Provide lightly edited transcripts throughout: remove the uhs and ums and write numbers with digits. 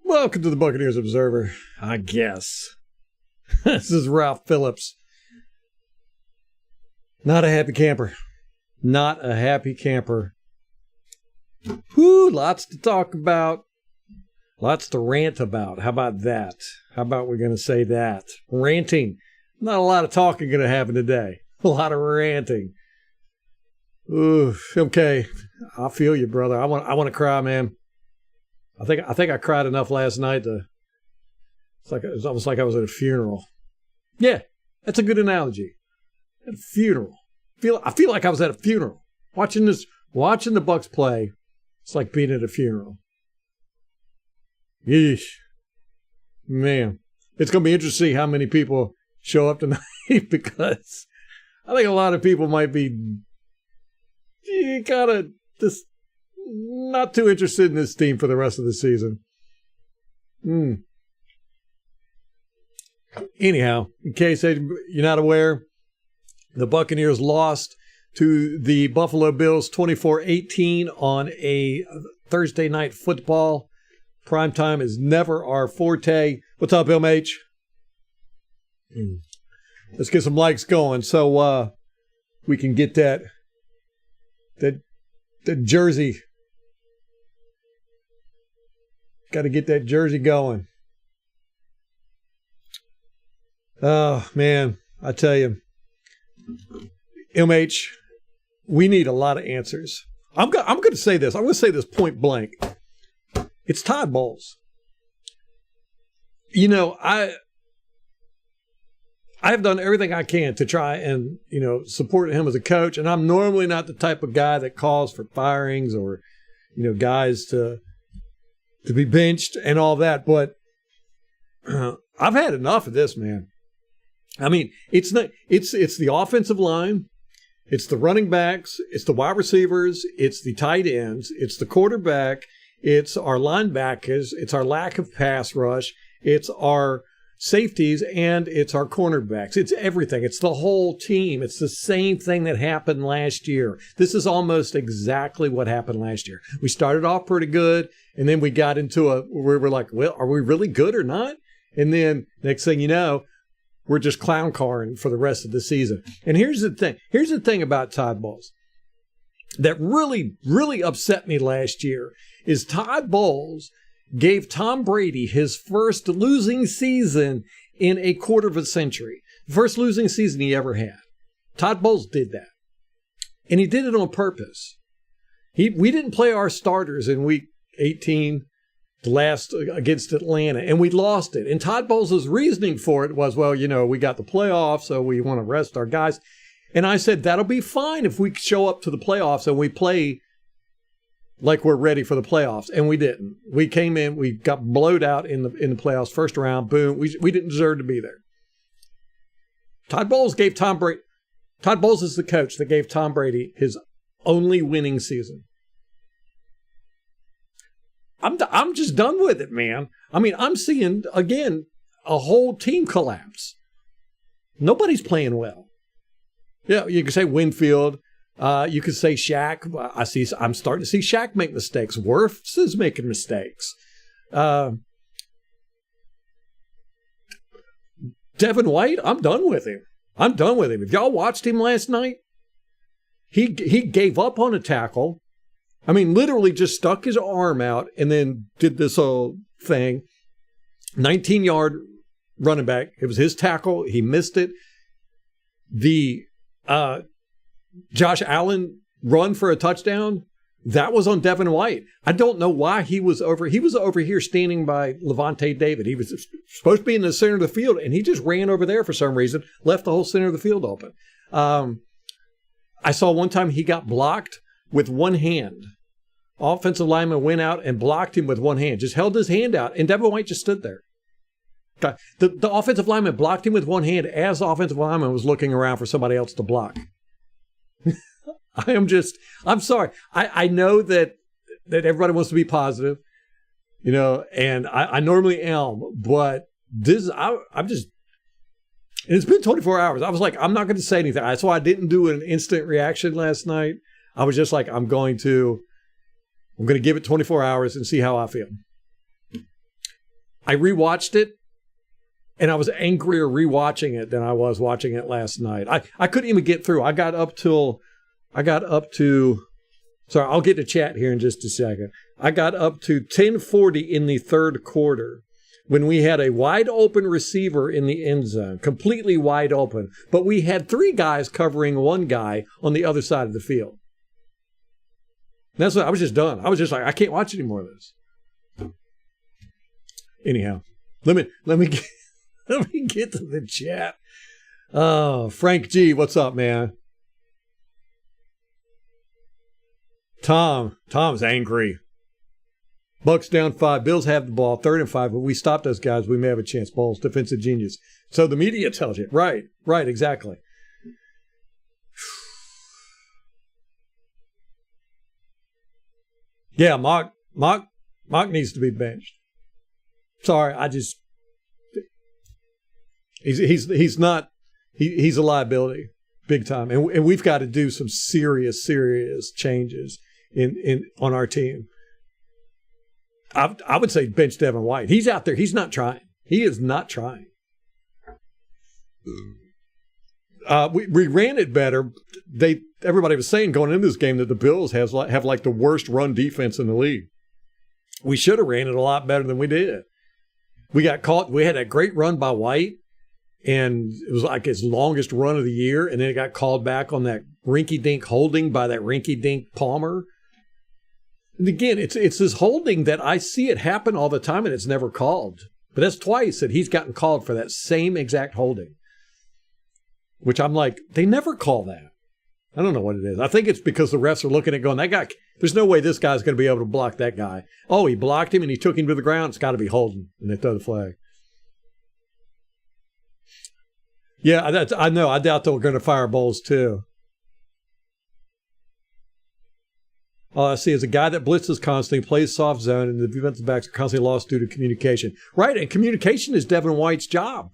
Welcome to the Buccaneers Observer, I guess. This is Ralph Phillips. Not a happy camper. Not a happy camper. Whew, lots to talk about. Lots to rant about. How about that? How about we're going to say that? Ranting. Not a lot of talking going to happen today. A lot of ranting. Ooh, okay. I feel you, brother. I want to cry, man. I think I cried enough last night it's almost like I was at a funeral. Yeah, that's a good analogy. At a funeral. I feel like I was at a funeral. Watching the Bucs play, it's like being at a funeral. Yeesh. Man. It's gonna be interesting to see how many people show up tonight because I think a lot of people might be kind of just not too interested in this team for the rest of the season. Anyhow, in case you're not aware, the Buccaneers lost to the Buffalo Bills 24-18 on a Thursday night football. Primetime is never our forte. What's up, MH? Let's get some likes going so we can get that jersey. Got to get that jersey going. Oh, man, I tell you. MH, we need a lot of answers. I'm going to say this. I'm going to say this point blank. It's Todd Bowles. You know, I've done everything I can to try and, support him as a coach. And I'm normally not the type of guy that calls for firings or, guys to be benched and all that. But I've had enough of this, man. I mean, it's the offensive line. It's the running backs. It's the wide receivers. It's the tight ends. It's the quarterback. It's our linebackers. It's our lack of pass rush. It's our safeties, and it's our cornerbacks. It's everything. It's the whole team. It's the same thing that happened last year. This is almost exactly what happened last year. We started off pretty good, and then we got into where we're like, well, are we really good or not? And then next thing you know, we're just clown carring for the rest of the season. And here's the thing. Here's the thing about Todd Bowles that really, really upset me last year is Todd Bowles gave Tom Brady his first losing season in a quarter of a century. The first losing season he ever had. Todd Bowles did that. And he did it on purpose. We didn't play our starters in week 18, the last against Atlanta, and we lost it. And Todd Bowles' reasoning for it was, well, we got the playoffs, so we want to rest our guys. And I said, that'll be fine if we show up to the playoffs and we play like we're ready for the playoffs, and we didn't. We came in, we got blowed out in the playoffs, first round, boom. We didn't deserve to be there. Todd Bowles is the coach that gave Tom Brady his only winning season. I'm just done with it, man. I mean, I'm seeing, again, a whole team collapse. Nobody's playing well. Yeah, you can say Winfield. You could say Shaq. I'm starting to see Shaq make mistakes. Wirfs is making mistakes. Devin White, I'm done with him. If y'all watched him last night, he gave up on a tackle. I mean, literally just stuck his arm out and then did this whole thing. 19-yard running back. It was his tackle. He missed it. The Josh Allen run for a touchdown, that was on Devin White. I don't know why he was over here standing by Levante David. He was supposed to be in the center of the field, and he just ran over there for some reason, left the whole center of the field open. I saw one time he got blocked with one hand. Offensive lineman went out and blocked him with one hand, just held his hand out, and Devin White just stood there. The offensive lineman blocked him with one hand as the offensive lineman was looking around for somebody else to block. I'm sorry. I know that everybody wants to be positive, and I normally am, but I'm just, and it's been 24 hours. I was like, I'm not going to say anything. That's why I didn't do an instant reaction last night. I was just like, I'm going to give it 24 hours and see how I feel. I rewatched it, and I was angrier rewatching it than I was watching it last night. I couldn't even get through. I got up to, sorry, I'll get to chat here in just a second. I got up to 10:40 in the third quarter when we had a wide open receiver in the end zone, completely wide open, but we had three guys covering one guy on the other side of the field. That's what I was just done. I was just like, I can't watch any more of this. Anyhow, let me get, let me get to the chat. Oh, Frank G, what's up, man? Tom's angry. Bucks down 5. Bills have the ball, 3rd and 5, but we stop those guys. We may have a chance. Ball's defensive genius. So the media tells you. Right, exactly. Yeah, Mock needs to be benched. Sorry, he's a liability, big time, and we've got to do some serious changes on our team. I would say bench Devin White. He's out there. He's not trying. He is not trying. We ran it better. Everybody was saying going into this game that the Bills have like the worst run defense in the league. We should have ran it a lot better than we did. We got caught. We had a great run by White, and it was like his longest run of the year, and then it got called back on that rinky-dink holding by that rinky-dink Palmer. And again, it's this holding that I see it happen all the time, and it's never called. But that's twice that he's gotten called for that same exact holding, which I'm like, they never call that. I don't know what it is. I think it's because the refs are looking at going, that guy, there's no way this guy's going to be able to block that guy. Oh, he blocked him and he took him to the ground. It's got to be holding. And they throw the flag. Yeah, I know. I doubt they're going to fire Bowles too. All I see is a guy that blitzes constantly, plays soft zone, and the defensive backs are constantly lost due to communication. Right, and communication is Devin White's job.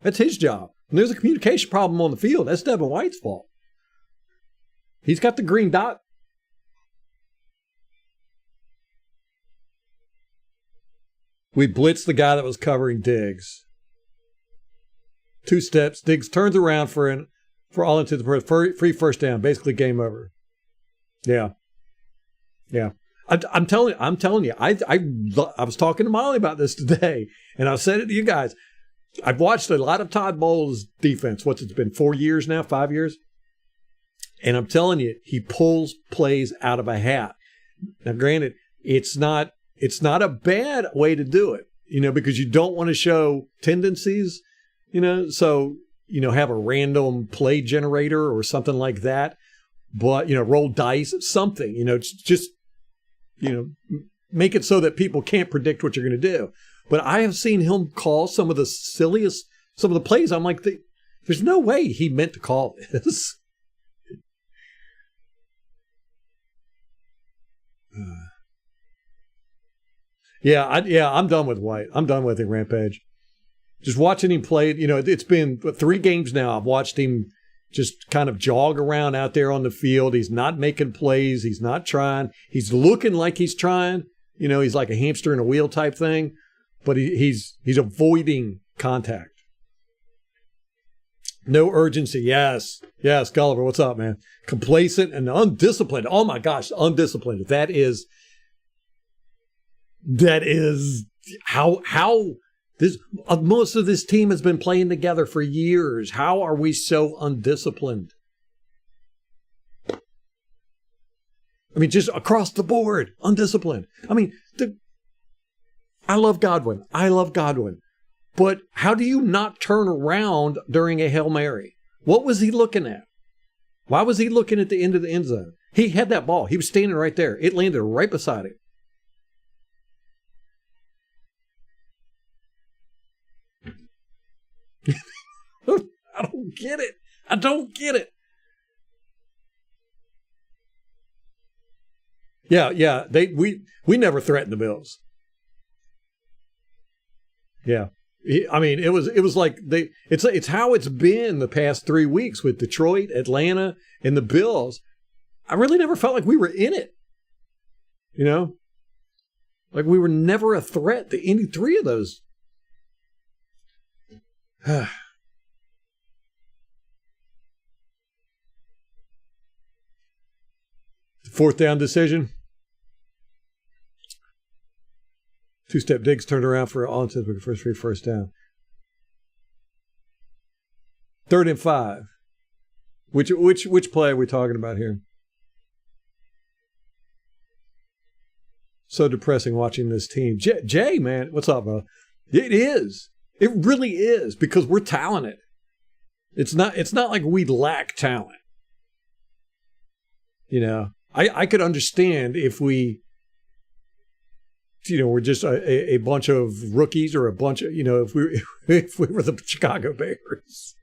That's his job. When there's a communication problem on the field, that's Devin White's fault. He's got the green dot. We blitzed the guy that was covering Diggs. 2 steps. Diggs turns around for all intents and purposes, free first down. Basically, game over. Yeah. I'm telling you. I was talking to Molly about this today, and I said it to you guys. I've watched a lot of Todd Bowles' defense. It's been 4 years now, 5 years? And I'm telling you, he pulls plays out of a hat. Now, granted, it's not a bad way to do it, because you don't want to show tendencies, so, have a random play generator or something like that. But, roll dice, something, just, make it so that people can't predict what you're going to do. But I have seen him call some of the plays. I'm like, there's no way he meant to call this. I'm done with White. I'm done with him, Rampage. Just watching him play, it's been 3 games now. I've watched him just kind of jog around out there on the field. He's not making plays. He's not trying. He's looking like he's trying. He's like a hamster in a wheel type thing, but he's avoiding contact. No urgency. Yes, Gulliver, what's up, man? Complacent and undisciplined. Oh my gosh, undisciplined. That is how this most of this team has been playing together for years. How are we so undisciplined? I mean, just across the board, undisciplined. I mean, I love Godwin. But how do you not turn around during a Hail Mary? What was he looking at? Why was he looking at the end of the end zone? He had that ball. He was standing right there. It landed right beside him. I don't get it. I don't get it. Yeah. We never threatened the Bills. Yeah. I mean, it was like it's how it's been the past 3 weeks with Detroit, Atlanta, and the Bills. I really never felt like we were in it. You know? Like we were never a threat to any three of those. Fourth down decision. Two-step Diggs turned around for all intents first down. 3rd and 5. Which play are we talking about here? So depressing watching this team. Jay, man, what's up, bro? It is. It really is because we're talented. It's not like we lack talent. You know, I could understand if we, we're just a bunch of rookies or a bunch of, if we were the Chicago Bears.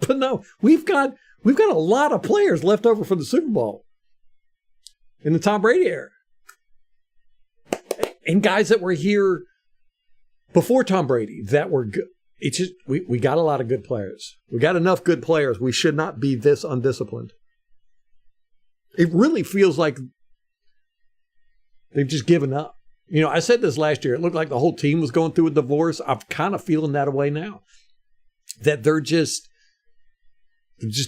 But no, we've got a lot of players left over from the Super Bowl in the Tom Brady era. And guys that were here before Tom Brady that were good. It's just, we got a lot of good players. We got enough good players. We should not be this undisciplined. It really feels like they've just given up. I said this last year. It looked like the whole team was going through a divorce. I'm kind of feeling that way now. That they're just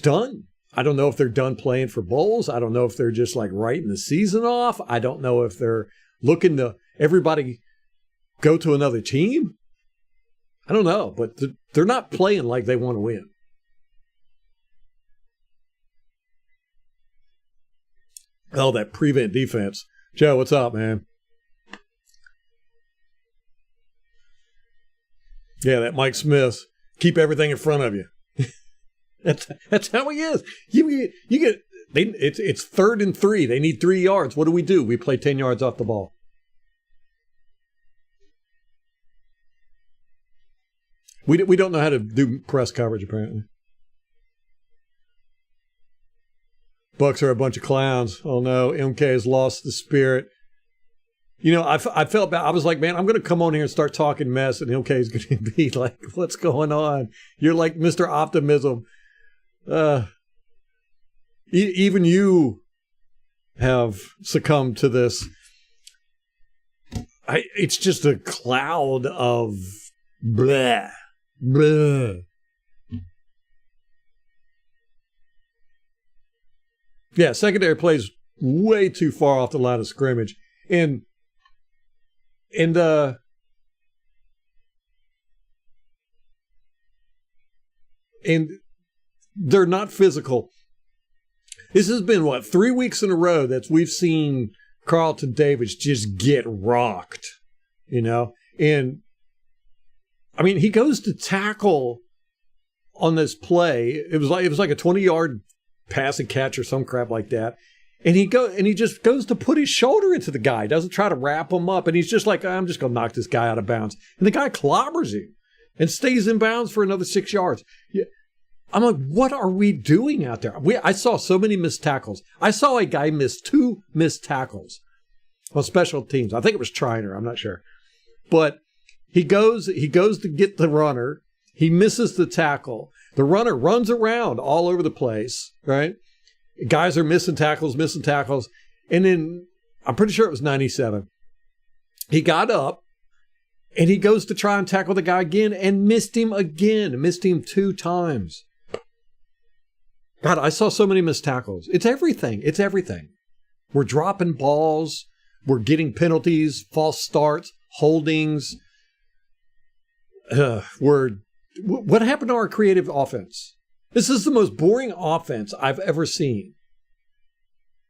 done. I don't know if they're done playing for bowls. I don't know if they're just like writing the season off. I don't know if they're looking to everybody go to another team. I don't know, but they're not playing like they want to win. Oh, that prevent defense. Joe, what's up, man? Yeah, that Mike Smith. Keep everything in front of you. That's how he is. You get it's 3rd and 3. They need 3 yards. What do? We play 10 yards off the ball. We don't know how to do press coverage, apparently. Bucks are a bunch of clowns. Oh, no. MK has lost the spirit. I felt bad. I was like, man, I'm going to come on here and start talking mess, and MK is going to be like, what's going on? You're like Mr. Optimism. Even you have succumbed to this. It's just a cloud of blah. Blah. Yeah, secondary plays way too far off the line of scrimmage. And they're not physical. This has been 3 weeks in a row that we've seen Carlton Davis just get rocked, and I mean, he goes to tackle on this play. It was like a 20-yard pass and catch or some crap like that. And he just goes to put his shoulder into the guy. Doesn't try to wrap him up. And he's just like, I'm just going to knock this guy out of bounds. And the guy clobbers him and stays in bounds for another 6 yards. Yeah. I'm like, what are we doing out there? I saw so many missed tackles. I saw a guy miss 2 missed tackles on special teams. I think it was Triner. I'm not sure. But he goes to get the runner. He misses the tackle. The runner runs around all over the place, right? Guys are missing tackles. And then I'm pretty sure it was 97. He got up and he goes to try and tackle the guy again and missed him 2 times. God, I saw so many missed tackles. It's everything. We're dropping balls. We're getting penalties, false starts, holdings. What happened to our creative offense? This is the most boring offense I've ever seen.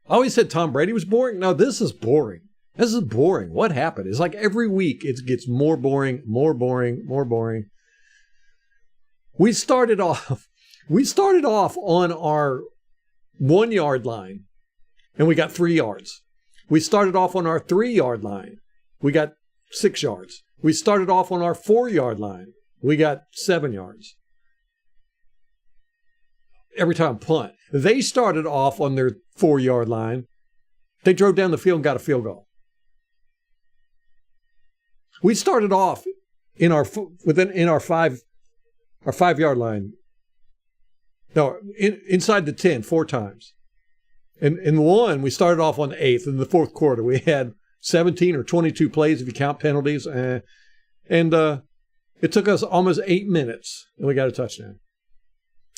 I always said Tom Brady was boring. No, this is boring. What happened? It's like every week it gets more boring. We started off on our 1 yard line and we got 3 yards. We started off on our 3 yard line. We got 6 yards. We started off on our 4 yard line. We got 7 yards. every time punt. They started off on their 4-yard line. They drove down the field and got a field goal. We started off in our 5-yard line. No, inside the 10 4 times. And in one, we started off on the 8th. In the fourth quarter, we had 17 or 22 plays if you count penalties. And it took us almost 8 minutes, and we got a touchdown.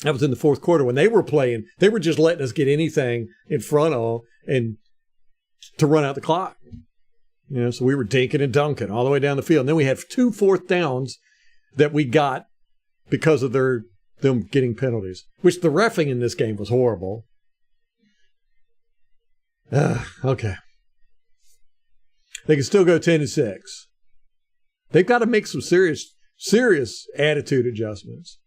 That was in the fourth quarter. When they were playing, they were just letting us get anything in front of and to run out the clock. So we were dinking and dunking all the way down the field. And then we had 2 fourth downs that we got because of them getting penalties, which the reffing in this game was horrible. Okay. They can still go 10-6. They've got to make some serious attitude adjustments.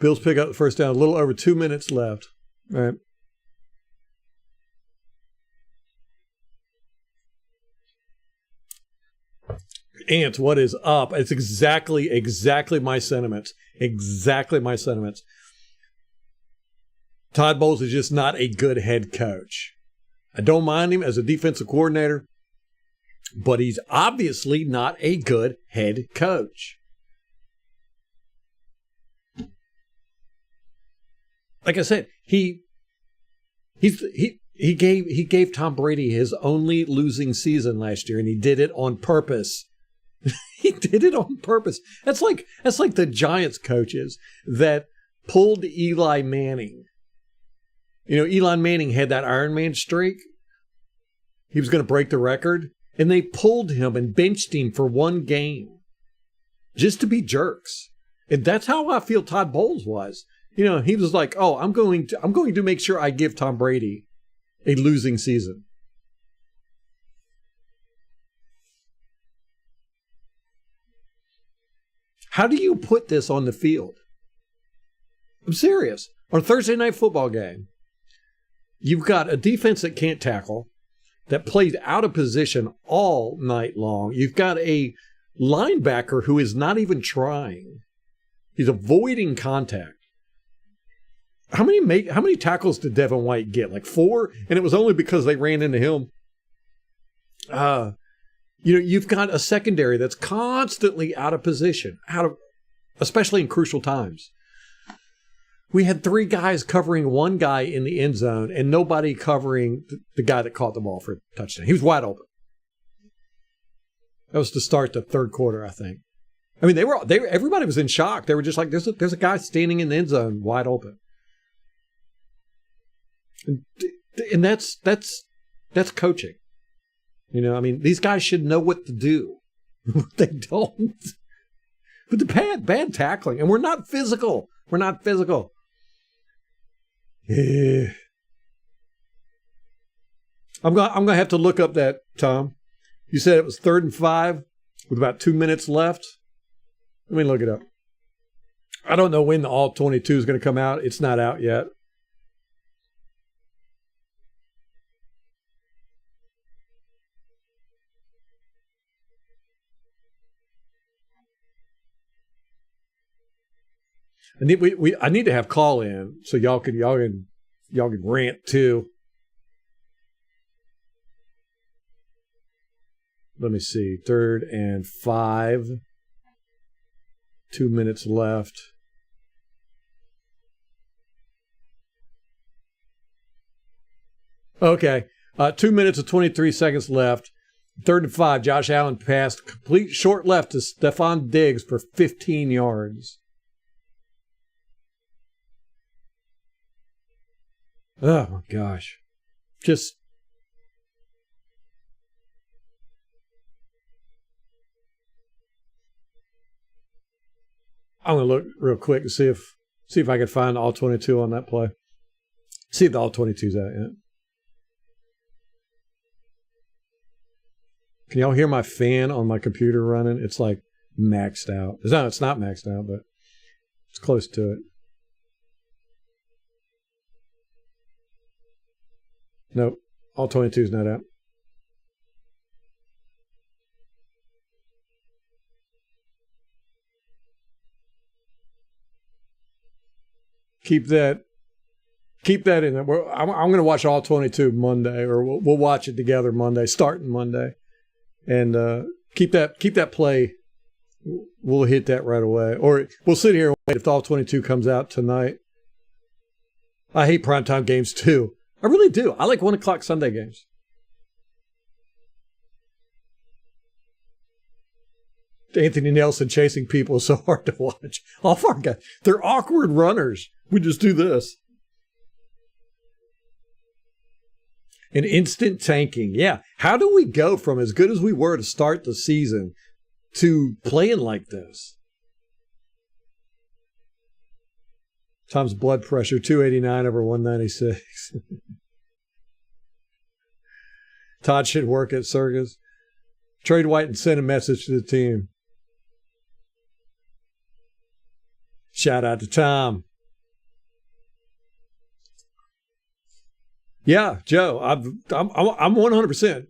Bills pick up the first down, a little over 2 minutes left. All right. Ants, what is up? It's exactly my sentiments. Exactly my sentiments. Todd Bowles is just not a good head coach. I don't mind him as a defensive coordinator, but he's obviously not a good head coach. Like I said, he gave Tom Brady his only losing season last year, and he did it on purpose. He did it on purpose. That's like the Giants coaches that pulled Eli Manning. Eli Manning had that Iron Man streak. He was going to break the record, and they pulled him and benched him for one game just to be jerks. And that's how I feel Todd Bowles was. He was like, "Oh, I'm going to make sure I give Tom Brady a losing season." How do you put this on the field? I'm serious. On a Thursday night football game, you've got a defense that can't tackle, that plays out of position all night long. You've got a linebacker who is not even trying. He's avoiding contact. How many tackles did Devin White get? Like 4? And it was only because they ran into him. You've got a secondary that's constantly out of position, especially in crucial times. We had 3 guys covering one guy in the end zone and nobody covering the guy that caught the ball for a touchdown. He was wide open. That was to start the third quarter, I think. I mean, everybody was in shock. They were just like, there's a guy standing in the end zone wide open. And that's coaching. These guys should know what to do. They don't. But the bad tackling. And we're not physical. Yeah. I'm gonna have to look up that, Tom. You said it was 3rd and 5 with about 2 minutes left. Let me look it up. I don't know when the All-22 is going to come out. It's not out yet. I need to have call in so y'all can rant too. Let me see. 3rd and 5. 2 minutes left. Okay. 2 minutes and 23 seconds left. 3rd and 5. Josh Allen passed complete short left to Stephon Diggs for 15 yards. Oh, my gosh. I'm going to look real quick and see if I can find all 22 on that play. See if the all 22's out yet. Can y'all hear my fan on my computer running? It's like maxed out. No, it's not maxed out, but it's close to it. Nope. All 22's not out. Keep that in there. I'm going to watch all 22 Monday, or we'll watch it together Monday, starting Monday, and keep that play. We'll hit that right away, or we'll sit here and wait if all 22 comes out tonight. I hate primetime games too. I really do. I like 1 o'clock Sunday games. Anthony Nelson chasing people is so hard to watch. All of our guys, they're awkward runners. We just do this. And instant tanking. Yeah. How do we go from as good as we were to start the season to playing like this? Tom's blood pressure, 289 over 196. Todd should work at Circus. Trade White and send a message to the team. Shout out to Tom. Yeah, Joe, I'm 100%.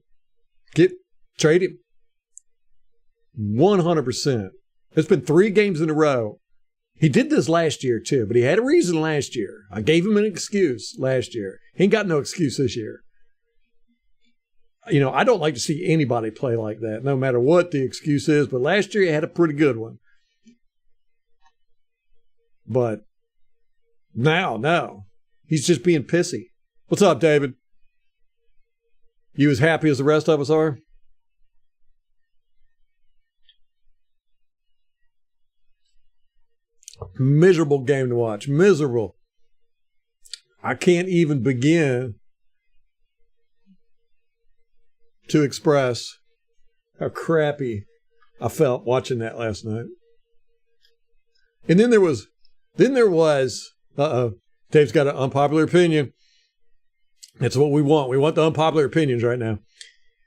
Trade him. 100%. It's been 3 games in a row. He did this last year too, but he had a reason last year. I gave him an excuse last year. He ain't got no excuse this year. You know, I don't like to see anybody play like that, no matter what the excuse is, but last year he had a pretty good one. But now, no. He's just being pissy. What's up, David? You as happy as the rest of us are? Miserable game to watch. Miserable. I can't even begin to express how crappy I felt watching that last night. And then there was, Dave's got an unpopular opinion. That's what we want. We want the unpopular opinions right now.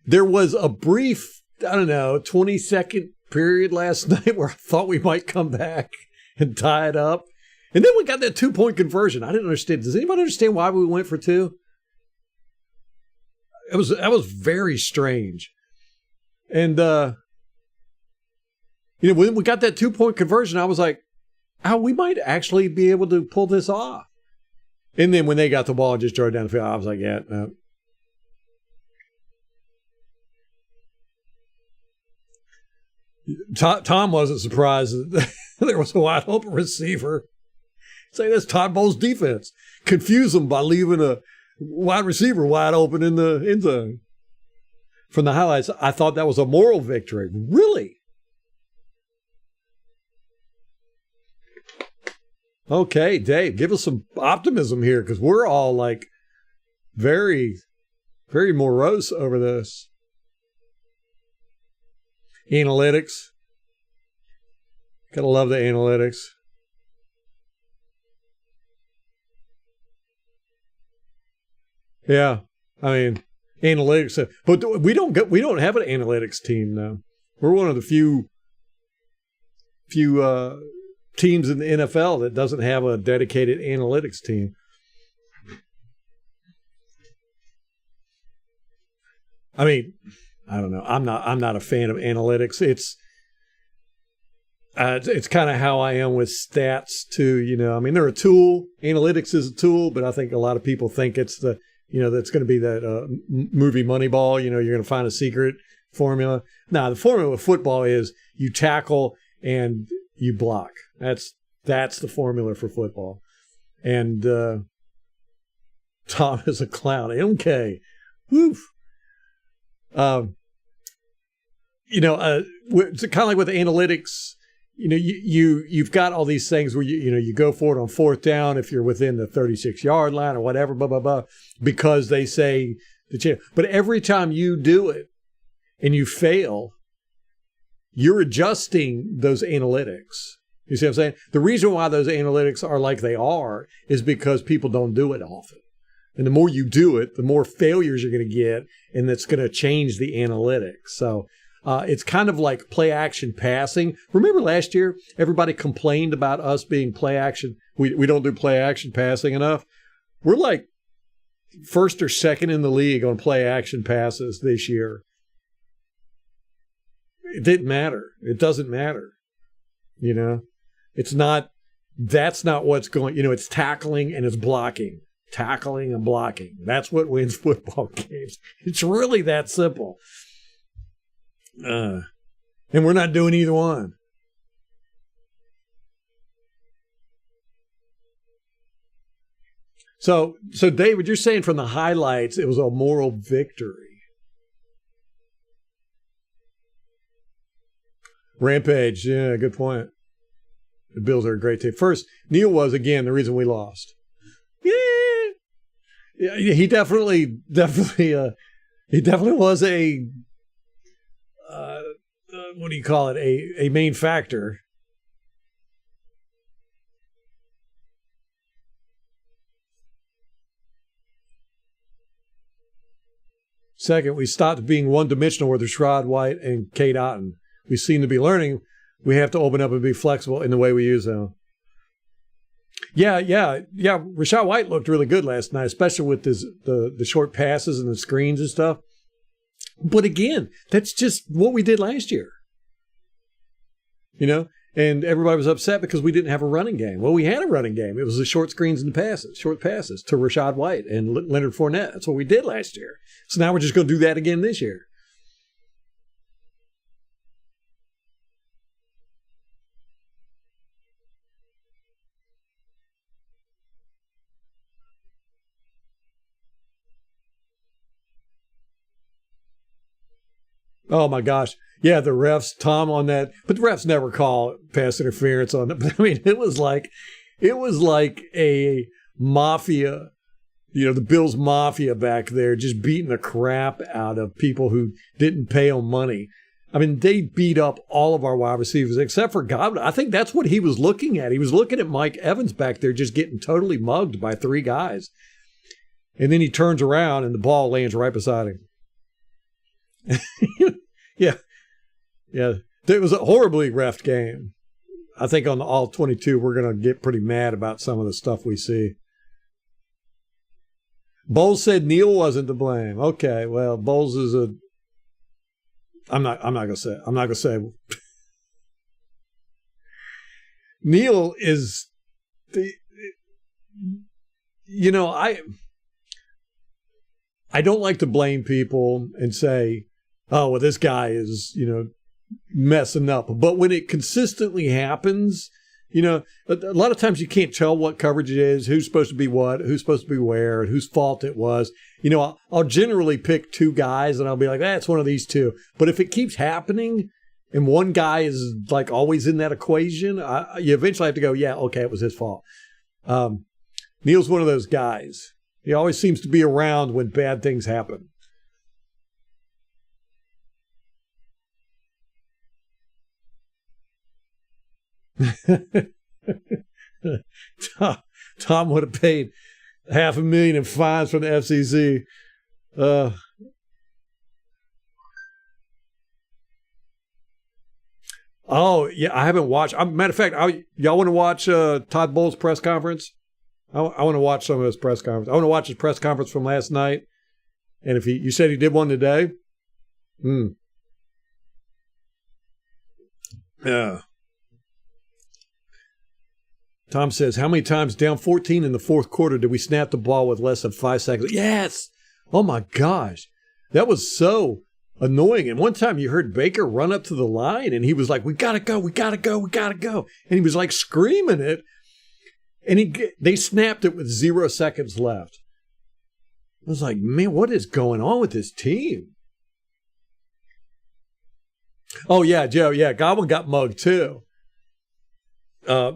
There was a brief, 20-second period last night where I thought we might come back and tie it up. And then we got that 2-point conversion. I didn't understand. Does anybody understand why we went for 2? That was very strange. And, when we got that 2-point conversion, I was like, we might actually be able to pull this off. And then when they got the ball and just drove down the field, I was like, yeah, no. Tom wasn't surprised that there was a wide open receiver. Say that's Todd Bowles' defense. Confuse them by leaving a wide receiver wide open in the end zone. From the highlights, I thought that was a moral victory. Really? Okay, Dave, give us some optimism here, because we're all like very, very morose over this. Analytics. Gotta love the analytics. Yeah, I mean, analytics. But we don't have an analytics team though. We're one of the few teams in the NFL that doesn't have a dedicated analytics team. I mean, I don't know. I'm not a fan of analytics. It's kind of how I am with stats too. I mean, they're a tool. Analytics is a tool, but I think a lot of people think it's that's going to be that movie Moneyball. You're going to find a secret formula. No, the formula with football is you tackle and you block. That's the formula for football. And Tom is a clown. MK. Woof. It's kind of like with the analytics. You've got all these things where you go for it on 4th down if you're within the 36-yard line or whatever, blah blah blah, because they say but every time you do it and you fail, you're adjusting those analytics. You see what I'm saying? The reason why those analytics are like they are is because people don't do it often. And the more you do it, the more failures you're going to get, and that's going to change the analytics. So it's kind of like play action passing. Remember last year, everybody complained about us being play action. We don't do play action passing enough. We're like 1st or 2nd in the league on play action passes this year. It didn't matter. It doesn't matter. It's not That's not what's going, it's tackling and it's blocking. Tackling and blocking. That's what wins football games. It's really that simple. And we're not doing either one. So David, you're saying from the highlights, it was a moral victory. Rampage, yeah, good point. The Bills are a great team. First, Neil was, again, the reason we lost. Yeah, he definitely was a, what do you call it, a main factor. Second, we stopped being one-dimensional with Rashad White and Kate Otten. We seem to be learning we have to open up and be flexible in the way we use them. Yeah. Rashad White looked really good last night, especially with the short passes and the screens and stuff. But again, that's just what we did last year. And everybody was upset because we didn't have a running game. Well, we had a running game. It was the short screens and short passes to Rashad White and Leonard Fournette. That's what we did last year. So now we're just going to do that again this year. Oh my gosh. Yeah, the refs, Tom on that, but the refs never call pass interference on it. But I mean, it was like a mafia, the Bills mafia back there just beating the crap out of people who didn't pay them money. I mean, they beat up all of our wide receivers except for Godwin. I think that's what he was looking at. He was looking at Mike Evans back there just getting totally mugged by three guys. And then he turns around and the ball lands right beside him. Yeah. It was a horribly reffed game. I think on the all 22, we're going to get pretty mad about some of the stuff we see. Bowles said Neil wasn't to blame. Okay, well, Bowles is a. I'm not going to say. Neil is the. I don't like to blame people and say, oh, well, this guy is, messing up. But when it consistently happens, a lot of times you can't tell what coverage it is, who's supposed to be what, who's supposed to be where, and whose fault it was. I'll generally pick two guys and I'll be like, it's one of these two. But if it keeps happening and one guy is like always in that equation, you eventually have to go, yeah, okay, it was his fault. Neil's one of those guys. He always seems to be around when bad things happen. Tom would have paid $500,000 in fines from the FCC. Oh, yeah, I haven't watched. Matter of fact, y'all want to watch Todd Bowles' press conference? I want to watch some of his press conference. I want to watch his press conference from last night. And if you said he did one today? Yeah. Tom says, how many times down 14 in the fourth quarter did we snap the ball with less than 5 seconds? Yes. Oh, my gosh. That was so annoying. And one time you heard Baker run up to the line, and he was like, we got to go, we got to go, we got to go. And he was like screaming it. And they snapped it with 0 seconds left. I was like, man, what is going on with this team? Oh, yeah, Joe. Yeah, Godwin got mugged too.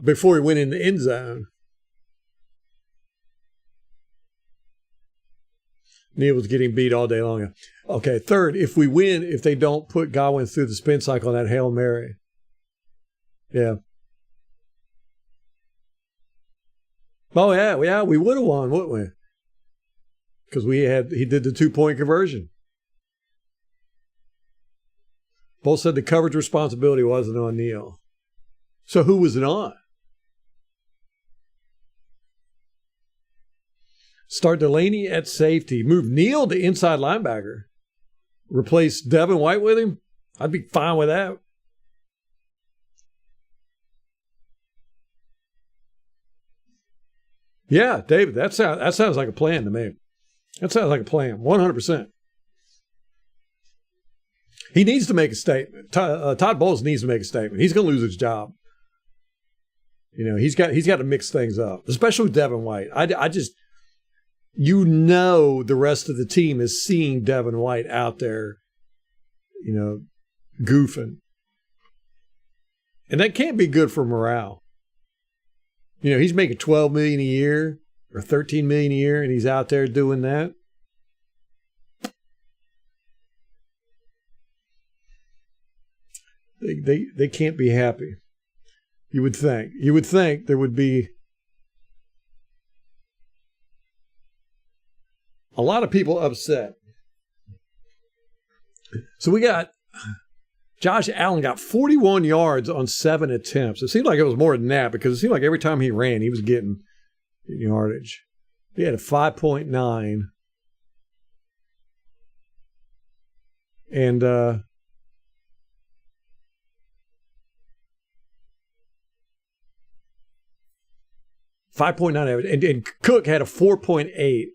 Before he went in the end zone. Neil was getting beat all day long. Okay, third, if we win, if they don't put Godwin through the spin cycle on that Hail Mary. Yeah. Oh, yeah, we would have won, wouldn't we? Because he did the 2-point conversion. Both said the coverage responsibility wasn't on Neil. So who was it on? Start Delaney at safety. Move Neil to inside linebacker. Replace Devin White with him? I'd be fine with that. Yeah, David, that sounds like a plan to me. That sounds like a plan, 100%. He needs to make a statement. Todd Bowles needs to make a statement. He's going to lose his job. You know, he's got to mix things up, especially with Devin White. I just, the rest of the team is seeing Devin White out there, goofing. And that can't be good for morale. He's making $12 million a year or $13 million a year, and he's out there doing that. They can't be happy. You would think there would be a lot of people upset. So we got Josh Allen got 41 yards on 7 attempts. It seemed like it was more than that because it seemed like every time he ran, he was getting yardage. He had a 5.9. And 5.9 average. And Cook had a 4.8.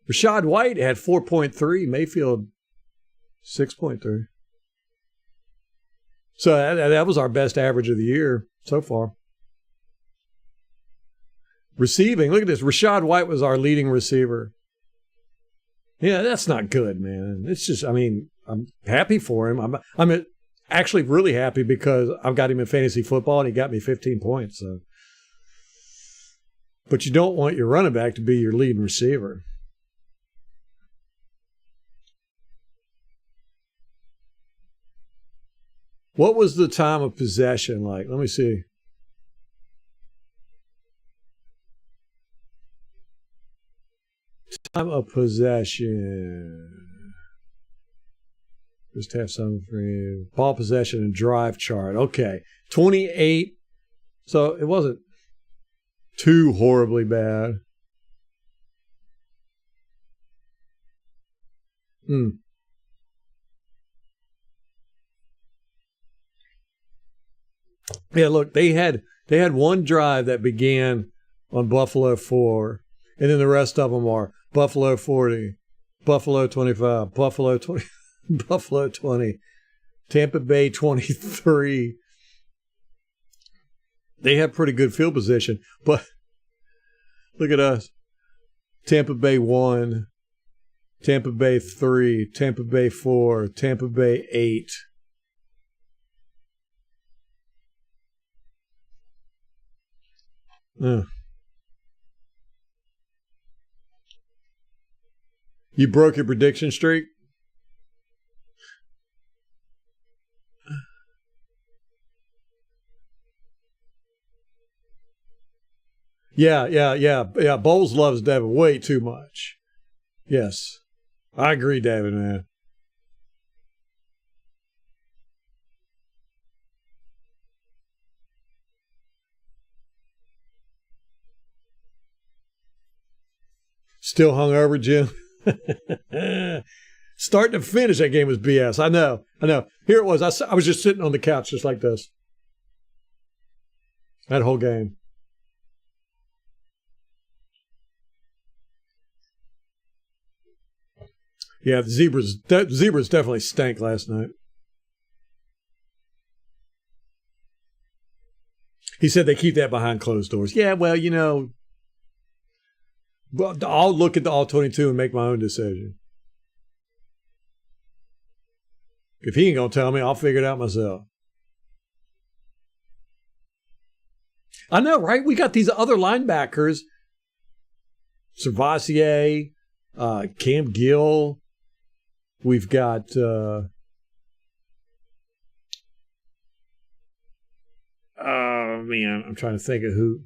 Rachaad White had 4.3. Mayfield 6.3. So that was our best average of the year so far. Receiving, look at this. Rachaad White was our leading receiver. Yeah, that's not good, man. It's just, I'm happy for him. I'm actually really happy because I've got him in fantasy football and he got me 15 points. So. But you don't want your running back to be your leading receiver. What was the time of possession like? Let me see. Time of possession. Just have some for you. Ball possession and drive chart. Okay. 28. So it wasn't too horribly bad. Yeah, look, they had one drive that began on Buffalo 4, and then the rest of them are Buffalo 40, Buffalo 25, Buffalo 20, Buffalo 20, Tampa Bay 23. They have pretty good field position, but look at us. Tampa Bay 1, Tampa Bay 3, Tampa Bay 4, Tampa Bay 8. You broke your prediction streak? Yeah. Bowles loves Devin way too much. Yes. I agree, David, man. Still hungover, Jim? Start to finish, that game was BS. I know. Here it was. I was just sitting on the couch just like this. That whole game. Yeah, the Zebras definitely stank last night. He said they keep that behind closed doors. Yeah, well, I'll look at the All-22 and make my own decision. If he ain't going to tell me, I'll figure it out myself. I know, right? We got these other linebackers. Servasier, Cam Gill. We've got... oh, man, I'm trying to think of who.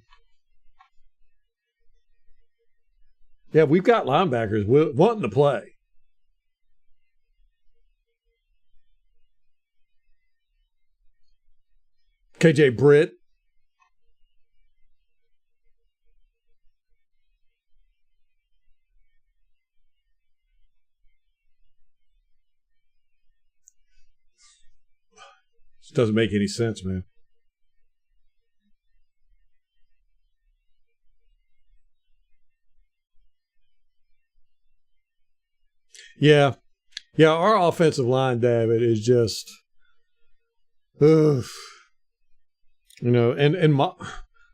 Yeah, we've got linebackers wanting to play. KJ Britt. This doesn't make any sense, man. Yeah. Yeah, our offensive line, David, is just, ugh. And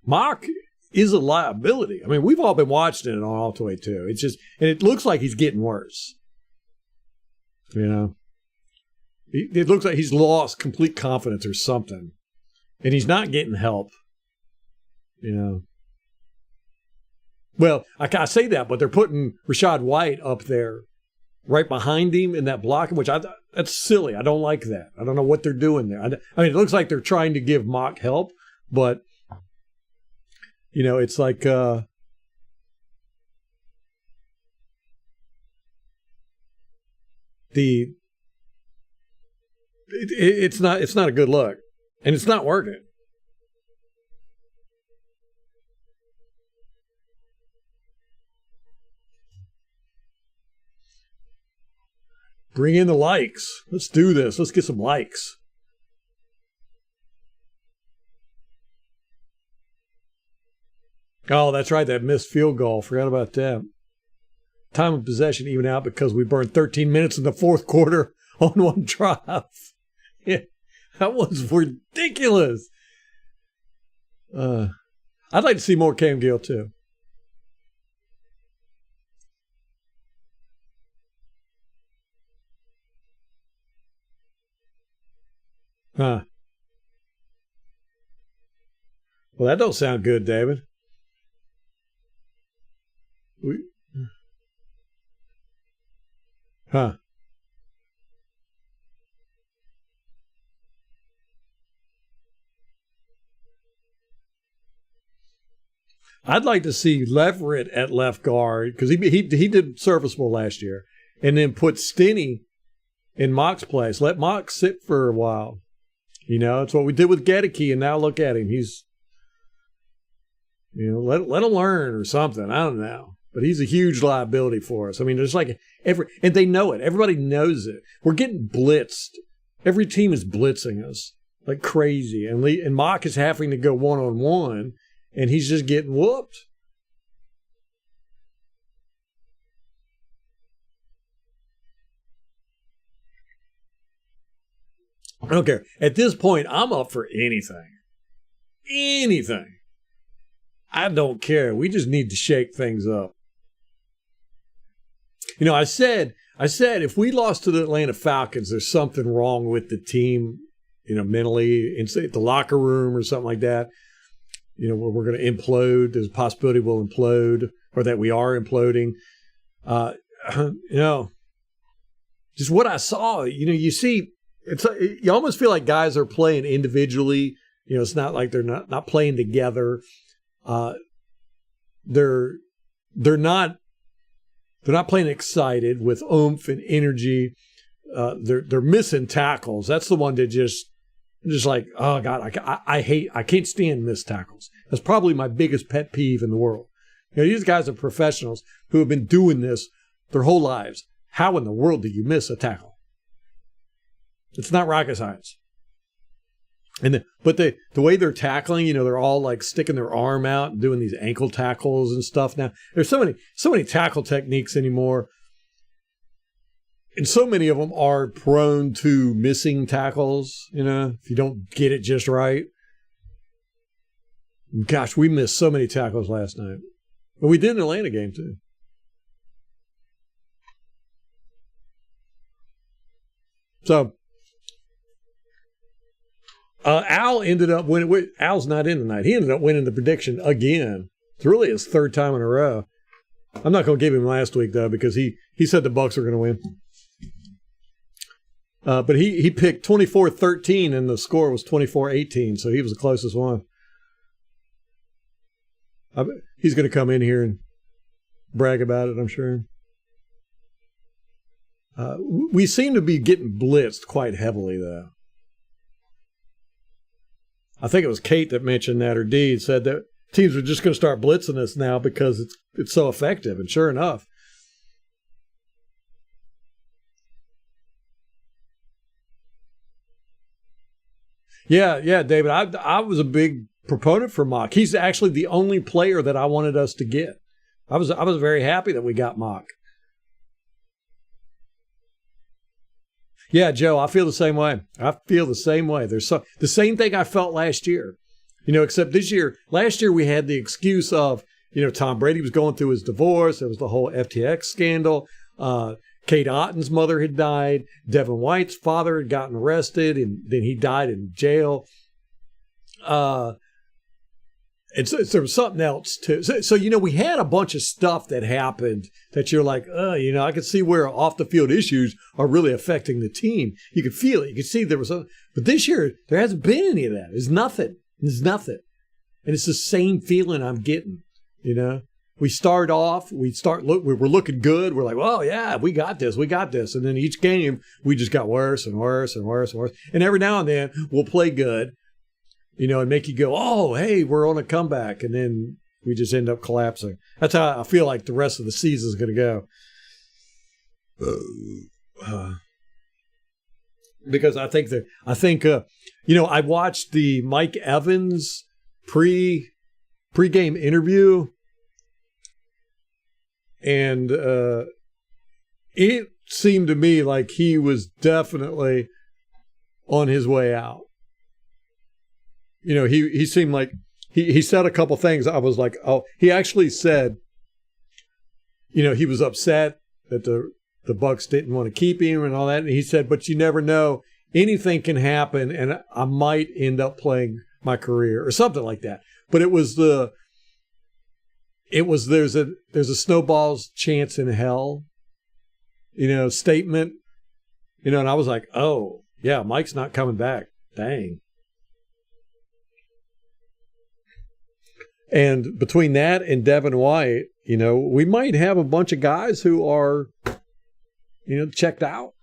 Mock is a liability. I mean, we've all been watching it on all the way too. It's just, and it looks like he's getting worse. It looks like he's lost complete confidence or something, and he's not getting help. Well, I say that, but they're putting Rachaad White up there, right behind him in that blocking, which that's silly. I don't like that. I don't know what they're doing there. I mean, it looks like they're trying to give Mock help, but it's like it's not a good look, and it's not working. Bring in the likes. Let's do this. Let's get some likes. Oh, that's right. That missed field goal. Forgot about that. Time of possession even out because we burned 13 minutes in the fourth quarter on one drive. Yeah, that was ridiculous. I'd like to see more Cam Gill too. Huh. Well, that don't sound good, David. Huh. I'd like to see Leverett at left guard because he did serviceable last year, and then put Stinney in Mock's place. Let Mock sit for a while. It's what we did with Gedeke, and now look at him. He's, let him learn or something. I don't know. But he's a huge liability for us. I mean, there's like and they know it. Everybody knows it. We're getting blitzed. Every team is blitzing us like crazy. And Mock is having to go one-on-one, and he's just getting whooped. I don't care. At this point, I'm up for anything. Anything. I don't care. We just need to shake things up. I said if we lost to the Atlanta Falcons, there's something wrong with the team, mentally, in the locker room or something like that. Where we're going to implode. There's a possibility we'll implode, or that we are imploding. Just what I saw. You see. You almost feel like guys are playing individually. It's not like they're not playing together. They're not playing excited with oomph and energy. They're missing tackles. That's the one that just like, oh God, I can't stand missed tackles. That's probably my biggest pet peeve in the world. These guys are professionals who have been doing this their whole lives. How in the world do you miss a tackle? It's not rocket science. But the way they're tackling, they're all like sticking their arm out and doing these ankle tackles and stuff. Now, there's so many tackle techniques anymore. And so many of them are prone to missing tackles, if you don't get it just right. Gosh, we missed so many tackles last night. But we did in the Atlanta game too. So, Al ended up winning. Al's not in tonight. He ended up winning the prediction again. It's really his third time in a row. I'm not going to give him last week, though, because he said the Bucs are going to win. But he picked 24-13, and the score was 24-18, so he was the closest one. He's going to come in here and brag about it, I'm sure. We seem to be getting blitzed quite heavily, though. I think it was Kate that mentioned that, or Dee said that teams are just going to start blitzing us now because it's so effective. And sure enough. Yeah, David. I was a big proponent for Mock. He's actually the only player that I wanted us to get. I was very happy that we got Mock. Yeah, Joe, I feel the same way. I feel the same way. There's the same thing I felt last year, except last year we had the excuse of, Tom Brady was going through his divorce. There was the whole FTX scandal. Kate Otten's mother had died. Devin White's father had gotten arrested, and then he died in jail. And so there was something else too. So, we had a bunch of stuff that happened that you're like, I could see where off the field issues are really affecting the team. You could feel it. You could see there was but this year there hasn't been any of that. There's nothing. And it's the same feeling I'm getting, We start off, we were looking good. We're like, well, yeah, we got this. And then each game we just got worse and worse and worse and worse. And every now and then we'll play good. And make you go, oh, hey, we're on a comeback. And then we just end up collapsing. That's how I feel like the rest of the season is going to go. Because I think I watched the Mike Evans pregame interview. And it seemed to me like he was definitely on his way out. He seemed like he said a couple things. I was like, oh, he actually said, he was upset that the Bucs didn't want to keep him and all that. And he said, but you never know, anything can happen, and I might end up playing my career or something like that. But there's a snowball's chance in hell, statement, and I was like, oh yeah, Mike's not coming back. Dang. And between that and Devin White, we might have a bunch of guys who are, checked out.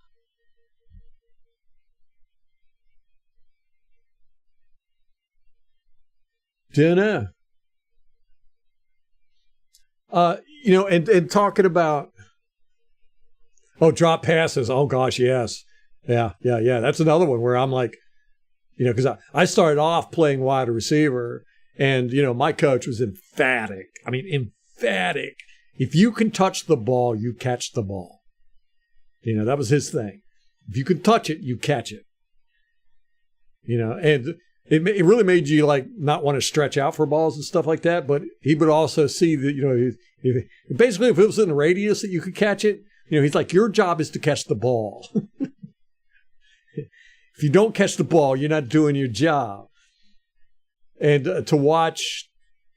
Dunno. And talking about, drop passes. Oh gosh, yes. Yeah. That's another one where I'm like, because I started off playing wide receiver. And, my coach was emphatic. I mean, emphatic. If you can touch the ball, you catch the ball. That was his thing. If you can touch it, you catch it. And it really made you like not want to stretch out for balls and stuff like that. But he would also see that, basically if it was in the radius that you could catch it, he's like, your job is to catch the ball. If you don't catch the ball, you're not doing your job. And to watch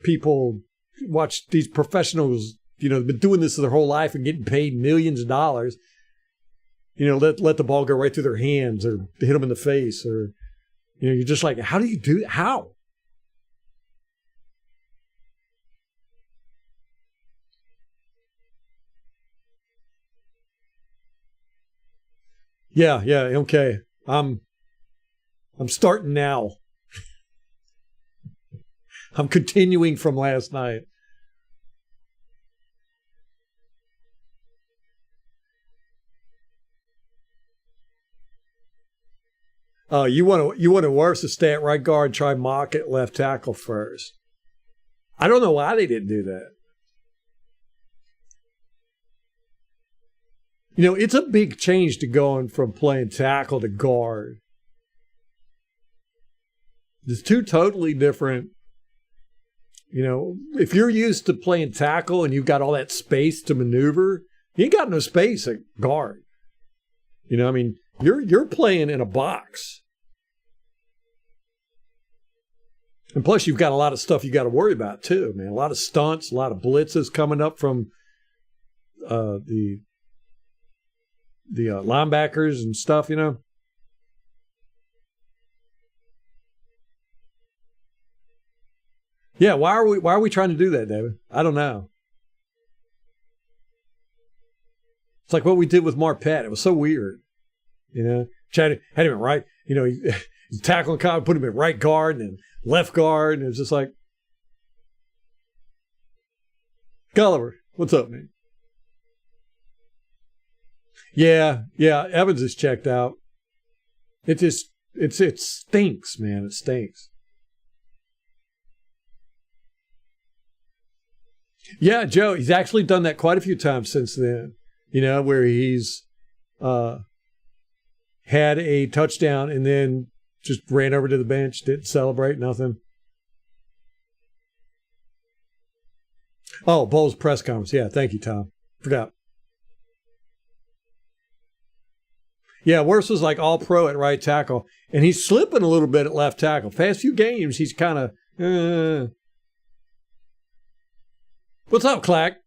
these professionals, they've been doing this their whole life and getting paid millions of dollars, let the ball go right through their hands or hit them in the face, or, you're just like, how do you do that? How? Yeah, okay. I'm starting now. I'm continuing from last night. You want to worse a stat right guard, try mock at left tackle first. I don't know why they didn't do that. It's a big change to going from playing tackle to guard. There's two totally different. If you're used to playing tackle and you've got all that space to maneuver, you ain't got no space at guard. You're playing in a box. And plus, you've got a lot of stuff you got to worry about too, man. A lot of stunts, a lot of blitzes coming up from the linebackers and stuff, Yeah, why are we trying to do that, David? I don't know. It's like what we did with Marpet. It was so weird. Chad had him in right, he's tackling Kyle, put him in right guard and then left guard, and it was just like, Gulliver, what's up, man? Yeah, Evans is checked out. It stinks, man. It stinks. Yeah, Joe, he's actually done that quite a few times since then, where he's had a touchdown and then just ran over to the bench, didn't celebrate, nothing. Oh, Bowles press conference. Yeah, thank you, Tom. Forgot. Yeah, Wirfs was like all pro at right tackle, and he's slipping a little bit at left tackle. Past few games, he's kind of, What's up, Clack?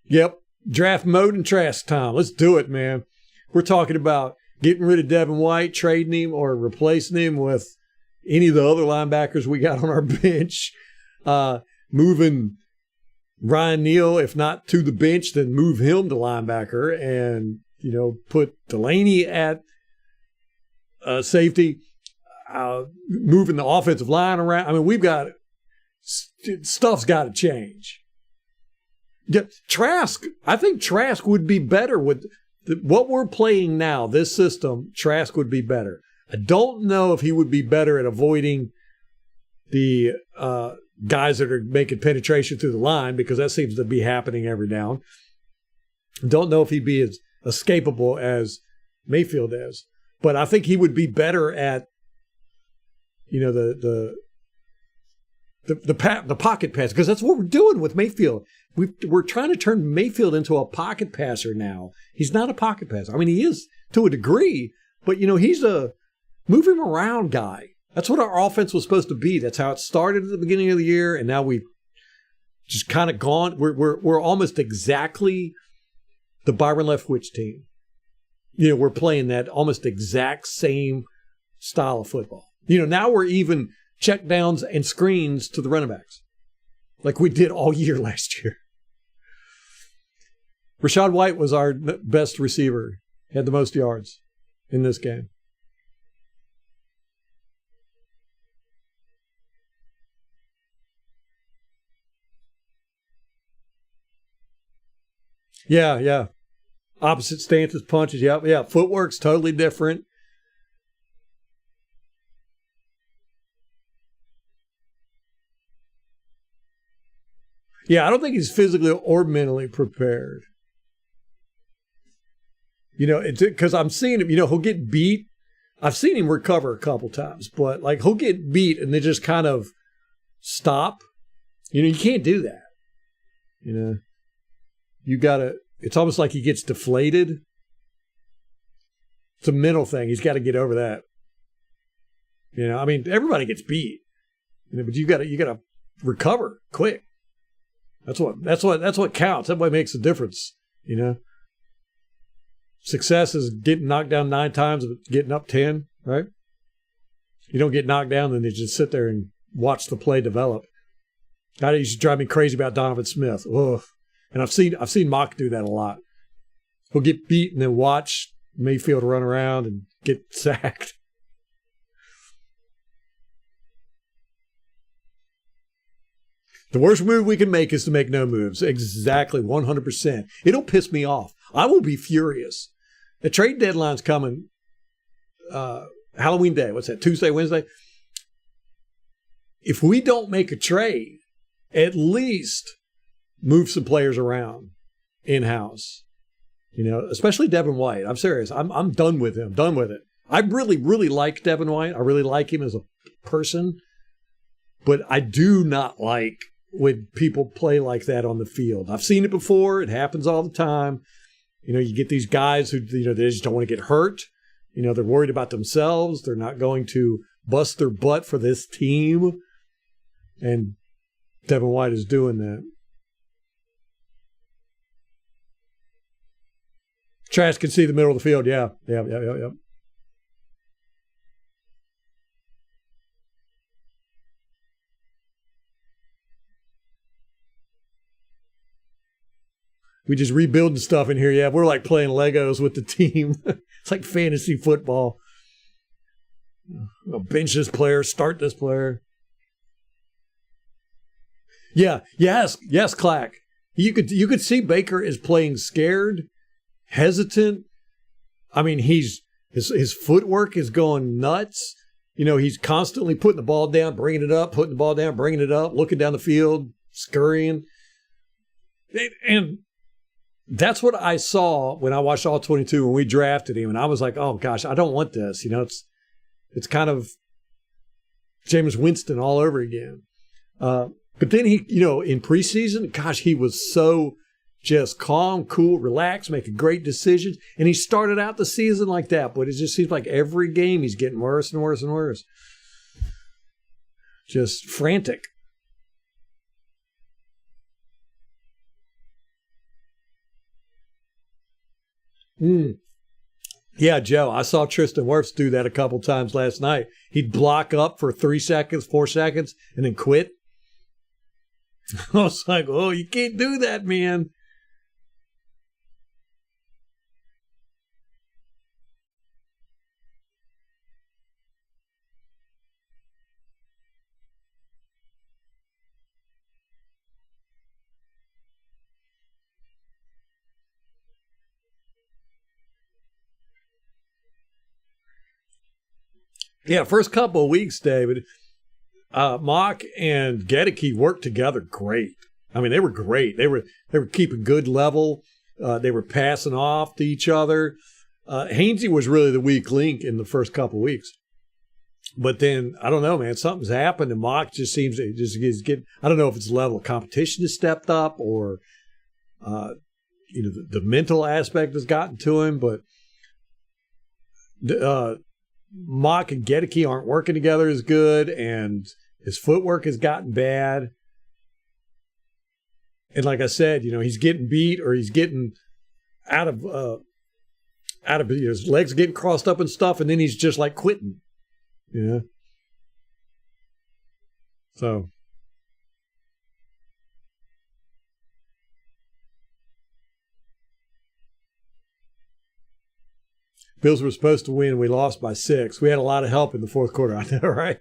Yep, draft mode and Trask time. Let's do it, man. We're talking about getting rid of Devin White, trading him, or replacing him with any of the other linebackers we got on our bench. Moving Ryan Neal, if not to the bench, then move him to linebacker and, put Delaney at safety, moving the offensive line around. I mean, stuff's got to change. Yeah, Trask, I think Trask would be better with what we're playing now, this system. Trask would be better. I don't know if he would be better at avoiding the guys that are making penetration through the line, because that seems to be happening every down. Don't know if he'd be as escapable as Mayfield is, but I think he would be better at, the pocket pass, because that's what we're doing with Mayfield. We're trying to turn Mayfield into a pocket passer now. He's not a pocket passer. I mean, he is to a degree, but he's a move him around guy. That's what our offense was supposed to be. That's how it started at the beginning of the year, and now we've just kind of gone. We're almost exactly the Byron Leftwich team. We're playing that almost exact same style of football. Now we're even check downs and screens to the running backs, like we did all year last year. Rachaad White was our best receiver, had the most yards in this game. Yeah. Opposite stances, punches. Yeah. Footwork's totally different. Yeah, I don't think he's physically or mentally prepared. Because I'm seeing him, he'll get beat. I've seen him recover a couple times, but he'll get beat and they just kind of stop. You can't do that. It's almost like he gets deflated. It's a mental thing. He's got to get over that. I mean, everybody gets beat, but you got to recover quick. That's what counts. That's what makes a difference. Success is getting knocked down 9 times, but getting up 10, right? You don't get knocked down, then you just sit there and watch the play develop. That used to drive me crazy about Donovan Smith. Ugh. And I've seen Mock do that a lot. He'll get beat and then watch Mayfield run around and get sacked. The worst move we can make is to make no moves. Exactly, 100%. It'll piss me off. I will be furious. The trade deadline's coming. Halloween Day. What's that? Tuesday, Wednesday? If we don't make a trade, at least move some players around in-house. Especially Devin White. I'm serious. I'm done with him. Done with it. I really, really like Devin White. I really like him as a person. But I do not like when people play like that on the field. I've seen it before. It happens all the time. You get these guys who, they just don't want to get hurt. They're worried about themselves. They're not going to bust their butt for this team. And Devin White is doing that. Trask can see the middle of the field. Yeah. We just rebuilding stuff in here. Yeah, we're like playing Legos with the team. It's like fantasy football. Bench this player, start this player. Yeah, yes, Clack. You could see Baker is playing scared, hesitant. I mean, his footwork is going nuts. He's constantly putting the ball down, bringing it up, putting the ball down, bringing it up, looking down the field, scurrying. And That's what I saw when I watched all 22 when we drafted him, and I was like, oh gosh, I don't want this. It's kind of Jameis Winston all over again. But then he, in preseason, gosh, he was so just calm, cool, relaxed, making great decisions. And he started out the season like that, but it just seems like every game he's getting worse and worse and worse. Just frantic. Yeah, Joe, I saw Tristan Wirfs do that a couple times last night. He'd block up for 3 seconds, 4 seconds, and then quit. I was like, oh, you can't do that, man. Yeah, first couple of weeks, David, Mock and Gedeke worked together great. I mean, they were great. They were keeping good level. They were passing off to each other. Hainsey was really the weak link in the first couple of weeks. But then, I don't know, man, something's happened, and Mock just seems to just get, I don't know if it's the level of competition has stepped up or, the mental aspect has gotten to him, but Mock and Gedeke aren't working together as good, and his footwork has gotten bad. And like I said, he's getting beat or he's getting out of his legs getting crossed up and stuff, and then he's just like quitting. So Bills were supposed to win. We lost by 6. We had a lot of help in the fourth quarter. I know, right?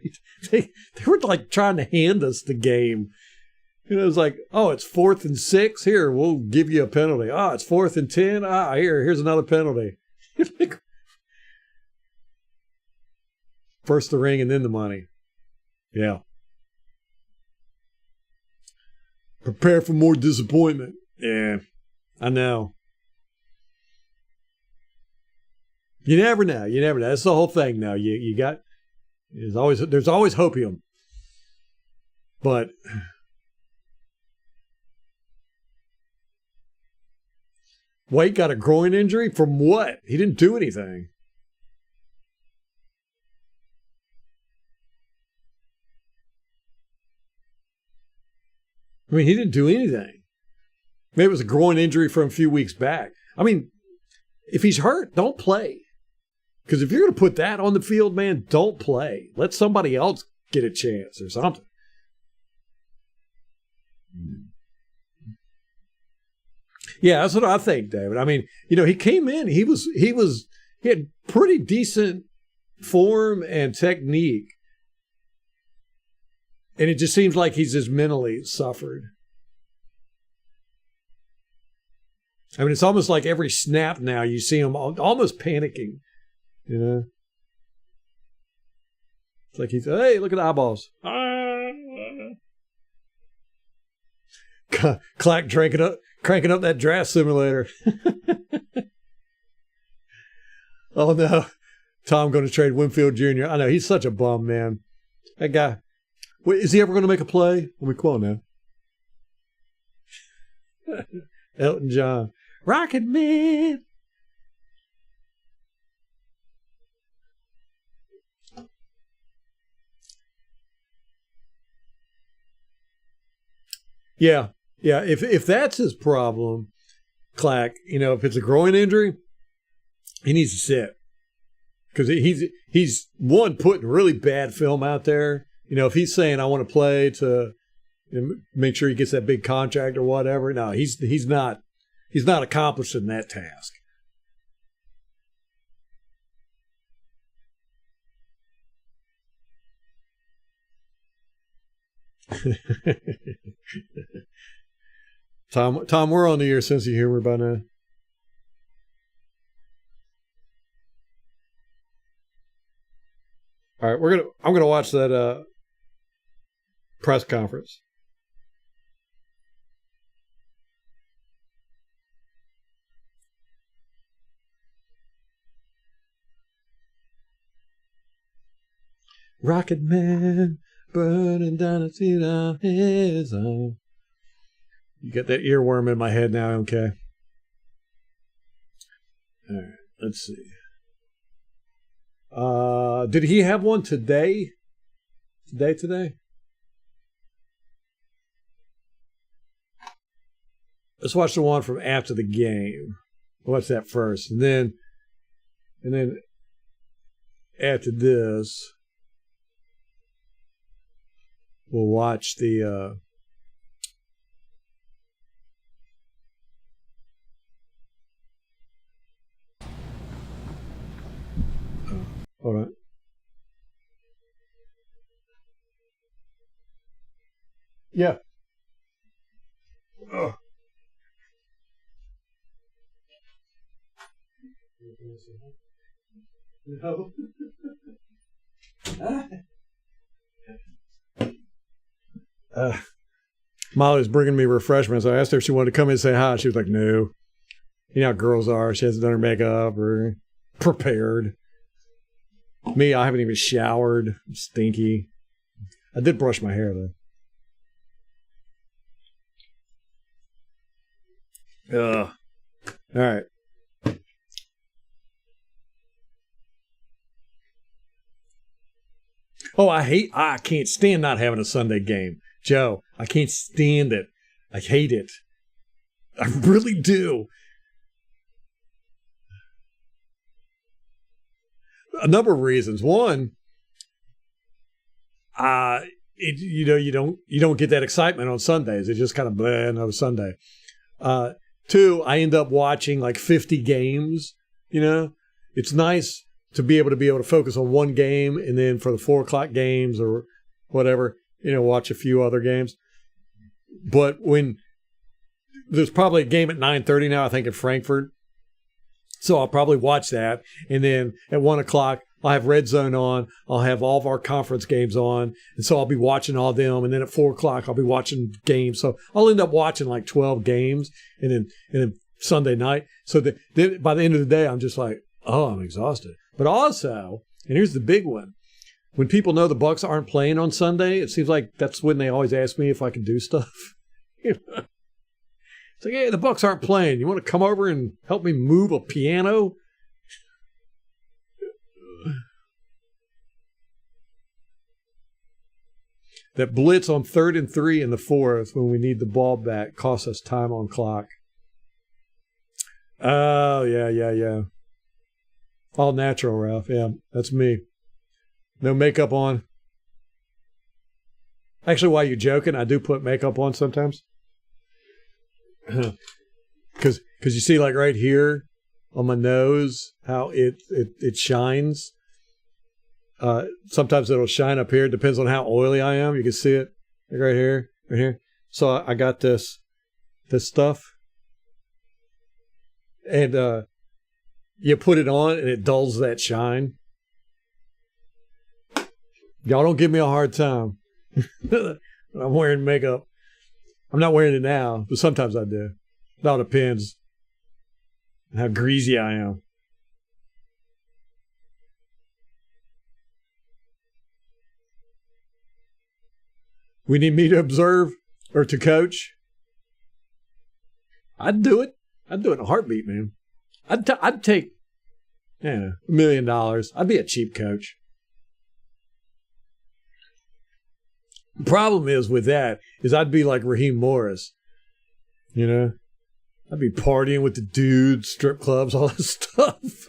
They were like trying to hand us the game. It was like, oh, it's 4th and 6. Here, we'll give you a penalty. Oh, it's 4th and 10. Here's another penalty. First the ring and then the money. Yeah. Prepare for more disappointment. Yeah, I know. You never know. That's the whole thing now. You got there's always hopium. But White got a groin injury from what? He didn't do anything. I mean, he didn't do anything. Maybe it was a groin injury from a few weeks back. I mean, if he's hurt, don't play. Because if you're going to put that on the field, man, don't play. Let somebody else get a chance or something. Yeah, that's what I think, David. I mean, he came in. He had pretty decent form and technique. And it just seems like he's just mentally suffered. I mean, it's almost like every snap now you see him almost panicking. It's like he's, hey, look at the eyeballs. Clack cranking up that draft simulator. Oh no, Tom going to trade Winfield Jr. I know, he's such a bum, man. That guy. Wait, is he ever going to make a play? Let me quote now. Elton John. Rocket Man. Yeah. If that's his problem, Clack, if it's a groin injury, he needs to sit. Because he's one, putting really bad film out there. If he's saying I want to play to make sure he gets that big contract or whatever, no, he's not accomplishing that task. Tom, we're on the air, sense of humor by now. All right, I'm gonna watch that press conference. Rocket Man, burning down the seat of his own. You got that earworm in my head now, okay? All right, let's see. Did he have one today? Today? Let's watch the one from after the game. Watch that first, and then after this, we'll watch the. Hold on. Yeah. Oh. No. Molly was bringing me refreshments. I asked her if she wanted to come in and say hi. She was like, no. You know how girls are. She hasn't done her makeup or prepared. Me, I haven't even showered. I'm stinky. I did brush my hair, though. All right. Oh, I can't stand not having a Sunday game. Joe, I can't stand it. I hate it. I really do. A number of reasons. One, you don't get that excitement on Sundays. It's just kind of blah, another Sunday. Two, I end up watching like 50 games. You know, it's nice to be able to focus on one game, and then for the 4:00 games or whatever, watch a few other games. But when there's probably a game at 9:30 now, I think in Frankfurt. So I'll probably watch that. And then at 1:00, I'll have Red Zone on. I'll have all of our conference games on. And so I'll be watching all them. And then at 4:00, I'll be watching games. So I'll end up watching like 12 games and then Sunday night. So then by the end of the day, I'm just like, oh, I'm exhausted. But also, and here's the big one. When people know the Bucs aren't playing on Sunday, it seems like that's when they always ask me if I can do stuff. It's like, hey, the Bucs aren't playing. You want to come over and help me move a piano? That blitz on 3rd and 3 in the 4th when we need the ball back costs us time on clock. Oh, yeah. All natural, Ralph. Yeah, that's me. No makeup on. Actually, while you're joking, I do put makeup on sometimes. Because you see, like right here on my nose, how it shines. Sometimes it'll shine up here. It depends on how oily I am. You can see it like right here. So I got this stuff, and you put it on, and it dulls that shine. Y'all don't give me a hard time. I'm wearing makeup. I'm not wearing it now, but sometimes I do. It all depends on how greasy I am. We need me to observe or to coach. I'd do it. I'd do it in a heartbeat, man. I'd take $1 million. I'd be a cheap coach. The problem is with that is I'd be like Raheem Morris. I'd be partying with the dudes, strip clubs, all this stuff.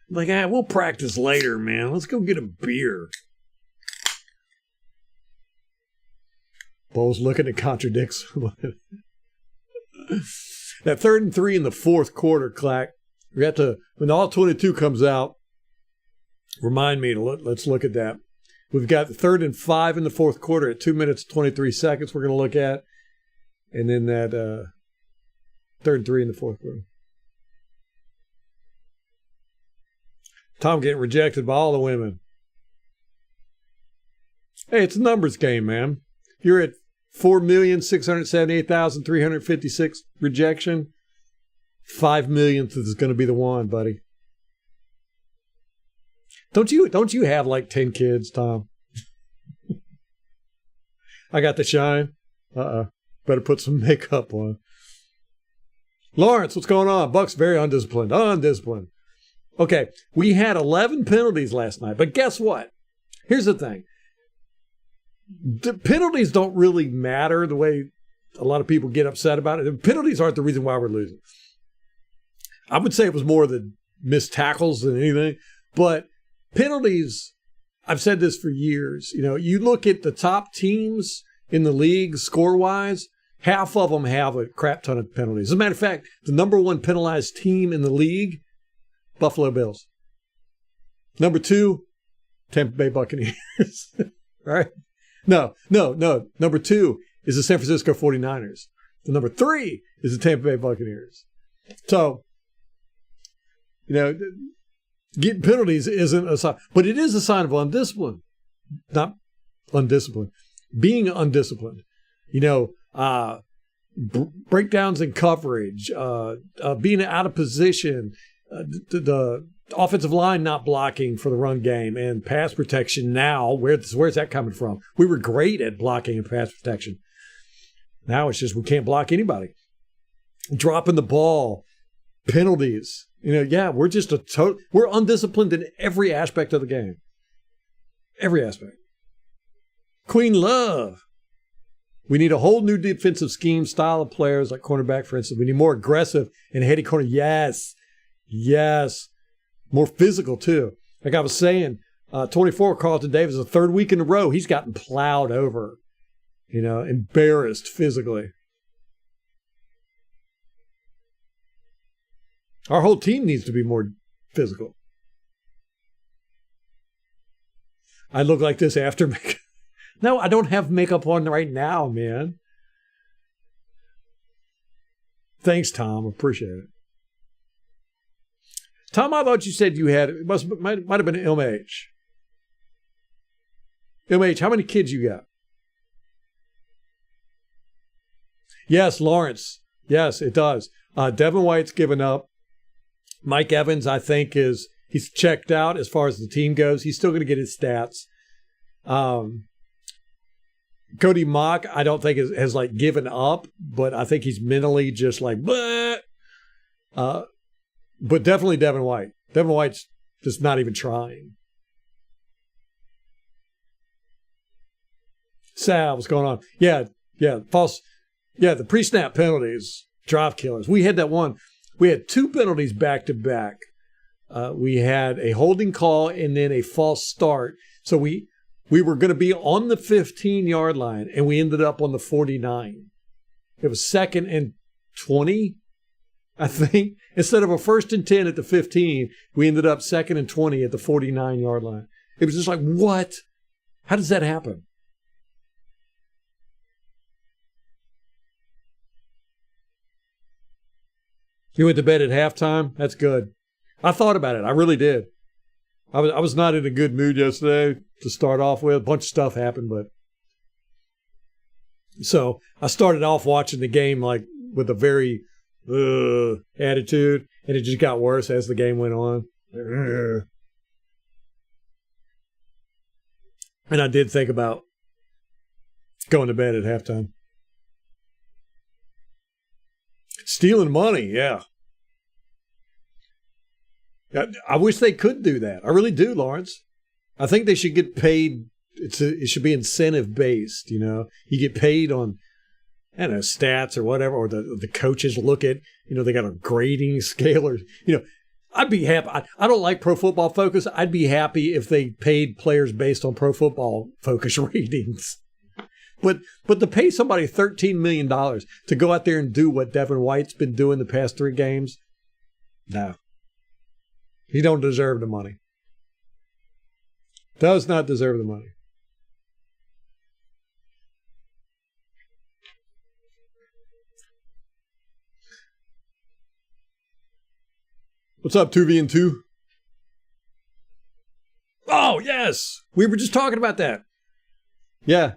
Like, we'll practice later, man. Let's go get a beer. Bo's looking at contradicts. That 3rd and 3 in the 4th quarter, Clack. We have to, when all 22 comes out, remind me to let's look at that. We've got the 3rd and 5 in the 4th quarter at 2 minutes, 23 seconds we're going to look at. And then that 3rd and 3 in the 4th quarter. Tom getting rejected by all the women. Hey, it's a numbers game, man. You're at 4,678,356 rejection. 5 millionth is going to be the one, buddy. Don't you have like 10 kids, Tom? I got the shine. Better put some makeup on. Lawrence, what's going on? Buck's very undisciplined. Undisciplined. Okay, we had 11 penalties last night, but guess what? Here's the thing. The penalties don't really matter the way a lot of people get upset about it. The penalties aren't the reason why we're losing. I would say it was more the missed tackles than anything, but penalties, I've said this for years. You know, you look at the top teams in the league score-wise, half of them have a crap ton of penalties. As a matter of fact, the number one penalized team in the league, Buffalo Bills. Number 2, Tampa Bay Buccaneers. Right? No. Number 2 is the San Francisco 49ers. The number 3 is the Tampa Bay Buccaneers. So, you know, getting penalties isn't a sign, but it is a sign of undiscipline. Not undisciplined. Being undisciplined. You know, breakdowns in coverage, being out of position, the offensive line not blocking for the run game, and pass protection now. Where's that coming from? We were great at blocking and pass protection. Now it's just we can't block anybody. Dropping the ball, penalties. You know, yeah, we're just we're undisciplined in every aspect of the game. Every aspect. Queen Love. We need a whole new defensive scheme, style of players like cornerback, for instance. We need more aggressive and heady corner. Yes. More physical, too. Like I was saying, 24, Carlton Davis, the third week in a row, he's gotten plowed over, you know, embarrassed physically. Our whole team needs to be more physical. I look like this after makeup. No, I don't have makeup on right now, man. Thanks, Tom. Appreciate it. Tom, I thought you said you had, might have been MH. MH, how many kids you got? Yes, Lawrence. Yes, it does. Devin White's given up. Mike Evans, I think, he's checked out as far as the team goes. He's still going to get his stats. Cody Mock, I don't think has like given up, but I think he's mentally just like, bleh. But definitely Devin White. Devin White's just not even trying. Sal, what's going on? Yeah, false. Yeah, the pre-snap penalties, drive killers. We had that one. We had 2 penalties back to back. We had a holding call and then a false start. So we were going to be on the 15-yard line, and we ended up on the 49. It was 2nd and 20, I think. Instead of a 1st and 10 at the 15, we ended up 2nd and 20 at the 49-yard line. It was just like, what? How does that happen? You went to bed at halftime? That's good. I thought about it. I really did. I was not in a good mood yesterday to start off with. A bunch of stuff happened, but so I started off watching the game like with a very attitude, and it just got worse as the game went on. And I did think about going to bed at halftime. Stealing money, yeah. I wish they could do that. I really do, Lawrence. I think they should get paid. It should be incentive based. You know, you get paid on, I don't know, stats or whatever, or the coaches look at. You know, they got a grading scale, or you know, I'd be happy. I don't like Pro Football Focus. I'd be happy if they paid players based on Pro Football Focus ratings. But to pay somebody $13 million to go out there and do what Devin White's been doing the past 3 games, no. He don't deserve the money. Does not deserve the money. What's up, 2V and 2? Oh, yes. We were just talking about that. Yeah.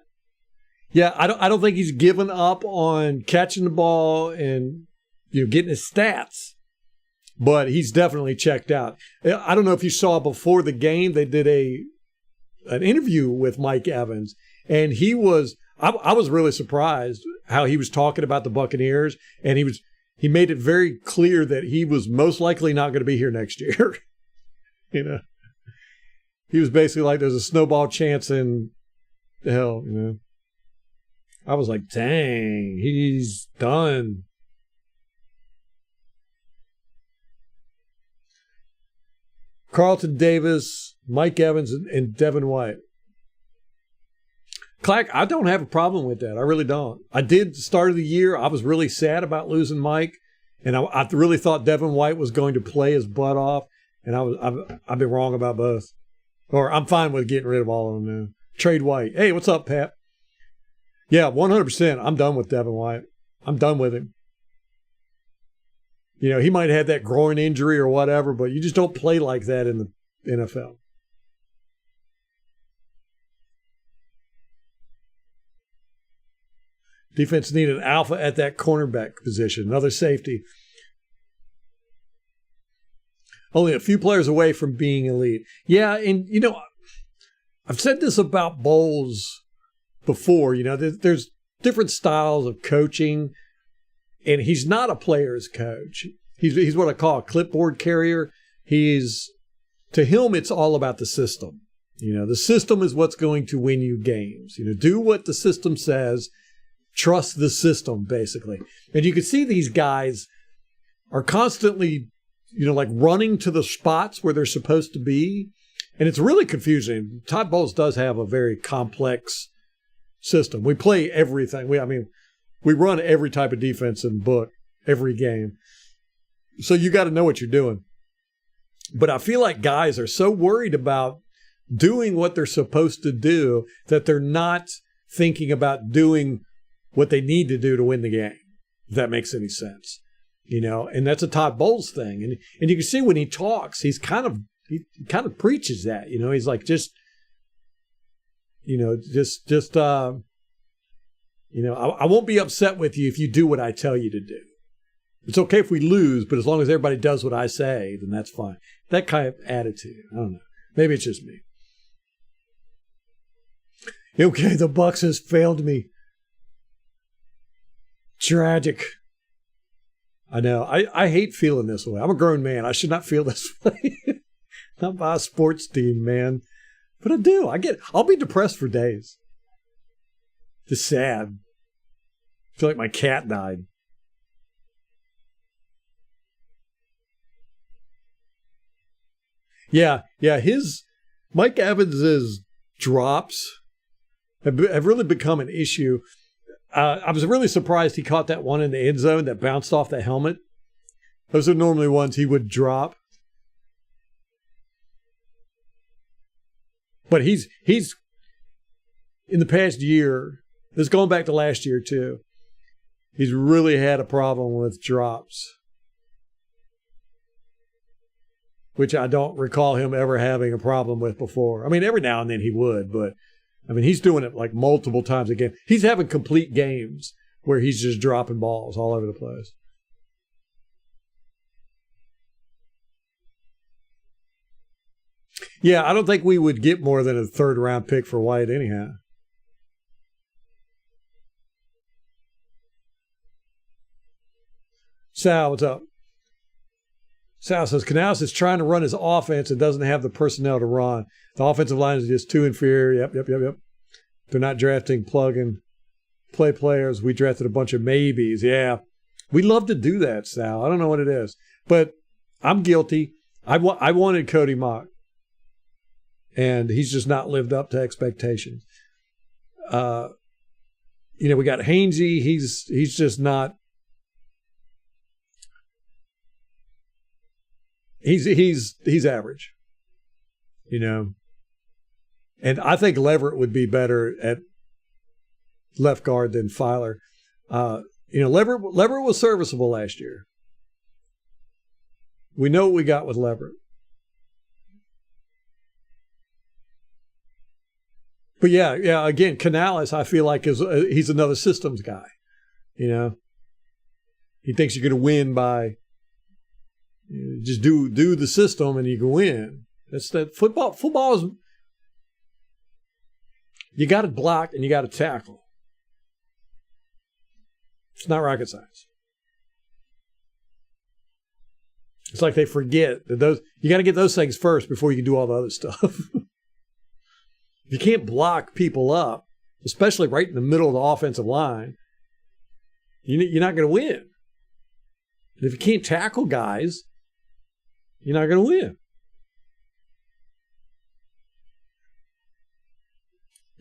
Yeah, I don't think he's given up on catching the ball and, you know, getting his stats. but he's definitely checked out. I don't know if you saw before the game, they did an interview with Mike Evans, and he was I was really surprised how he was talking about the Buccaneers, and he made it very clear that he was most likely not going to be here next year. You know, he was basically like, there's a snowball chance in hell, you know. I was like, dang, he's done. Carlton Davis, Mike Evans, and Devin White. Clack, I don't have a problem with that. I really don't. I did at the start of the year. I was really sad about losing Mike, and I really thought Devin White was going to play his butt off, and I've been wrong about both. Or I'm fine with getting rid of all of them now. Trade White. Hey, what's up, Pat? Yeah, 100%. I'm done with Devin White. I'm done with him. You know, he might have that groin injury or whatever, but you just don't play like that in the NFL. Defense needed an alpha at that cornerback position, another safety. Only a few players away from being elite. Yeah, and, you know, I've said this about Bowles before. You know, there's different styles of coaching, and he's not a player's coach. He's what I call a clipboard carrier. To him, it's all about the system. You know, the system is what's going to win you games. You know, do what the system says. Trust the system, basically. And you can see these guys are constantly, you know, like running to the spots where they're supposed to be. And it's really confusing. Todd Bowles does have a very complex system. We play everything. We run every type of defense in the book, every game. So you got to know what you're doing. But I feel like guys are so worried about doing what they're supposed to do that they're not thinking about doing what they need to do to win the game, if that makes any sense. You know, and that's a Todd Bowles thing. And you can see when he talks, he kind of preaches that. You know, he's like, I won't be upset with you if you do what I tell you to do. It's okay if we lose, but as long as everybody does what I say, then that's fine. That kind of attitude. I don't know. Maybe it's just me. Okay, the Bucs has failed me. Tragic. I know. I hate feeling this way. I'm a grown man. I should not feel this way. Not by a sports team, man. But I do. I'll be depressed for days. Just sad. I feel like my cat died. Yeah. Mike Evans's drops have really become an issue. I was really surprised he caught that one in the end zone that bounced off the helmet. Those are normally ones he would drop. But he's in the past year, this is going back to last year too, he's really had a problem with drops, which I don't recall him ever having a problem with before. I mean, every now and then he would, but I mean, he's doing it like multiple times a game. He's having complete games where he's just dropping balls all over the place. Yeah, I don't think we would get more than a third-round pick for White anyhow. Sal, what's up? Sal says, Canales is trying to run his offense and doesn't have the personnel to run. The offensive line is just too inferior. Yep. They're not drafting plug-and-play players. We drafted a bunch of maybes. Yeah. We love to do that, Sal. I don't know what it is. But I'm guilty. I wanted Cody Mock. And he's just not lived up to expectations. We got Hainsey. He's just not. He's average, you know. And I think Leverett would be better at left guard than Filer. Leverett was serviceable last year. We know what we got with Leverett. But yeah. Again, Canales, I feel like he's another systems guy. You know, he thinks you're going to win by, You just do the system and you can win. That's that football. Football is, you got to block and you got to tackle. It's not rocket science. It's like they forget that you got to get those things first before you can do all the other stuff. If you can't block people up, especially right in the middle of the offensive line, you're not going to win. And if you can't tackle guys, you're not going to win.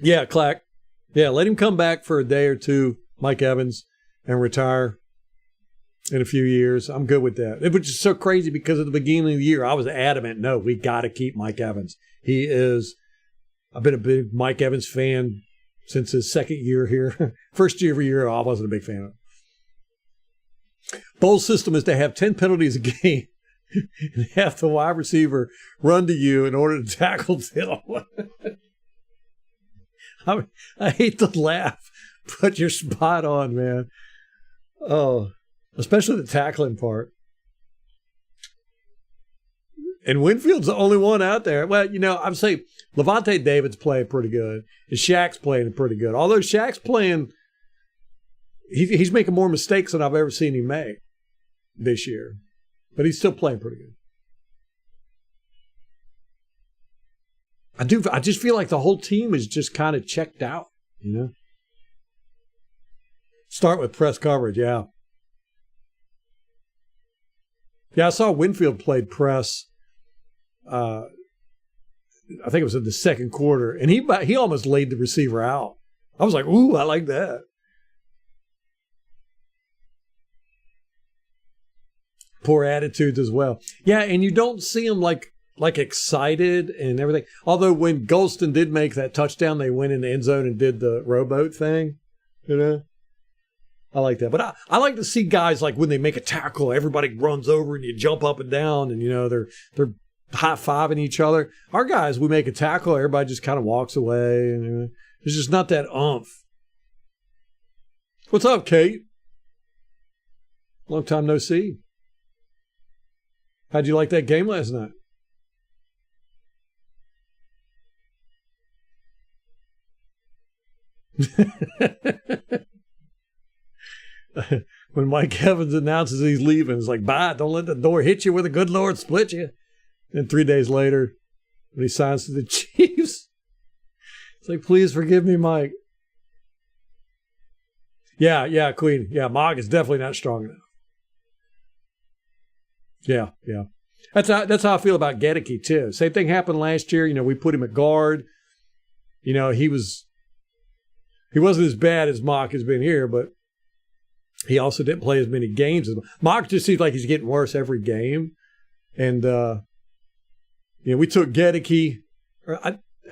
Yeah, Clack. Yeah, let him come back for a day or two, Mike Evans, and retire in a few years. I'm good with that. It was just so crazy because at the beginning of the year, I was adamant, no, we got to keep Mike Evans. I've been a big Mike Evans fan since his second year here. First year, I wasn't a big fan of it. Bowles' system is to have 10 penalties a game and have the wide receiver run to you in order to tackle them. I hate to laugh, but you're spot on, man. Oh, especially the tackling part. And Winfield's the only one out there. Well, I'm saying Levante David's playing pretty good. And Shaq's playing pretty good. Although Shaq's playing, he's making more mistakes than I've ever seen him make this year. But he's still playing pretty good. I just feel like the whole team is just kind of checked out, Start with press coverage, yeah. Yeah, I saw Winfield played press. I think it was in the second quarter, and he almost laid the receiver out. I was like, ooh, I like that. Poor attitudes as well. Yeah, and you don't see him like excited and everything. Although when Golston did make that touchdown, they went in the end zone and did the rowboat thing. I like that. But I like to see guys like when they make a tackle, everybody runs over and you jump up and down and, they're high-fiving each other. Our guys, we make a tackle, everybody just kind of walks away. And there's just not that oomph. What's up, Kate? Long time no see. How'd you like that game last night? When Mike Evans announces he's leaving, it's like, bye, don't let the door hit you where the good Lord split you. And 3 days later, when he signs to the Chiefs, it's like, please forgive me, Mike. Yeah, Queen. Yeah, Mog is definitely not strong enough. Yeah. That's how I feel about Gedeke, too. Same thing happened last year. We put him at guard. He wasn't as bad as Mock has been here, but he also didn't play as many games. Mock just seems like he's getting worse every game. And, we took Gedeke.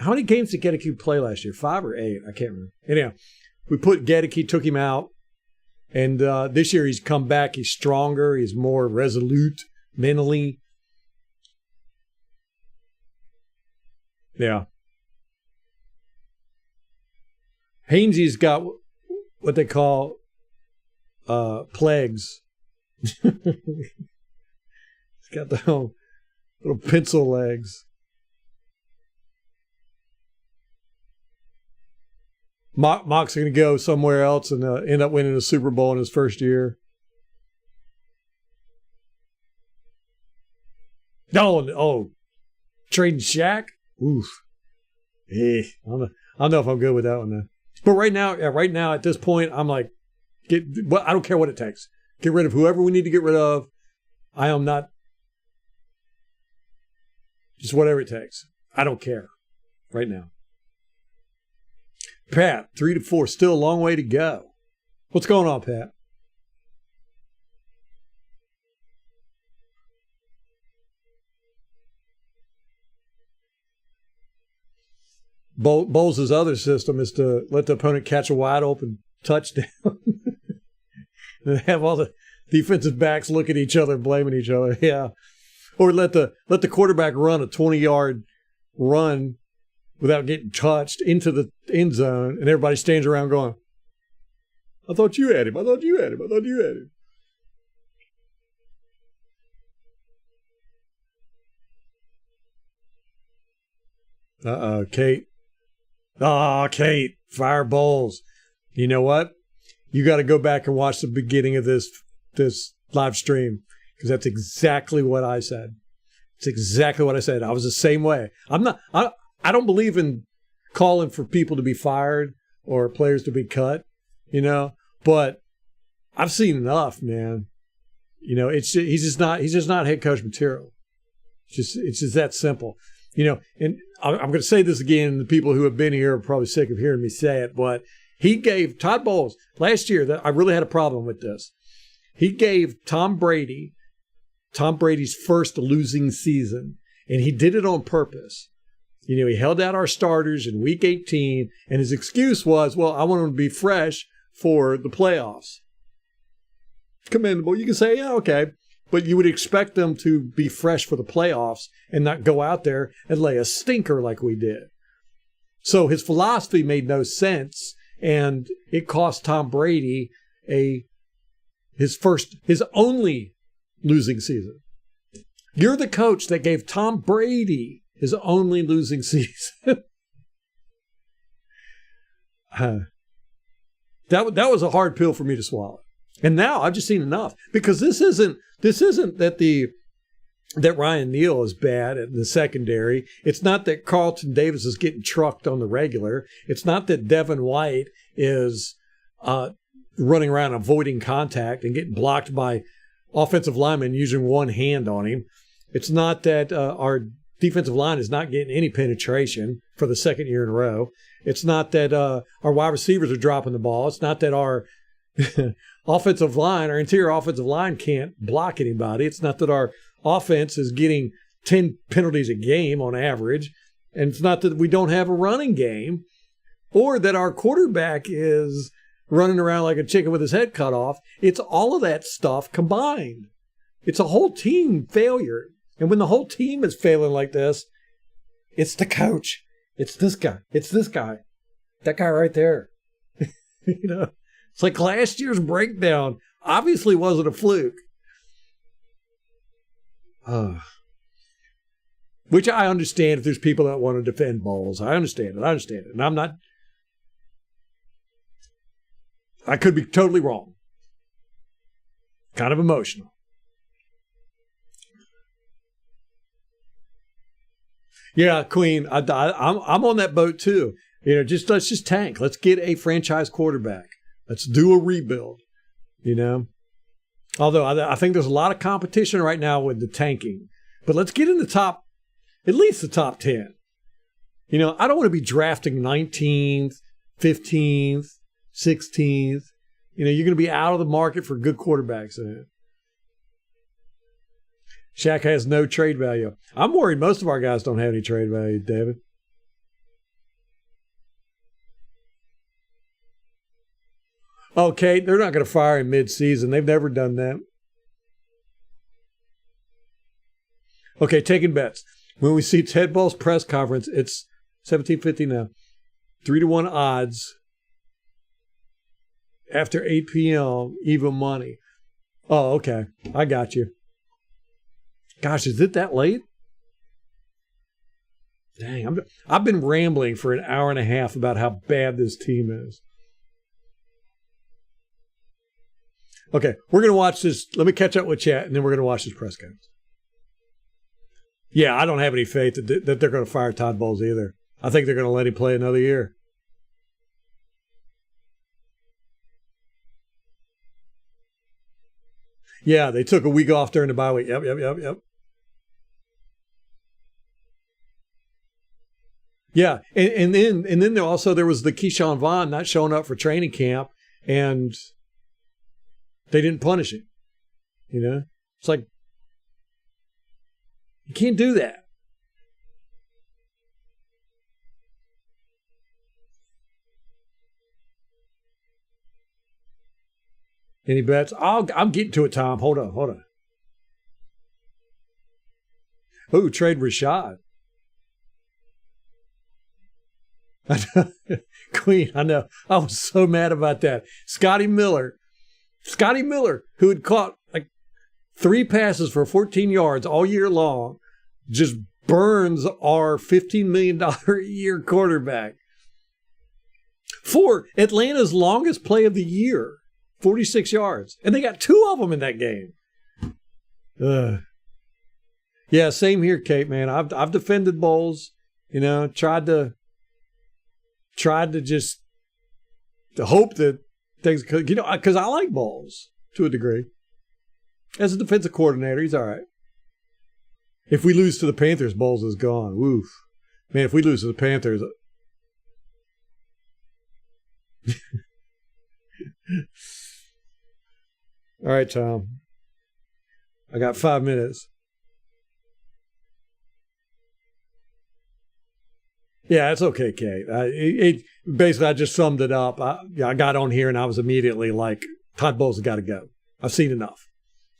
How many games did Gedeke play last year? 5 or 8? I can't remember. Anyhow, we put Gedeke, took him out. And this year he's come back. He's stronger. He's more resolute mentally. Yeah. Hainsey's got what they call plagues. He's got the little pencil legs. Mock's going to go somewhere else and end up winning a Super Bowl in his first year. Oh, trading Shaq? Oof. I don't know if I'm good with that one, though. But right now, at this point, I'm like, I don't care what it takes. Get rid of whoever we need to get rid of. I am not, just whatever it takes. I don't care right now. Pat, 3-4, still a long way to go. What's going on, Pat? Bowles' other system is to let the opponent catch a wide open touchdown and have all the defensive backs look at each other, blaming each other. Yeah. Or let the quarterback run a 20-yard run without getting touched into the end zone, and everybody stands around going, I thought you had him. Kate. Oh, Kate, fire Bowles. You know what? You got to go back and watch the beginning of this live stream, because that's exactly what I said. It's exactly what I said. I was the same way. I don't believe in calling for people to be fired or players to be cut, but I've seen enough, man. He's just not head coach material. It's just that simple. And I'm going to say this again, and the people who have been here are probably sick of hearing me say it, but he gave Todd Bowles last year, that I really had a problem with this. He gave Tom Brady's first losing season, and he did it on purpose. He held out our starters in week 18, and his excuse was, well, I want them to be fresh for the playoffs. Commendable. You can say, yeah, okay. But you would expect them to be fresh for the playoffs and not go out there and lay a stinker like we did. So his philosophy made no sense, and it cost Tom Brady his only losing season. You're the coach that gave Tom Brady his only losing season. That was a hard pill for me to swallow. And now I've just seen enough, because this isn't that Ryan Neal is bad at the secondary. It's not that Carlton Davis is getting trucked on the regular. It's not that Devin White is running around avoiding contact and getting blocked by offensive linemen using one hand on him. It's not that our defensive line is not getting any penetration for the second year in a row. It's not that our wide receivers are dropping the ball. It's not that our offensive line, our interior offensive line, can't block anybody. It's not that our offense is getting 10 penalties a game on average. And it's not that we don't have a running game, or that our quarterback is running around like a chicken with his head cut off. It's all of that stuff combined. It's a whole team failure. And when the whole team is failing like this, it's the coach. It's this guy. It's this guy. That guy right there. It's like last year's breakdown obviously wasn't a fluke. Which I understand if there's people that want to defend Bowles. I understand it. And I'm not. I could be totally wrong. Kind of emotional. Yeah, Queen, I'm on that boat too. Let's just tank. Let's get a franchise quarterback. Let's do a rebuild. Although I think there's a lot of competition right now with the tanking, but let's get in at least the top 10. I don't want to be drafting 19th, 15th, 16th. You're going to be out of the market for good quarterbacks. Shaq has no trade value. I'm worried most of our guys don't have any trade value, David. Okay, they're not going to fire him mid-season. They've never done that. Okay, taking bets. When we see Ted Bowles' press conference, it's 17:50 now. 3-1 odds after 8 p.m., even money. Oh, okay. I got you. Gosh, is it that late? Dang, I've been rambling for an hour and a half about how bad this team is. Okay, we're going to watch this. Let me catch up with chat, and then we're going to watch this press conference. Yeah, I don't have any faith that they're going to fire Todd Bowles either. I think they're going to let him play another year. Yeah, they took a week off during the bye week. Yep. Yeah, and then there was the Keyshawn Vaughn not showing up for training camp, and they didn't punish him. It's like, you can't do that. Any bets? I'm getting to it, Tom. Hold on. Oh, trade Rashad. Queen, I know. I was so mad about that. Scotty Miller, who had caught like 3 passes for 14 yards all year long, just burns our $15 million a year quarterback for Atlanta's longest play of the year, 46 yards. And they got 2 of them in that game. Yeah, same here, Kate, man. I've defended Bowles, tried to just to hope that things could, because I like Bowles to a degree. As a defensive coordinator, he's all right. If we lose to the Panthers, Bowles is gone. Woof. Man, if we lose to the Panthers. All right, Tom. I got 5 minutes. Yeah, it's okay, Kate. Basically, I just summed it up. I got on here and I was immediately like, Todd Bowles has got to go. I've seen enough.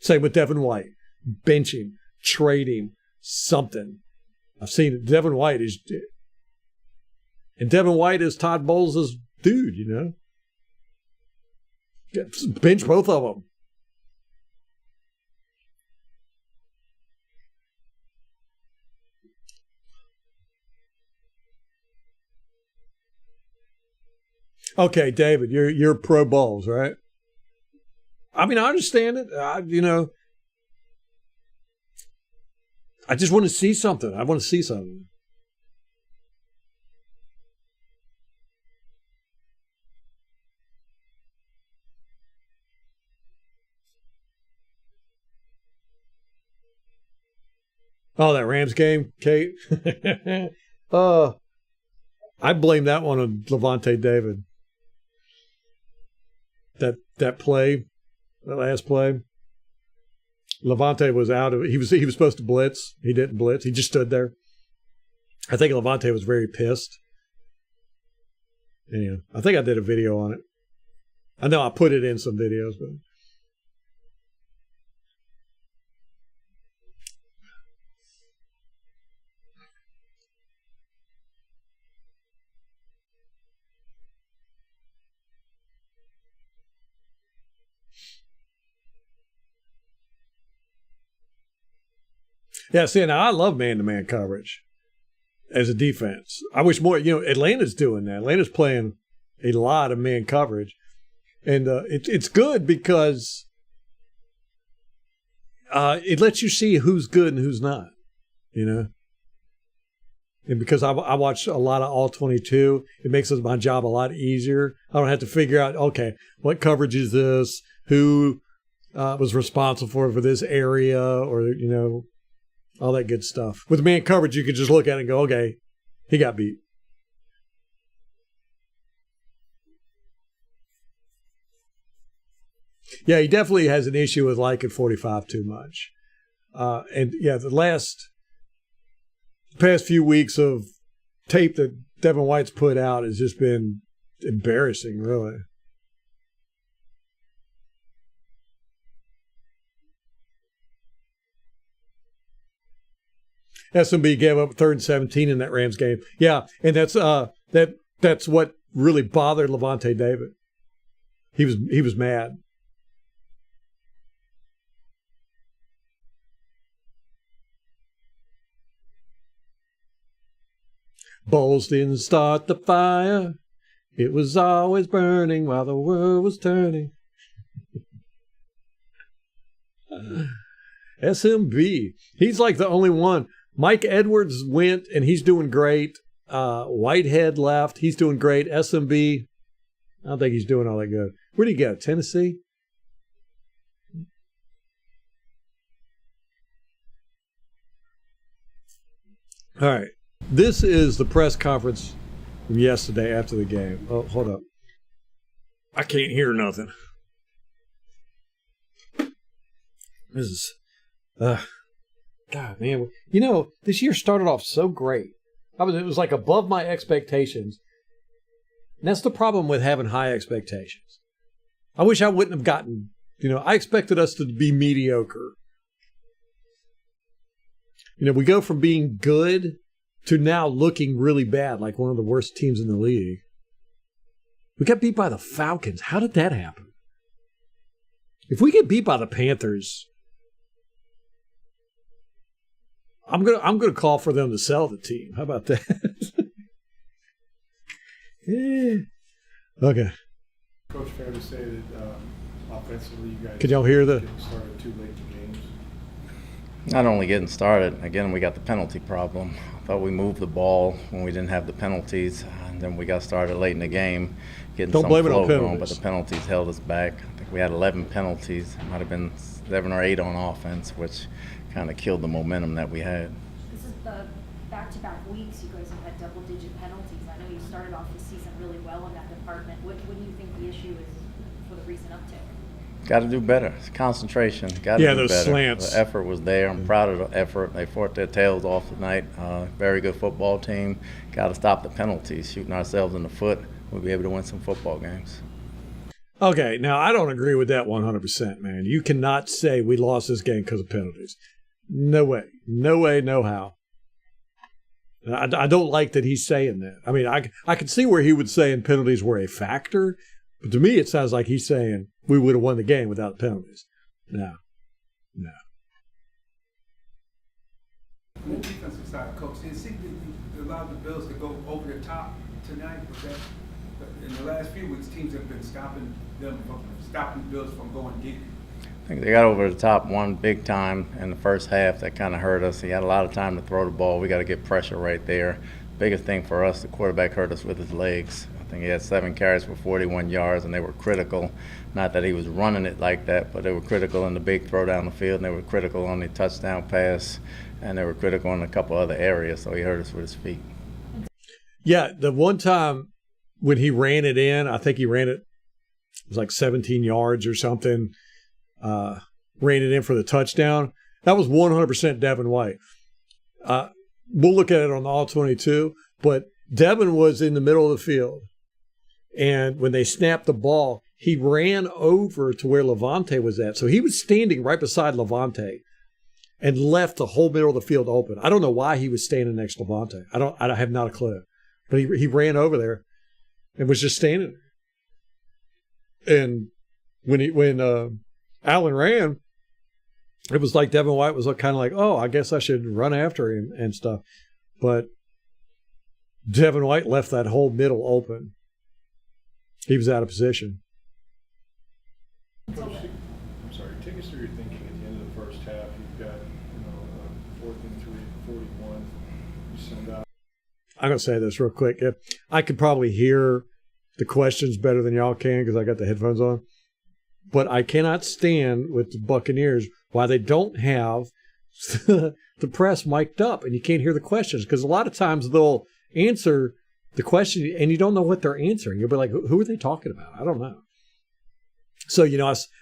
Same with Devin White. Bench him, trade him, something. I've seen it. Devin White is Todd Bowles' dude, Bench both of them. Okay, David, you're pro Bowles, right? I mean, I understand it. I just want to see something. I want to see something. Oh, that Rams game, Kate? I blame that one on Levante David. That play, that last play, Levante was out of it. He was supposed to blitz. He didn't blitz. He just stood there. I think Levante was very pissed. Yeah, I think I did a video on it. I know I put it in some videos, but yeah, see, now I love man-to-man coverage as a defense. I wish more, Atlanta's doing that. Atlanta's playing a lot of man coverage. And it's good because it lets you see who's good and who's not, And because I watch a lot of All-22, it makes my job a lot easier. I don't have to figure out, okay, what coverage is this? Who was responsible for this area or, all that good stuff. With man coverage, you could just look at it and go, okay, he got beat. Yeah, he definitely has an issue with liking 45 too much. And yeah, the past few weeks of tape that Devin White's put out has just been embarrassing, really. SMB gave up 3rd and 17 in that Rams game. Yeah, and that's what really bothered Levante David. He was mad. Bowles didn't start the fire. It was always burning while the world was turning. SMB. He's like the only one. Mike Edwards went, and he's doing great. Whitehead left. He's doing great. SMB, I don't think he's doing all that good. Where'd he go? Tennessee? All right. This is the press conference from yesterday after the game. Oh, hold up. I can't hear nothing. This is... God, man. This year started off so great. It was like above my expectations. And that's the problem with having high expectations. I wish I wouldn't have gotten, I expected us to be mediocre. We go from being good to now looking really bad, like one of the worst teams in the league. We got beat by the Falcons. How did that happen? If we get beat by the Panthers, I'm gonna call for them to sell the team. How about that? Yeah. Okay. Coach, fair to say that offensively, you guys Can y'all hear the? getting started too late in games? Not only getting started, again, we got the penalty problem. I thought we moved the ball when we didn't have the penalties, and then we got started late in the game, getting Don't some blame it on flow going, penalties. but the penalties held us back. I think we had 11 penalties. It might have been 7 or 8 on offense, which kind of killed the momentum that we had. This is the back-to-back weeks you guys have had double-digit penalties. I know you started off the season really well in that department. What do you think the issue is for the recent uptick? Got to do better. It's concentration. Got to Yeah, do those better. slants. The effort was there. I'm proud of the effort. They fought their tails off tonight. Very good football team. Got to stop the penalties. Shooting ourselves in the foot, we'll be able to win some football games. Okay, now I don't agree with that 100%, man. You cannot say we lost this game because of penalties. No way. No way, no how. I don't like that he's saying that. I mean, I can see where he would say penalties were a factor, but to me it sounds like he's saying we would have won the game without the penalties. No. On the defensive side, Coach, it seemed to allow the Bills to go over the top tonight. In the last few weeks, teams have been stopping the Bills from going deep. I think they got over the top one big time in the first half that kind of hurt us. He had a lot of time to throw the ball. We got to get pressure right there. Biggest thing for us, the quarterback hurt us with his legs. I think he had 7 carries for 41 yards, and they were critical. Not that he was running it like that, but they were critical in the big throw down the field, and they were critical on the touchdown pass, and they were critical in a couple other areas, so he hurt us with his feet. Yeah, the one time when he ran it in, I think he ran it was like 17 yards or something, ran it in for the touchdown. That was 100% Devin White. We'll look at it on the All-22, but Devin was in the middle of the field, and when they snapped the ball, he ran over to where Levante was at. So he was standing right beside Levante and left the whole middle of the field open. I don't know why he was standing next to Levante. I have not a clue. But he ran over there and was just standing there. And when Allen ran, it was like Devin White was kind of like, oh, I guess I should run after him and stuff. But Devin White left that whole middle open. He was out of position. Coach, I'm sorry. Take us through your thinking at the end of the first half. You've got 4th and 3, 41. You send out. I'm going to say this real quick. I could probably hear the questions better than y'all can because I got the headphones on. But I cannot stand with the Buccaneers why they don't have the press mic'd up and you can't hear the questions, because a lot of times they'll answer the question and you don't know what they're answering. You'll be like, who are they talking about? I don't know. So,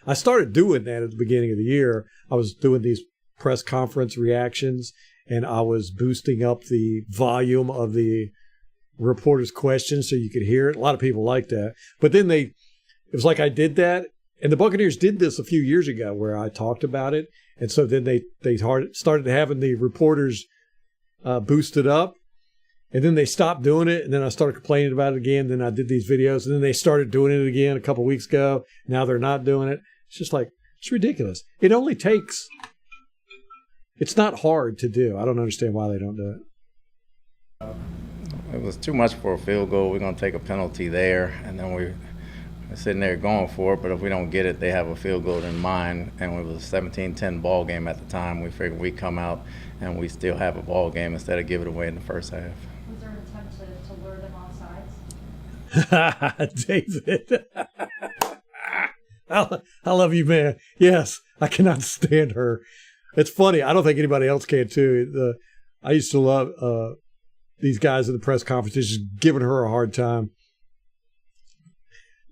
I started doing that at the beginning of the year. I was doing these press conference reactions, and I was boosting up the volume of the reporters' questions so you could hear it. A lot of people like that. But then it was like I did that, and the Buccaneers did this a few years ago where I talked about it. And so then they started having the reporters boosted up. And then they stopped doing it, and then I started complaining about it again. Then I did these videos, and then they started doing it again a couple of weeks ago. Now they're not doing it. It's just like, it's ridiculous. It only takes, it's not hard to do. I don't understand why they don't do it. It was too much for a field goal. We're going to take a penalty there, and then we're sitting there going for it. But if we don't get it, they have a field goal in mind. And it was a 17-10 ball game at the time. We figured we'd come out and we still have a ball game instead of give it away in the first half. Was there an attempt to lure them off sides? David. I love you, man. Yes, I cannot stand her. It's funny. I don't think anybody else can, too. I used to love these guys in the press conferences just giving her a hard time.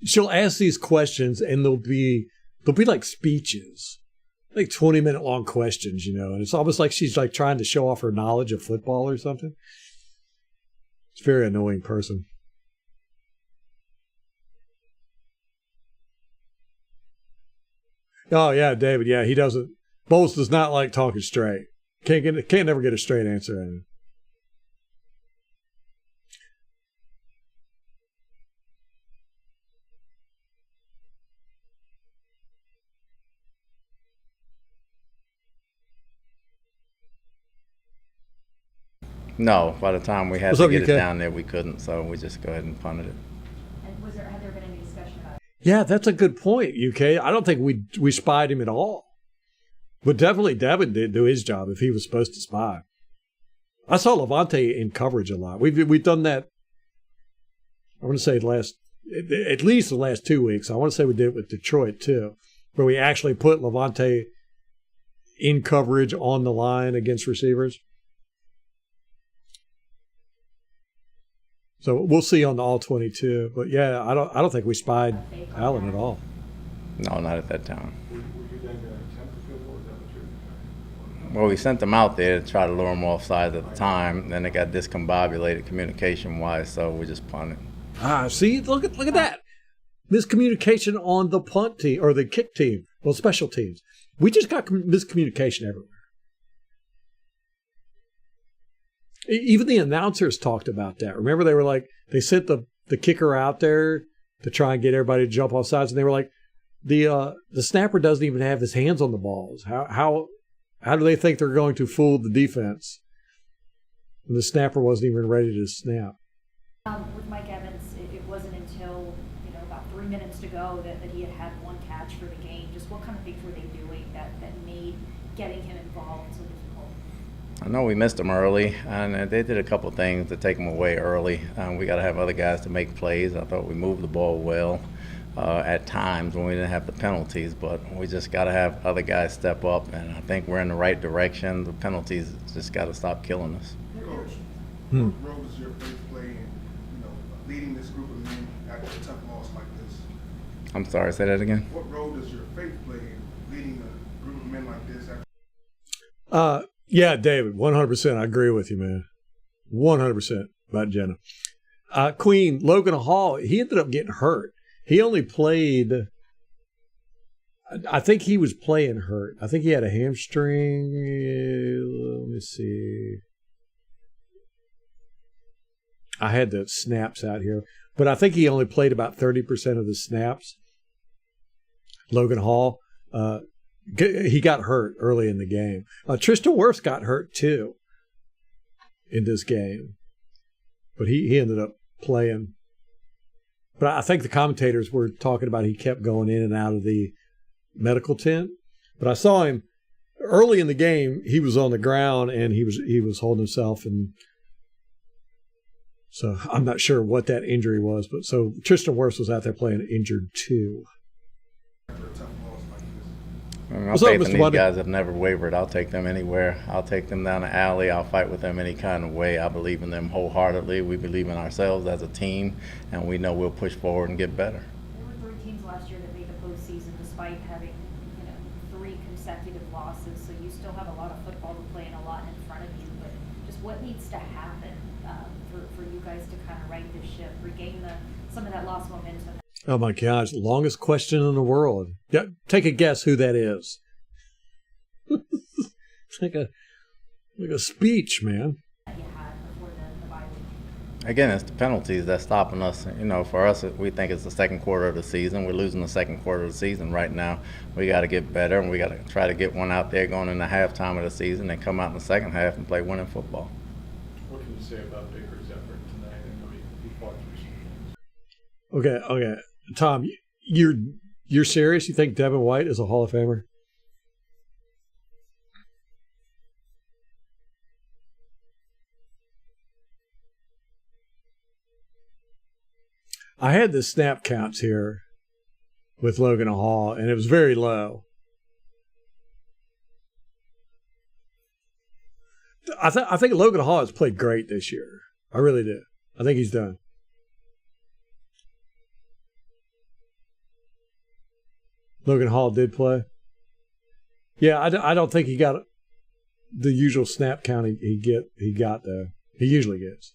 She'll ask these questions, and they'll be like speeches, like 20-minute long questions, and it's almost like she's like trying to show off her knowledge of football or something. It's a very annoying person. Oh yeah, David. Yeah, he doesn't. Bowles does not like talking straight. Can't never get a straight answer out of him. No, by the time we had What's to up, get UK? it down there, we couldn't, so we just go ahead and punted it. And had there been any discussion about it? Yeah, that's a good point, UK. I don't think we spied him at all. But definitely Devin did do his job if he was supposed to spy. I saw Levante in coverage a lot. We've done that, I want to say at least the last 2 weeks. I want to say we did it with Detroit too, where we actually put Levante in coverage on the line against receivers. So we'll see on the all 22. But yeah, I don't think we spied Allen at all. No, not at that time. Were you then going to attempt the field goal? Is that what you're? Well, we sent them out there to try to lure them off sides at the time. Then they got discombobulated communication-wise, so we just punted. See, look at that. Miscommunication on the punt team or the kick team. Well, special teams. We just got miscommunication everywhere. Even the announcers talked about that. Remember, they were like, they sent the kicker out there to try and get everybody to jump off sides, and they were like, the snapper doesn't even have his hands on the balls. How do they think they're going to fool the defense? And the snapper wasn't even ready to snap. With Mike Evans, it wasn't until about 3 minutes to go that he had one catch for the game. Just what kind of things were they doing that made getting him involved so difficult? I know we missed them early, and they did a couple of things to take them away early. We got to have other guys to make plays. I thought we moved the ball well at times when we didn't have the penalties, but we just got to have other guys step up, and I think we're in the right direction. The penalties just got to stop killing us. Coach, what role does your faith play in, leading this group of men after a tough loss like this? I'm sorry, say that again? What role does your faith play in leading a group of men like this after? Yeah, David, 100%. I agree with you, man. 100% about Jenna. Queen, Logan Hall, he ended up getting hurt. He only played, I think he was playing hurt. I think he had a hamstring. Let me see. I had the snaps out here, but I think he only played about 30% of the snaps. Logan Hall, he got hurt early in the game. Tristan Wirfs got hurt too in this game, but he ended up playing. But I think the commentators were talking about he kept going in and out of the medical tent. But I saw him early in the game. He was on the ground and he was holding himself, and so I'm not sure what that injury was. But so Tristan Wirfs was out there playing injured too. After a tough loss like this? My What's up, faith in Mr. these Bundy? guys have never wavered. I'll take them anywhere. I'll take them down the alley. I'll fight with them any kind of way. I believe in them wholeheartedly. We believe in ourselves as a team, and we know we'll push forward and get better. There were 3 teams last year that made the postseason despite having 3 consecutive losses. So you still have a lot of football to play and a lot in front of you. But just what needs to happen for you guys to kind of right this ship, regain some of that lost momentum? Oh my gosh, longest question in the world. Yeah, take a guess who that is. It's like a speech, man. That you had before the bye week. Again, it's the penalties that's stopping us. For us, we think it's the second quarter of the season. We're losing the second quarter of the season right now. We got to get better, and we got to try to get one out there going in the halftime of the season and come out in the second half and play winning football. What can you say about Baker's effort tonight? I know he fought through some things. Okay. Tom, you're serious? You think Devin White is a Hall of Famer? I had the snap counts here with Logan Hall, and it was very low. I think Logan Hall has played great this year. I really do. I think he's done. Logan Hall did play. Yeah, I don't think he got the usual snap count he got though. He usually gets.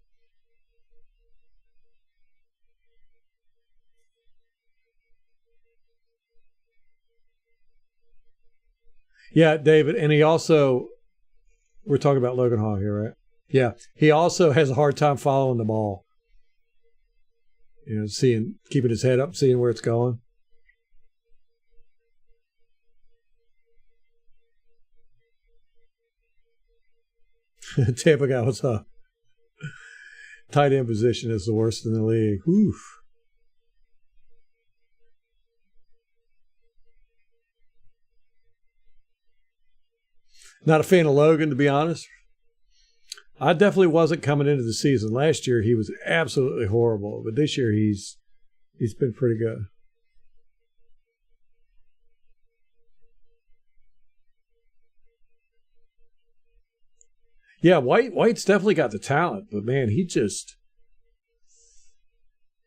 Yeah, David, and he also, we're talking about Logan Hall here, right? Yeah, he also has a hard time following the ball. Keeping his head up, seeing where it's going. Tampa guy, what's up? tight end position is the worst in the league. Oof. Not a fan of Logan, to be honest. I definitely wasn't coming into the season. Last year he was absolutely horrible, but this year he's been pretty good. Yeah, White's definitely got the talent, but man, he just,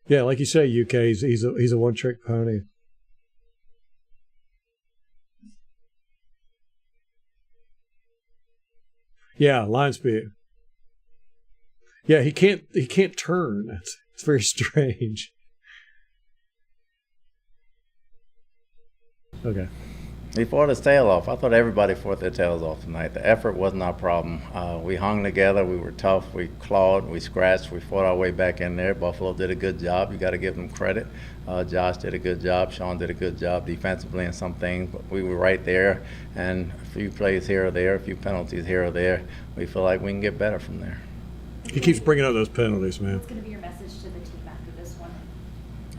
yeah, like you say, UK, he's a one-trick pony. Yeah, line speed. Yeah, he can't turn. It's very strange. Okay. He fought his tail off. I thought everybody fought their tails off tonight. The effort wasn't our problem. We hung together. We were tough. We clawed. We scratched. We fought our way back in there. Buffalo did a good job. You got to give them credit. Josh did a good job. Sean did a good job defensively in some things. But we were right there. And a few plays here or there, a few penalties here or there. We feel like we can get better from there. He keeps bringing up those penalties, man. What's going to be your message to the team after this one?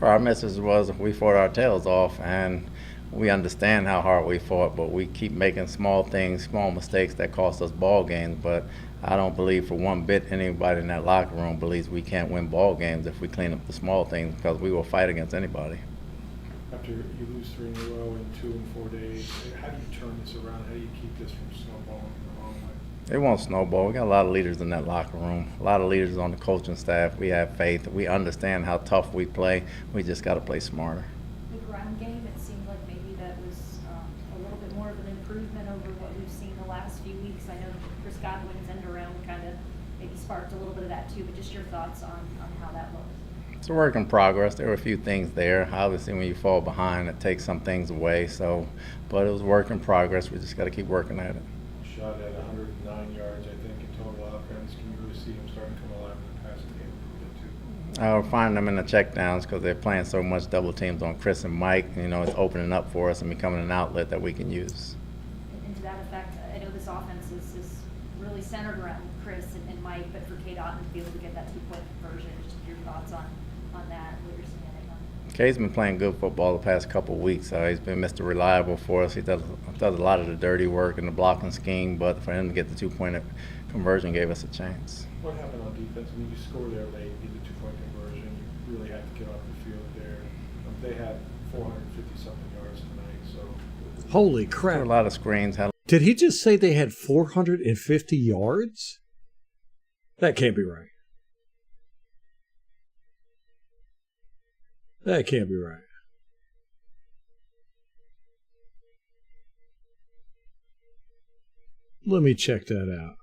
Our message was we fought our tails off, and we understand how hard we fought, but we keep making small things, small mistakes that cost us ball games. But I don't believe for one bit anybody in that locker room believes we can't win ball games if we clean up the small things, because we will fight against anybody. After you lose 3 in a row in 2 and 4 days, how do you turn this around? How do you keep this from snowballing the wrong way? It won't snowball. We got a lot of leaders in that locker room, a lot of leaders on the coaching staff. We have faith. We understand how tough we play. We just got to play smarter. The ground game, it seemed like maybe that was a little bit more of an improvement over what we've seen the last few weeks. I know Chris Godwin's end around kind of maybe sparked a little bit of that too, but just your thoughts on how that looked. It's a work in progress. There were a few things there. Obviously, when you fall behind, it takes some things away. But it was a work in progress. We just got to keep working at it. Shot at 109 yards, I think, in total offense. Can you really see him starting to come alive in the passing game a bit too? I'll find them in the checkdowns because they're playing so much double teams on Chris and Mike. You know, it's opening up for us and becoming an outlet that we can use. And to that effect, I know this offense is really centered around Chris and Mike, but for Cade Otton to be able to get that 2-point conversion, just your thoughts on that, what you're seeing in him. Cade's been playing good football the past couple of weeks. He's been Mr. Reliable for us. He does a lot of the dirty work and the blocking scheme, but for him to get the 2-point conversion gave us a chance. What happened on defense? I mean, you score there late, get the 2-point conversion. You really had to get off the field there. They had 450-something yards tonight, so. Holy crap. A lot of screens. Did he just say they had 450 yards? That can't be right. That can't be right. Let me check that out.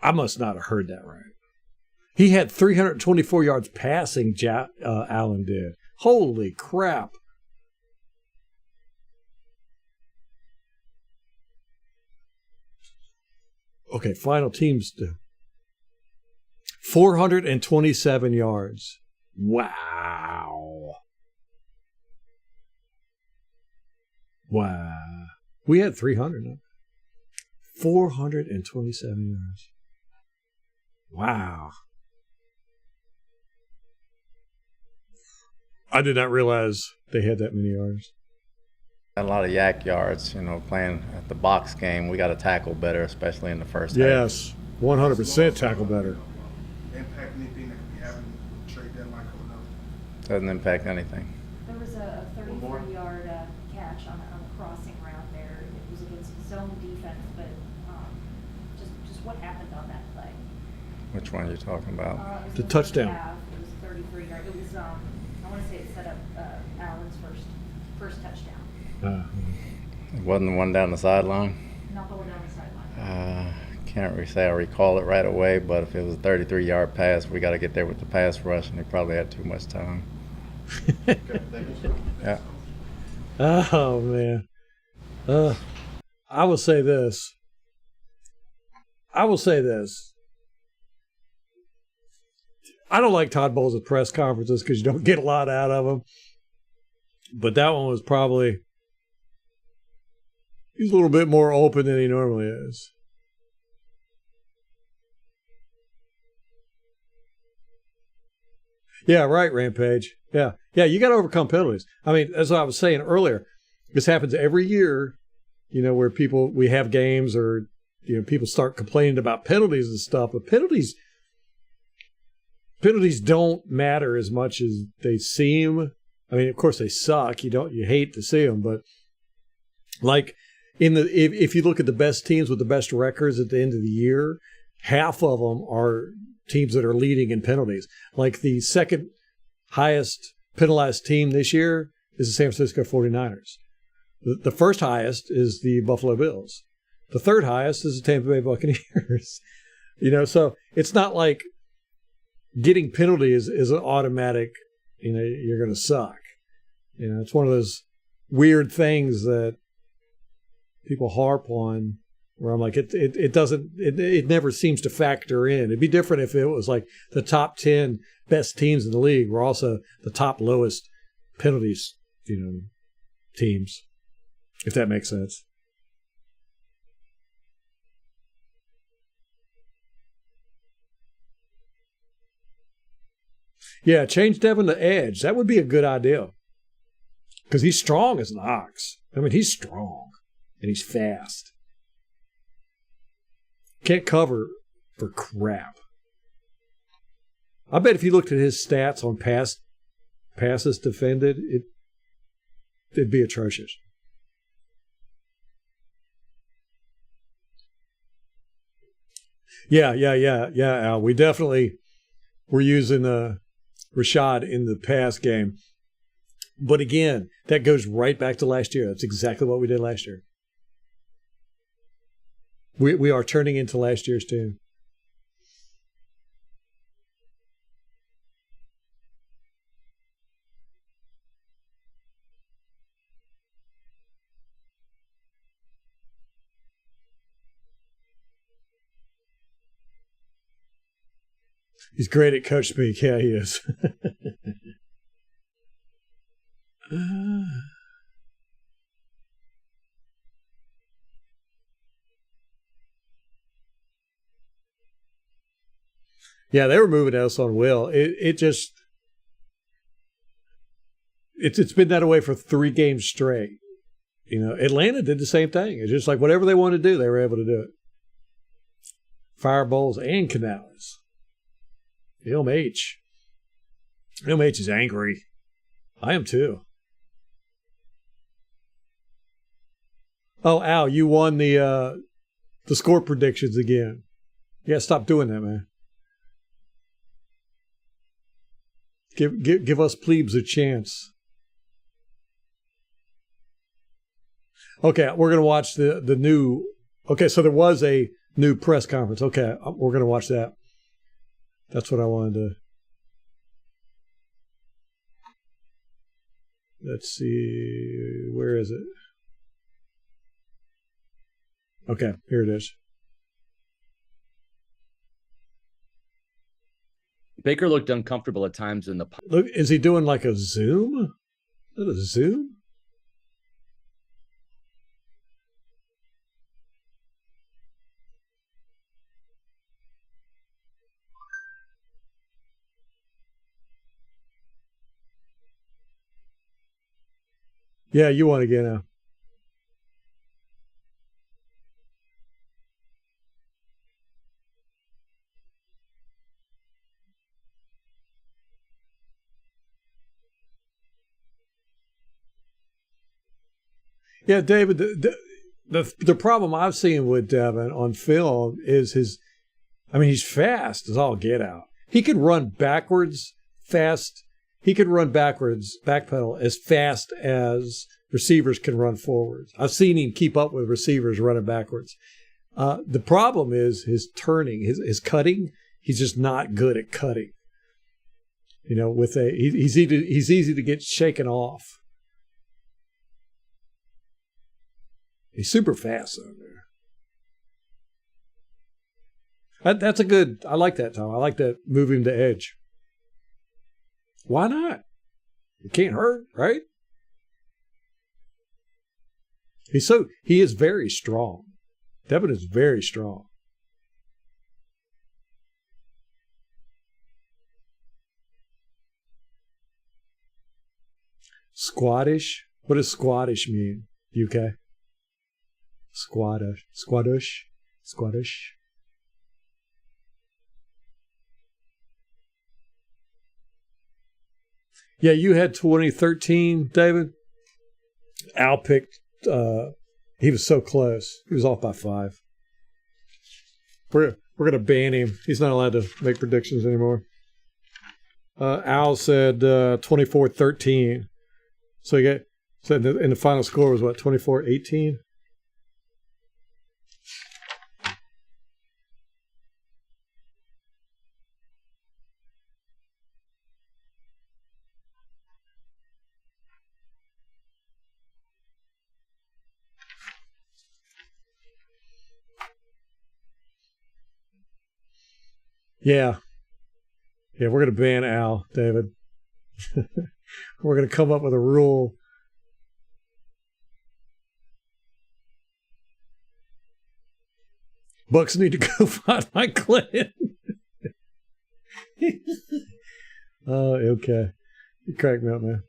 I must not have heard that right. He had 324 yards passing, Allen did. Holy crap. Okay, final teams do. 427 yards. Wow. Wow. We had 300. No? 427 yards. Wow. I did not realize they had that many yards. A lot of yak yards, you know, playing at the box game. We got to tackle better, especially in the first half. Yes, 100% tackle better. Impact anything that could be happening with trade deadline coming up? Doesn't impact anything. There was a 33-yard catch on a crossing route there. It was against zone defense, but just what happened on that play? Which one are you talking about? It was The in touchdown. first half. It was a 33-yard. It was I want to say it set up Allen's first touchdown. It wasn't the one down the sideline? Not the one down the sideline. Can't really say I recall it right away, but if it was a 33-yard pass, we got to get there with the pass rush, and they probably had too much time. Yeah. Oh, man. I will say this. I don't like Todd Bowles at press conferences because you don't get a lot out of them. But that one was probably, he's a little bit more open than he normally is. Yeah, right, Rampage. Yeah. Yeah, you got to overcome penalties. I mean, as I was saying earlier, this happens every year, where we have games or, people start complaining about penalties and stuff, but penalties don't matter as much as they seem. I mean, of course they suck. You hate to see them, but like if you look at the best teams with the best records at the end of the year, half of them are teams that are leading in penalties. Like the second highest penalized team this year is the San Francisco 49ers. The first highest is the Buffalo Bills. The third highest is the Tampa Bay Buccaneers. So it's not like getting penalties is an automatic, you're going to suck. It's one of those weird things that people harp on where I'm like, it never seems to factor in. It'd be different if it was like the top 10 best teams in the league were also the top lowest penalties, teams, if that makes sense. Yeah, change Devin to edge. That would be a good idea. Because he's strong as an ox. I mean, he's strong. And he's fast. Can't cover for crap. I bet if you looked at his stats on passes defended, it'd be atrocious. Yeah, Al. We definitely were using Rashad in the pass game. But again, that goes right back to last year. That's exactly what we did last year. We are turning into last year's team. He's great at coach speak. Yeah, he is. Yeah, they were moving us on Will. It's been that way for 3 games straight. Atlanta did the same thing. It's just like whatever they wanted to do, they were able to do it. Fire Bowles and Canales. Ilm H is angry. I am too. Oh, Al, you won the score predictions again. Yeah, stop doing that, man. Give us plebes a chance. Okay, we're gonna watch the new. Okay, so there was a new press conference. Okay, we're gonna watch that. That's what I wanted to. Let's see, where is it? Okay, here it is. Baker looked uncomfortable at times in the. Look, is he doing like a Zoom? Is that a Zoom? Yeah, you won again now. Yeah, David, the problem I've seen with Devin on film is he's fast as all get out. He can run backwards fast. He can run backwards, backpedal as fast as receivers can run forwards. I've seen him keep up with receivers running backwards. The problem is his turning, his cutting. He's just not good at cutting. He's easy to get shaken off. He's super fast out there. That's a good. I like that, Tom. I like that. Move him to edge. Why not? It can't hurt, right? He is very strong. Devin is very strong. Squattish? What does squattish mean? UK? Squattish. Yeah, you had 2013, David. Al picked, he was so close. He was off by 5. We're going to ban him. He's not allowed to make predictions anymore. Al said 24-13. So and the final score was what, 24-18? Yeah. Yeah, we're going to ban Al, David. We're going to come up with a rule. Bucks need to go find Mike Clinton. Oh, okay. You crack me up, man.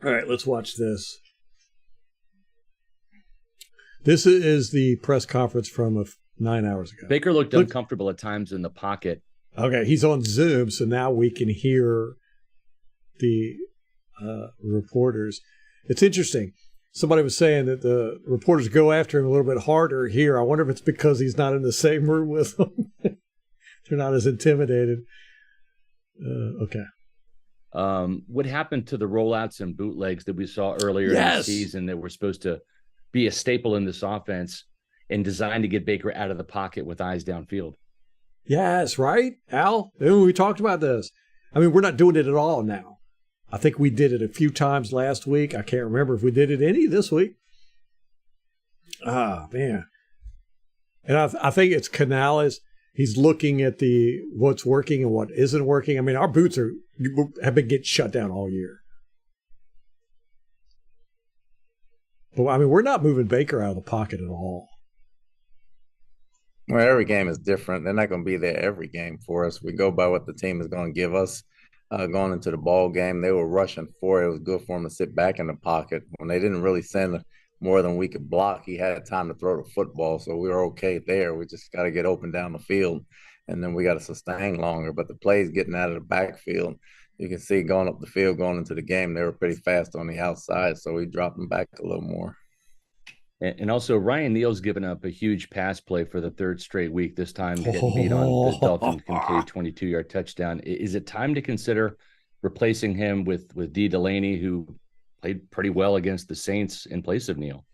All right, let's watch this. This is the press conference from 9 hours ago. Baker looked uncomfortable at times in the pocket. Okay, he's on Zoom, so now we can hear the reporters. It's interesting. Somebody was saying that the reporters go after him a little bit harder here. I wonder if it's because he's not in the same room with them. They're not as intimidated. Okay. What happened to the rollouts and bootlegs that we saw earlier in the season that were supposed to be a staple in this offense and designed to get Baker out of the pocket with eyes downfield? Yes, right, Al? We talked about this. I mean, we're not doing it at all now. I think we did it a few times last week. I can't remember if we did it any this week. Ah, man. And I think it's Canales. He's looking at what's working and what isn't working. I mean, our boots have been getting shut down all year. But, I mean, we're not moving Baker out of the pocket at all. Well, every game is different. They're not going to be there every game for us. We go by what the team is going to give us. Going into the ball game, they were rushing for it. It was good for him to sit back in the pocket. When they didn't really send more than we could block, he had time to throw the football, so we were okay there. We just got to get open down the field, and then we got to sustain longer. But the plays getting out of the backfield, you can see going up the field, going into the game, they were pretty fast on the outside, so we dropped them back a little more. And also, Ryan Neal's given up a huge pass play for the third straight week, this time getting beat on the Dalton Kincaid 22-yard touchdown. Is it time to consider replacing him with D. Delaney, who played pretty well against the Saints in place of Neal?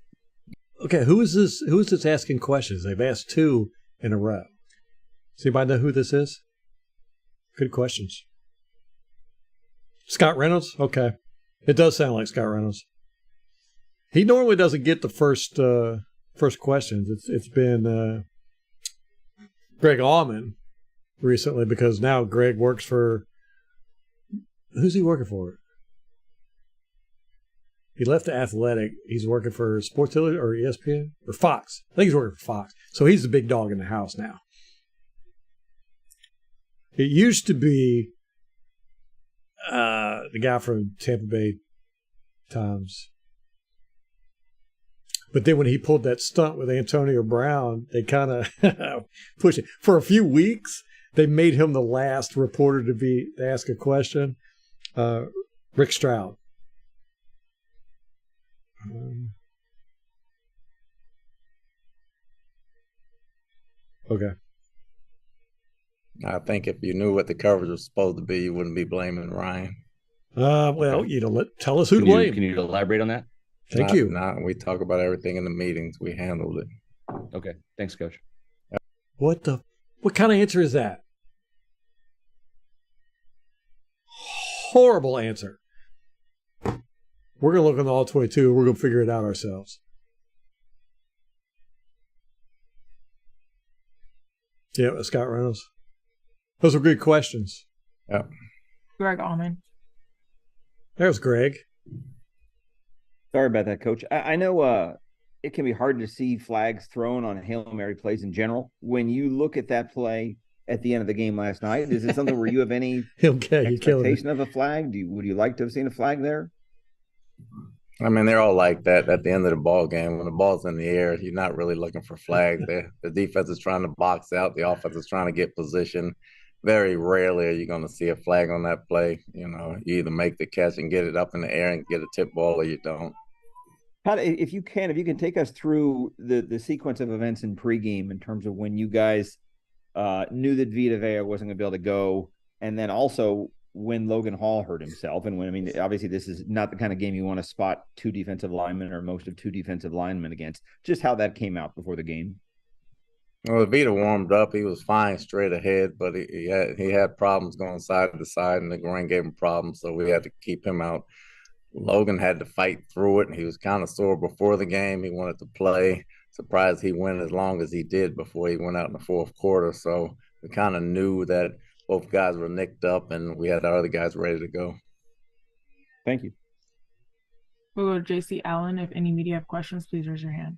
Okay, who is this asking questions? They've asked 2 in a row. Does anybody know who this is? Good questions. Scott Reynolds? Okay. It does sound like Scott Reynolds. He normally doesn't get the first questions. It's been Greg Allman recently, because now Greg works for, who's he working for? He left the Athletic. He's working for Sports Illustrated or ESPN or Fox. I think he's working for Fox. So he's the big dog in the house now. It used to be the guy from Tampa Bay Times. But then when he pulled that stunt with Antonio Brown, they kind of pushed it. For a few weeks, they made him the last reporter to ask a question. Rick Stroud. Okay. I think if you knew what the coverage was supposed to be, you wouldn't be blaming Ryan. Well, tell us who to blame. Can you elaborate on that? Thank you. We talk about everything in the meetings. We handled it. Okay. Thanks, Coach. What kind of answer is that? Horrible answer. We're going to look on the all 22. We're going to figure it out ourselves. Yeah, Scott Reynolds. Those were good questions. Yep. Greg Allman. There's Greg. Sorry about that, Coach. I know it can be hard to see flags thrown on Hail Mary plays in general. When you look at that play at the end of the game last night, is it something where you have any Okay, you're killing me. expectation of a flag? Would you like to have seen a flag there? I mean, they're all like that at the end of the ball game. When the ball's in the air, you're not really looking for flags. The defense is trying to box out. The offense is trying to get position. Very rarely are you going to see a flag on that play. You know, you either make the catch and get it up in the air and get a tip ball, or you don't. If you can take us through the sequence of events in pregame in terms of when you guys knew that Vita Vea wasn't going to be able to go, and then also when Logan Hall hurt himself, and when, I mean, obviously this is not the kind of game you want to spot two defensive linemen or most of two defensive linemen against. Just how that came out before the game. Well, Vita warmed up. He was fine straight ahead, but he had problems going side to side, and the groin gave him problems, so we had to keep him out. Logan had to fight through it. He was kind of sore before the game. He wanted to play. Surprised he went as long as he did before he went out in the fourth quarter. So we kind of knew that both guys were nicked up, and we had our other guys ready to go. Thank you. We'll go to JC Allen. If any media have questions, please raise your hand.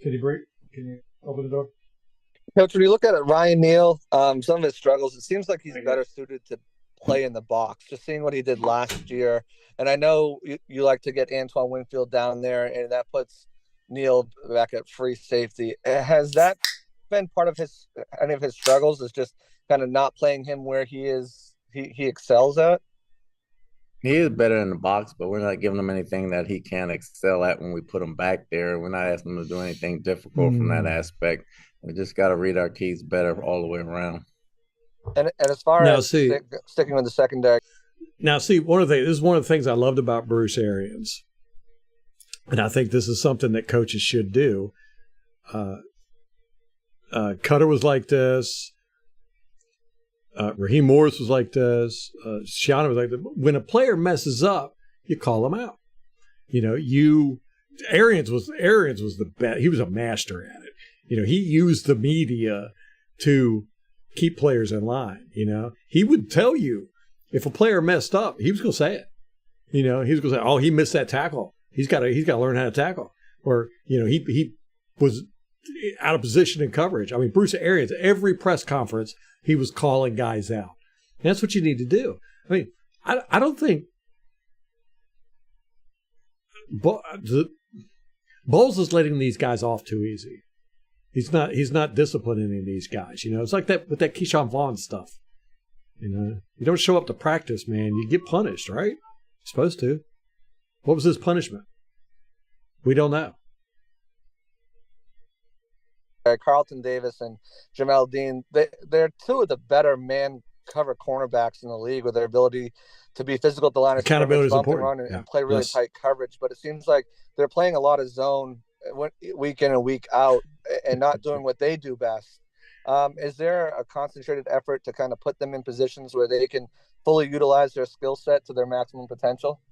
Can you open the door? Coach, when you look at it, Ryan Neal, some of his struggles, it seems like he's better suited to play in the box, just seeing what he did last year. And I know you like to get Antoine Winfield down there, and that puts Neal back at free safety. Has that been part of any of his struggles, is just kind of not playing him where he excels at? He is better in the box, but we're not giving him anything that he can't excel at when we put him back there. We're not asking him to do anything difficult from that aspect. We just got to read our keys better all the way around. And as far as sticking with the secondary. Now, see, this is one of the things I loved about Bruce Arians, and I think this is something that coaches should do. Cutter was like this. Raheem Morris was like this. Shiana was like this. When a player messes up, you call him out. You know, Arians was the best. He was a master at it. You know, he used the media to keep players in line. You know, he would tell you if a player messed up, he was going to say it. You know, he was going to say, "Oh, he missed that tackle. He's got to learn how to tackle." Or, you know, he was out of position in coverage. I mean, Bruce Arians, every press conference, he was calling guys out. And that's what you need to do. I mean, I don't think Bowles is letting these guys off too easy. He's not disciplining these guys. You know, it's like that with that Keyshawn Vaughn stuff. You know, you don't show up to practice, man. You get punished, right? You're supposed to. What was his punishment? We don't know. Carlton Davis and Jamel Dean, they're two of the better man cover cornerbacks in the league with their ability to be physical at the line of accountability is important. Run and play really tight coverage. But it seems like they're playing a lot of zone week in and week out and not doing what they do best. Is there a concentrated effort to kind of put them in positions where they can fully utilize their skill set to their maximum potential?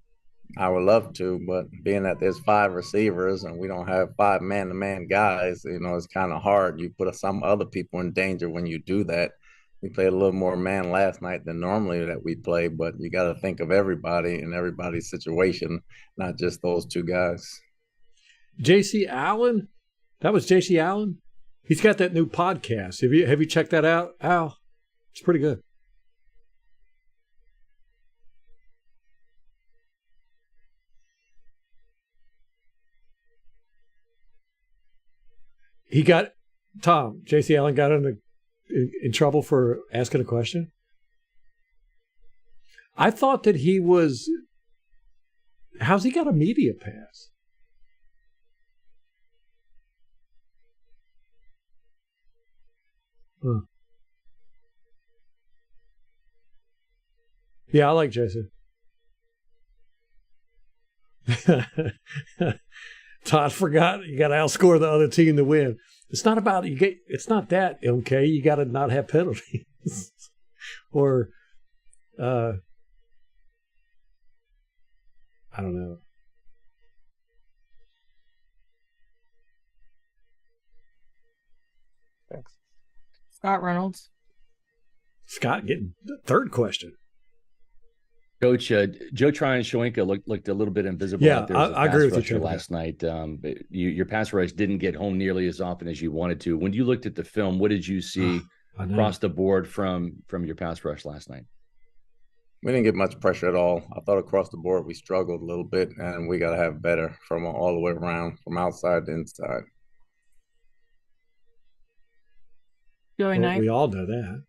I would love to, but being that there's 5 receivers and we don't have 5 man-to-man guys, you know, it's kind of hard. You put some other people in danger when you do that. We played a little more man last night than normally that we play, but you got to think of everybody and everybody's situation, not just those 2 guys. JC Allen? That was JC Allen? He's got that new podcast. Have you checked that out, Al? It's pretty good. JC Allen got in trouble for asking a question. I thought that he was, how's he got a media pass? Huh. Yeah, I like Jason. Todd forgot you got to outscore the other team to win. It's not about it's not that, okay. You got to not have penalties, or I don't know. Thanks. Scott Reynolds. Scott getting the third question. Coach, Joe Tryon-Shoyinka looked a little bit invisible Yeah, out there as a I pass agree with you, rusher Trevor. last night. Your pass rush didn't get home nearly as often as you wanted to. When you looked at the film, what did you see across the board from your pass rush last night? We didn't get much pressure at all. I thought across the board we struggled a little bit, and we got to have better from all the way around, from outside to inside. Joey Well, Knight. we all know that.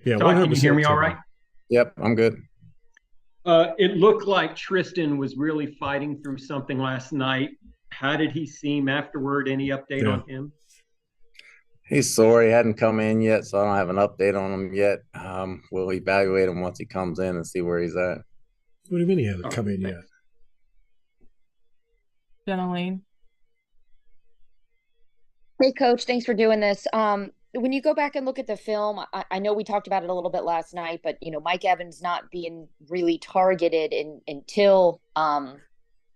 Yeah, Todd, 100%. can you hear me all right? Yep, I'm good. It looked like Tristan was really fighting through something last night. How did he seem afterward? Any update on him? He's sore. He hadn't come in yet, so I don't have an update on him yet. We'll evaluate him once he comes in and see where he's at. What do you mean he hasn't come in yet? Jenna Lane. Hey, Coach, thanks for doing this. When you go back and look at the film, I know we talked about it a little bit last night, but Mike Evans not being really targeted until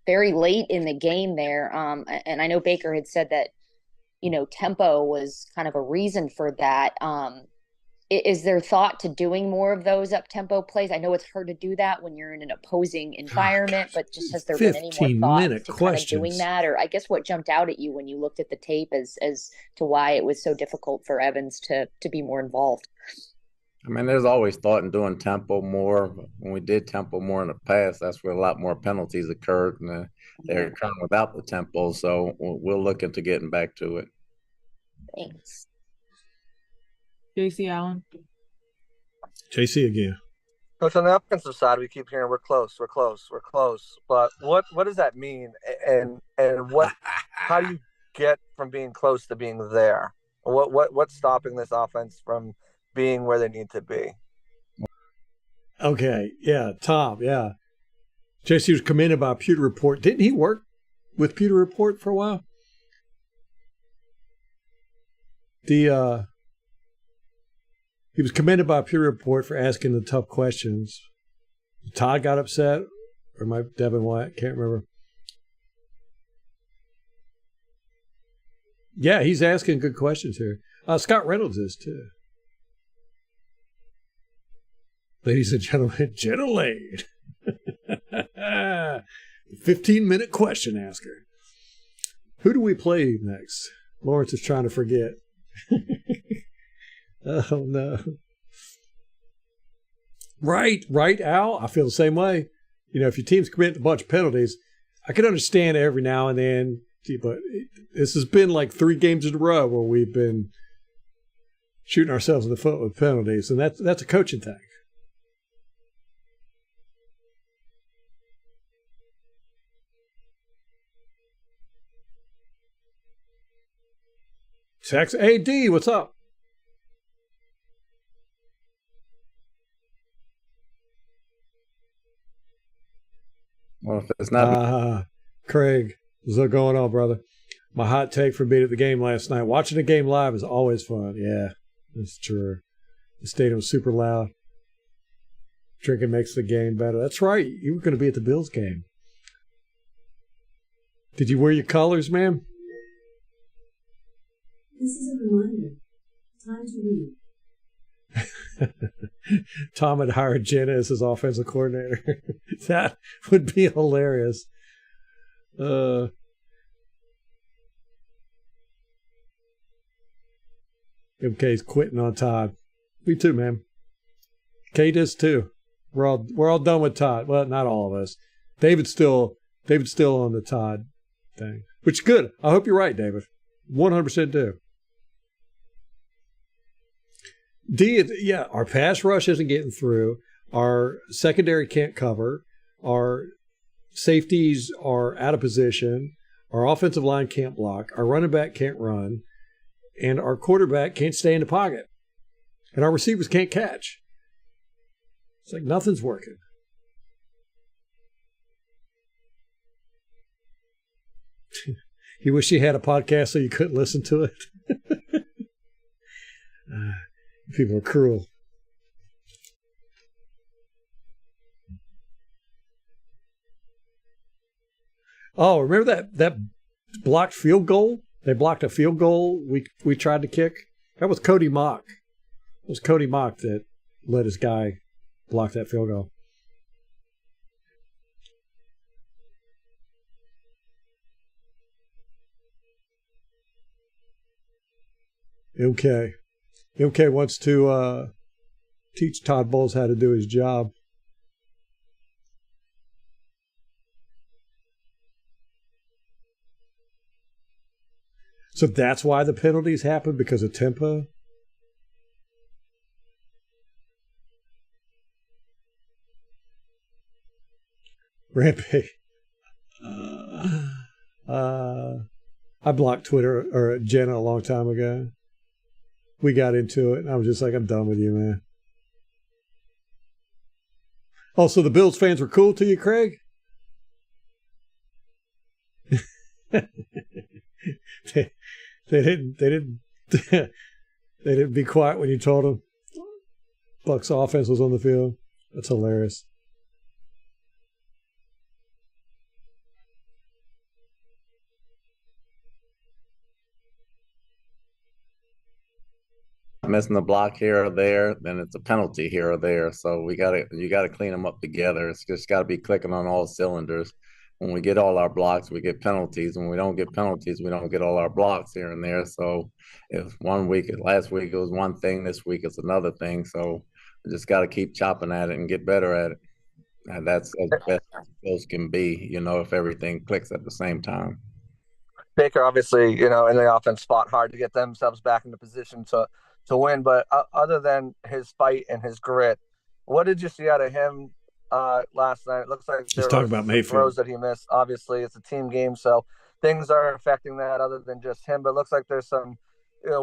very late in the game there. And I know Baker had said that tempo was kind of a reason for that. Is there thought to doing more of those up-tempo plays? I know it's hard to do that when you're in an opposing environment, but just has there been any more thought to kind of doing that? Or I guess what jumped out at you when you looked at the tape as to why it was so difficult for Evans to be more involved? I mean, there's always thought in doing tempo more. When we did tempo more in the past, that's where a lot more penalties occurred, and they're occurring without the tempo. So we'll look into getting back to it. Thanks. JC Allen. JC again. Coach, on the offensive side, we keep hearing we're close. But what does that mean? And how do you get from being close to being there? What's stopping this offense from being where they need to be? Okay, yeah, Tom, yeah. JC was commended by Pewter Report. Didn't he work with Pewter Report for a while? He was commended by Pewter Report for asking the tough questions. Todd got upset, or Devin White, can't remember. Yeah, he's asking good questions here. Scott Reynolds is too. Ladies and gentlemen, Jenna Lane. 15-minute question asker. Who do we play next? Lawrence is trying to forget. Oh, no. Right, Al? I feel the same way. If your team's committing a bunch of penalties, I can understand every now and then, but this has been like 3 games in a row where we've been shooting ourselves in the foot with penalties, and that's a coaching thing. Text AD, what's up? Well, if it's not Craig, what's going on, brother? My hot take for being at the game last night. Watching the game live is always fun. Yeah, that's true. The stadium was super loud. Drinking makes the game better. That's right. You were going to be at the Bills game. Did you wear your colors, ma'am? This is a reminder. Time to read. Tom had hired Jenna as his offensive coordinator. That would be hilarious. MK's quitting on Todd. Me too, man. Kate is too. We're all done with Todd. Well, not all of us. David's still on the Todd thing, which is good. I hope you're right, David. 100% do. Our pass rush isn't getting through. Our secondary can't cover. Our safeties are out of position. Our offensive line can't block. Our running back can't run. And our quarterback can't stay in the pocket. And our receivers can't catch. It's like nothing's working. You wish you had a podcast so you couldn't listen to it. People are cruel. Oh, remember that blocked field goal? They blocked a field goal we tried to kick. That was Cody Mock. It was Cody Mock that let his guy block that field goal. MK wants to teach Todd Bowles how to do his job. So that's why the penalties happen, because of tempo? Rampage. I blocked Twitter or Jenna a long time ago. We got into it, and I was just like, I'm done with you, man. Oh, so the Bills fans were cool to you, Craig? they didn't they didn't be quiet when you told them Bucks offense was on the field. That's hilarious. Missing the block here or there, then it's a penalty here or there. So you gotta clean them up together. It's just got to be clicking on all cylinders. When we get all our blocks, we get penalties. When we don't get penalties, we don't get all our blocks here and there. So if last week it was one thing, this week it's another thing. So we just got to keep chopping at it and get better at it. And that's as best as those can be, if everything clicks at the same time. Baker, obviously, in the offense, fought hard to get themselves back into position to win. But other than his fight and his grit, what did you see out of him last night? It looks like He's talking about Mayfield. Throws that he missed. Obviously, it's a team game, so things are affecting that other than just him. But it looks like there's some,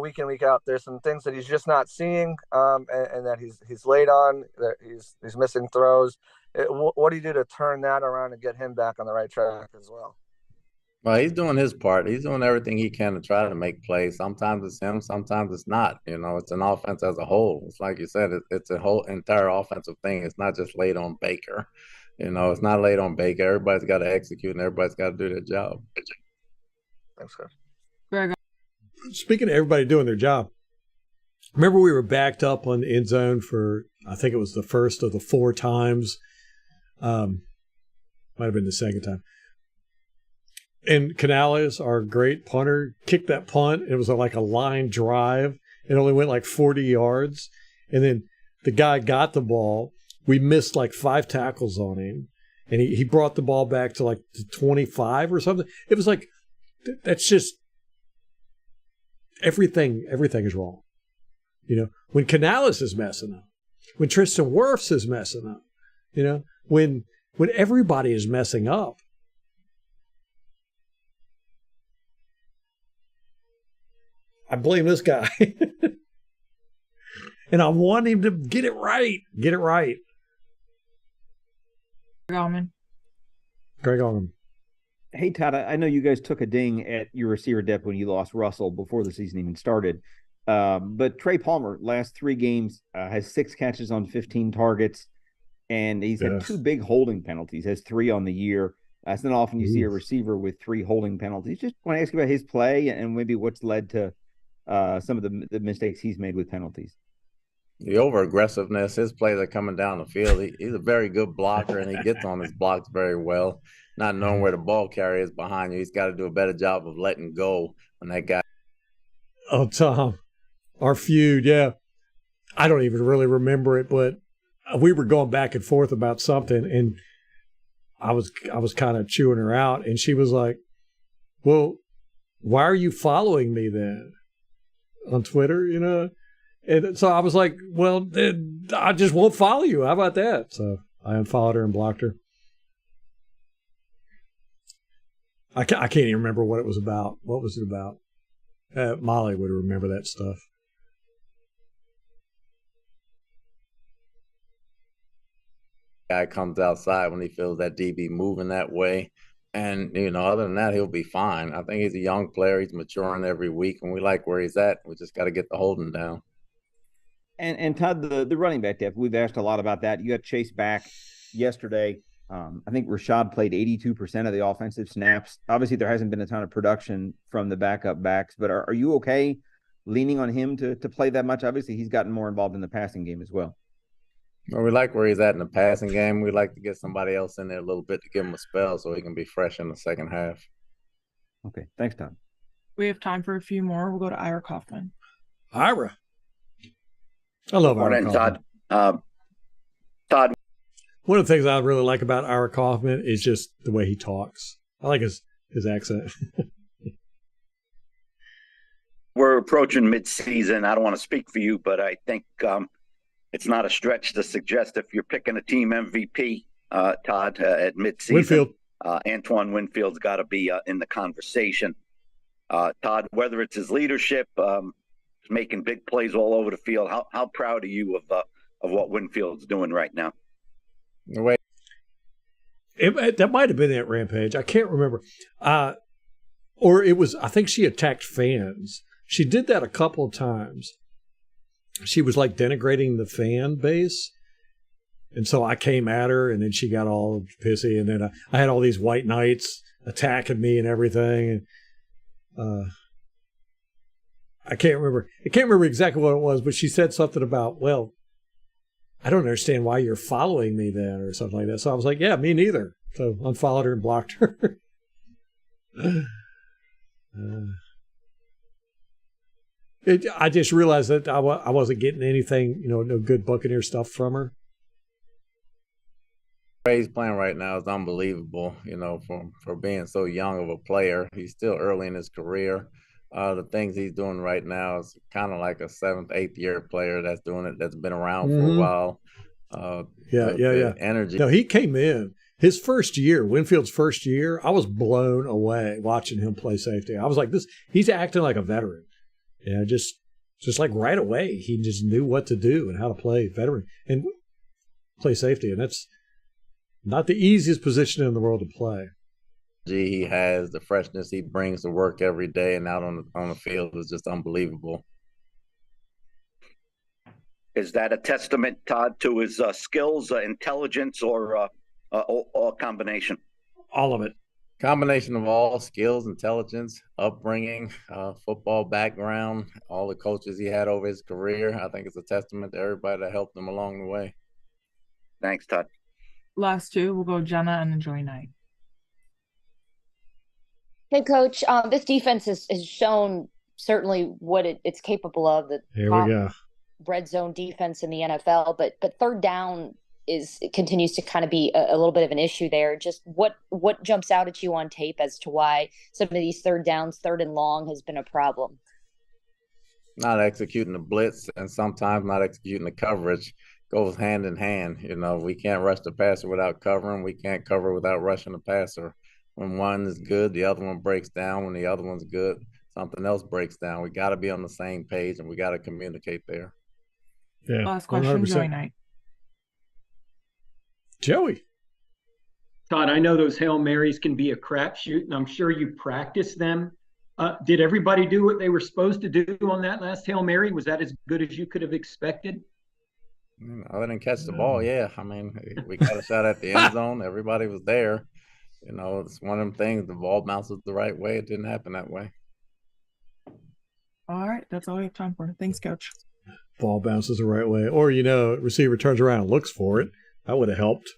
week in, week out, there's some things that he's just not seeing, and that he's late on. That he's missing throws. What do you do to turn that around and get him back on the right track as well? Well, he's doing his part. He's doing everything he can to try to make plays. Sometimes it's him, sometimes it's not. It's an offense as a whole. It's like you said, it's a whole entire offensive thing. It's not just laid on Baker. It's not laid on Baker. Everybody's got to execute and everybody's got to do their job. Thanks, Chris. Greg. Speaking of everybody doing their job, remember we were backed up on the end zone for, I think it was the first of the 4 times. Might have been the second time. And Canales, our great punter, kicked that punt. It was like a line drive. It only went like 40 yards. And then the guy got the ball. We missed like 5 tackles on him. And he brought the ball back to like the 25 or something. It was like, that's just, everything is wrong. When Canales is messing up, when Tristan Wirfs is messing up, when everybody is messing up, I blame this guy. And I want him to get it right. Get it right. Greg Allman. Hey, Todd, I know you guys took a ding at your receiver depth when you lost Russell before the season even started. But Trey Palmer, last 3 games, has 6 catches on 15 targets, and he's had 2 big holding penalties, has 3 on the year. It's not often you see a receiver with 3 holding penalties. Just want to ask you about his play and maybe what's led to some of the mistakes he's made with penalties. The over-aggressiveness, his plays are coming down the field. He's a very good blocker, and he gets on his blocks very well. Not knowing where the ball carrier is behind you, he's got to do a better job of letting go when that guy. Oh, Tom, our feud, yeah. I don't even really remember it, but we were going back and forth about something, and I was kind of chewing her out, and she was like, well, why are you following me then on Twitter, And so I was like, well, I just won't follow you. How about that? So I unfollowed her and blocked her. I can't even remember what it was about. What was it about? Molly would remember that stuff. Guy comes outside when he feels that DB moving that way. And, other than that, he'll be fine. I think he's a young player. He's maturing every week, and we like where he's at. We just got to get the holding down. And Todd, the running back depth, we've asked a lot about that. You got Chase back yesterday. I think Rashad played 82% of the offensive snaps. Obviously, there hasn't been a ton of production from the backup backs, but are you okay leaning on him to play that much? Obviously, he's gotten more involved in the passing game as well. Well, we like where he's at in the passing game. We like to get somebody else in there a little bit to give him a spell so he can be fresh in the second half. Okay, thanks, Tom. We have time for a few more. We'll go to Ira Kaufman. Ira. I love Ira Morning, Kaufman. Todd. One of the things I really like about Ira Kaufman is just the way he talks. I like his accent. We're approaching mid-season. I don't want to speak for you, but I think it's not a stretch to suggest if you're picking a team MVP, Todd, at mid-season, Winfield. Antoine Winfield's got to be in the conversation. Todd, whether it's his leadership, making big plays all over the field, how proud are you of what Winfield's doing right now? The way That might have been at Rampage. I can't remember. Or it was, I think she attacked fans. She did that a couple of times. She was like denigrating the fan base. And so I came at her, and then she got all pissy. And then I had all these white knights attacking me and everything. And I can't remember exactly what it was, but she said something about, well, I don't understand why you're following me then, or something like that. So I was like, yeah, me neither. So unfollowed her and blocked her. I just realized that I wasn't getting anything, no good Buccaneer stuff from her. The way he's playing right now is unbelievable, for being so young of a player. He's still early in his career. The things he's doing right now is kind of like a 7th, 8th year player that's doing it, that's been around for a while. Yeah. Energy. No, he came in his first year, Winfield's first year. I was blown away watching him play safety. I was like, he's acting like a veteran. Yeah, just like right away, he just knew what to do and how to play veteran and play safety. And that's not the easiest position in the world to play. He has the freshness he brings to work every day and out on the field is just unbelievable. Is that a testament, Todd, to his skills, intelligence, or combination? All of it. Combination of all skills, intelligence, upbringing, football background, all the coaches he had over his career. I think it's a testament to everybody that helped him along the way. Thanks, Todd. Last two, we'll go Jenna and then Joy Knight. Hey, Coach, this defense has shown certainly what it's capable of. Here we go. Red zone defense in the NFL, but third down continues to kind of be a little bit of an issue there. Just what jumps out at you on tape as to why some of these third downs, third and long, has been a problem? Not executing the blitz and sometimes not executing the coverage goes hand in hand. We can't rush the passer without covering. We can't cover without rushing the passer. When one is good, the other one breaks down. When the other one's good, something else breaks down. We got to be on the same page, and we got to communicate there. Yeah. Last question, 100%. Joy Knight. Joey. Todd, I know those Hail Marys can be a crapshoot, and I'm sure you practice them. Did everybody do what they were supposed to do on that last Hail Mary? Was that as good as you could have expected? Other than catch the ball, yeah. I mean, we got a shot at the end zone. Everybody was there. It's one of them things. The ball bounces the right way. It didn't happen that way. All right, that's all we have time for. Thanks, Coach. Ball bounces the right way. Or, receiver turns around and looks for it. That would have helped.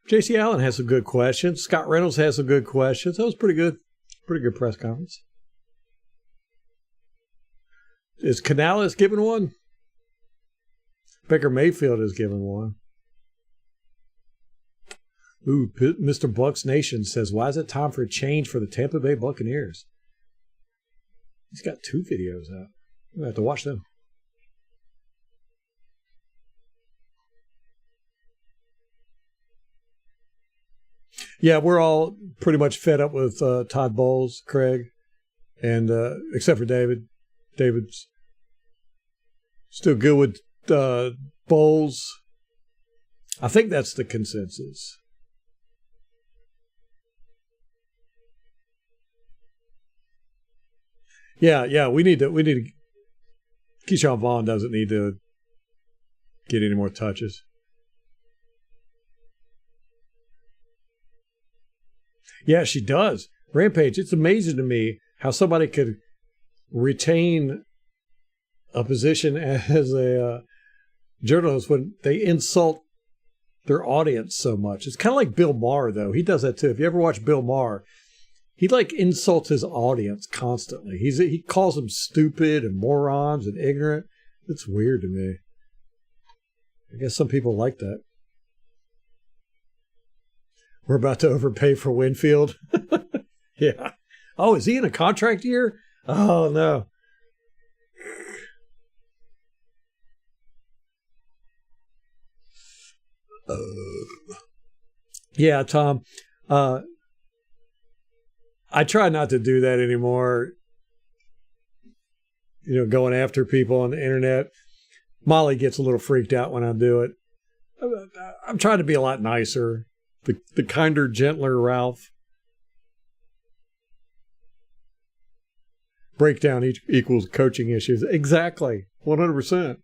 J.C. Allen has some good questions. Scott Reynolds has some good questions. That was pretty good. Pretty good press conference. Is Canales given one? Baker Mayfield is given one. Ooh, Mr. Bucks Nation says, why is it time for a change for the Tampa Bay Buccaneers? He's got 2 videos out. I have to watch them. Yeah, we're all pretty much fed up with Todd Bowles, Craig, and except for David. David's still good with Bowles. I think that's the consensus. Yeah, we need to Keyshawn Vaughn doesn't need to get any more touches. Yeah, she does. Rampage, it's amazing to me how somebody could retain a position as a journalist when they insult their audience so much. It's kind of like Bill Maher, though. He does that too. If you ever watch Bill Maher, he like insults his audience constantly. He calls them stupid and morons and ignorant. It's weird to me. I guess some people like that. We're about to overpay for Winfield. Yeah. Oh, is he in a contract year? Oh, no. Yeah, Tom. I try not to do that anymore. You know, going after people on the internet. Molly gets a little freaked out when I do it. I'm trying to be a lot nicer. The kinder, gentler Ralph. Breakdown equals coaching issues. Exactly. 100%.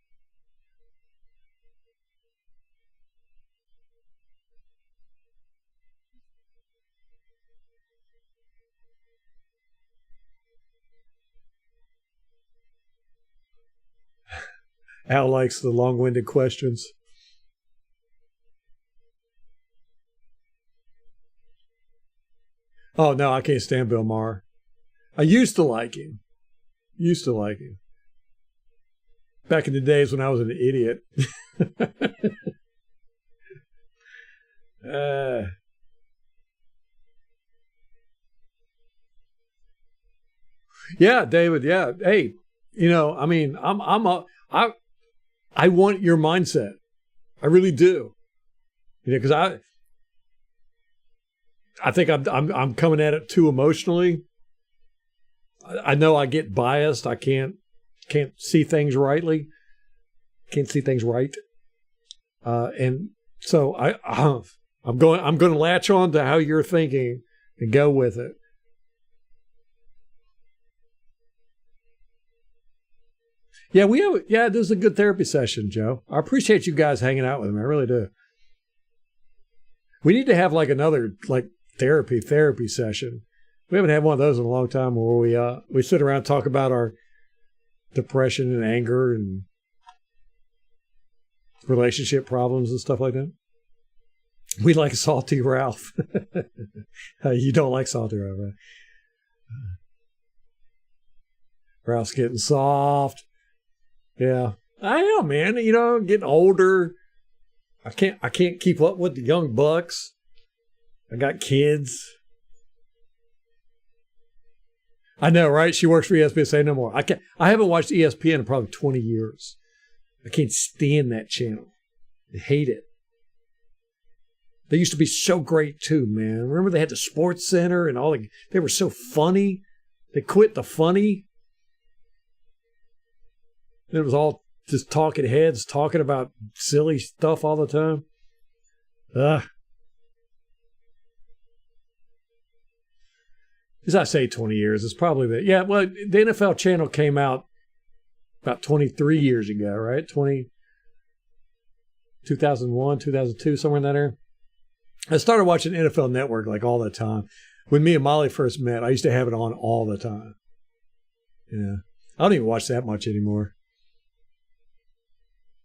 Al likes the long-winded questions. Oh, no, I can't stand Bill Maher. I used to like him. Back in the days when I was an idiot. Yeah, David. Yeah. Hey, you know, I mean, I want your mindset. I really do. You know, because I think I'm coming at it too emotionally. I know I get biased. I can't see things rightly. Can't see things right. And so I'm going to latch on to how you're thinking and go with it. Yeah, this is a good therapy session, Joe. I appreciate you guys hanging out with me. I really do. We need to have like another like therapy session. We haven't had one of those in a long time where we sit around and talk about our depression and anger and relationship problems and stuff like that. We like Salty Ralph. You don't like Salty Ralph, right? Ralph's getting soft. Yeah, I know, man. You know, getting older. I can't keep up with the young bucks. I got kids. I know, right? She works for ESPN. Say no more. I haven't watched ESPN in probably 20 years. I can't stand that channel. I hate it. They used to be so great too, man. Remember they had the Sports Center and all they were so funny. They quit the funny. It was all just talking heads, talking about silly stuff all the time. As I say 20 years, it's probably that. Yeah, well, the NFL channel came out about 23 years ago, right? 2001, 2002, somewhere in that area. I started watching NFL Network like all the time. When me and Molly first met, I used to have it on all the time. Yeah. I don't even watch that much anymore.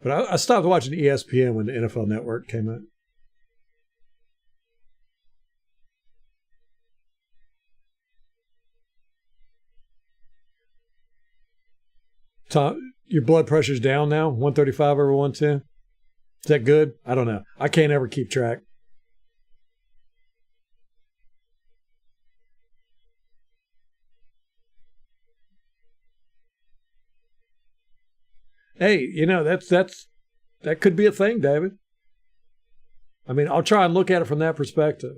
But I stopped watching ESPN when the NFL Network came out. Tom, your blood pressure's down now? 135 over 110? Is that good? I don't know. I can't ever keep track. Hey, you know, that could be a thing, David. I mean, I'll try and look at it from that perspective.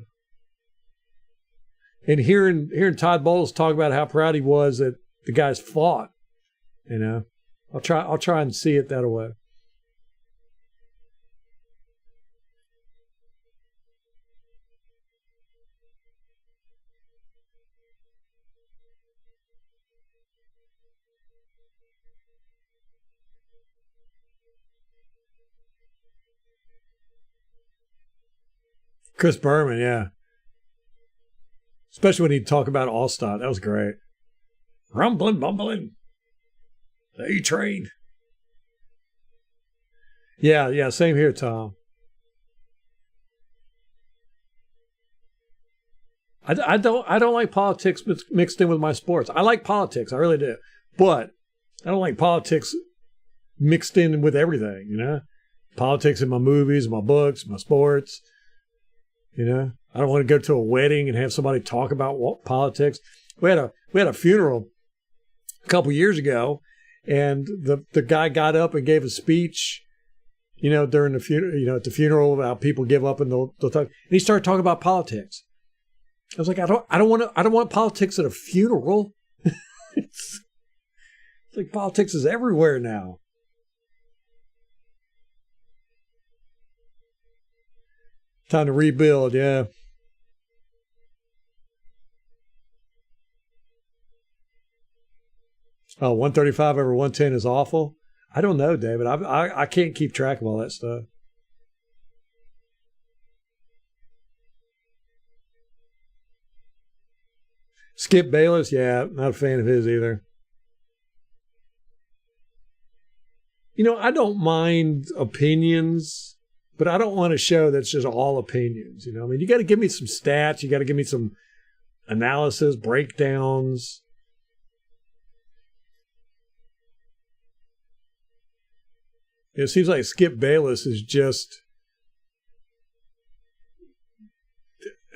And hearing Todd Bowles talk about how proud he was that the guys fought, you know, I'll try and see it that way. Chris Berman, yeah. Especially when he'd talk about Allstott. That was great. Rumbling, bumbling. The A-train. Yeah, same here, Tom. I don't like politics mixed in with my sports. I like politics, I really do. But I don't like politics mixed in with everything, you know? Politics in my movies, my books, my sports. You know? I don't want to go to a wedding and have somebody talk about politics. We had a funeral a couple years ago, and the guy got up and gave a speech, you know, during the funeral, you know, at the funeral about people give up and they'll talk. And he started talking about politics. I was like, I don't want politics at a funeral. It's like politics is everywhere now. Time to rebuild, yeah. Oh, 135 over 110 is awful. I don't know, David. I can't keep track of all that stuff. Skip Bayless, yeah, not a fan of his either. You know, I don't mind opinions, but I don't want a show that's just all opinions. You know, I mean, you got to give me some stats. You got to give me some analysis, breakdowns. It seems like Skip Bayless is just...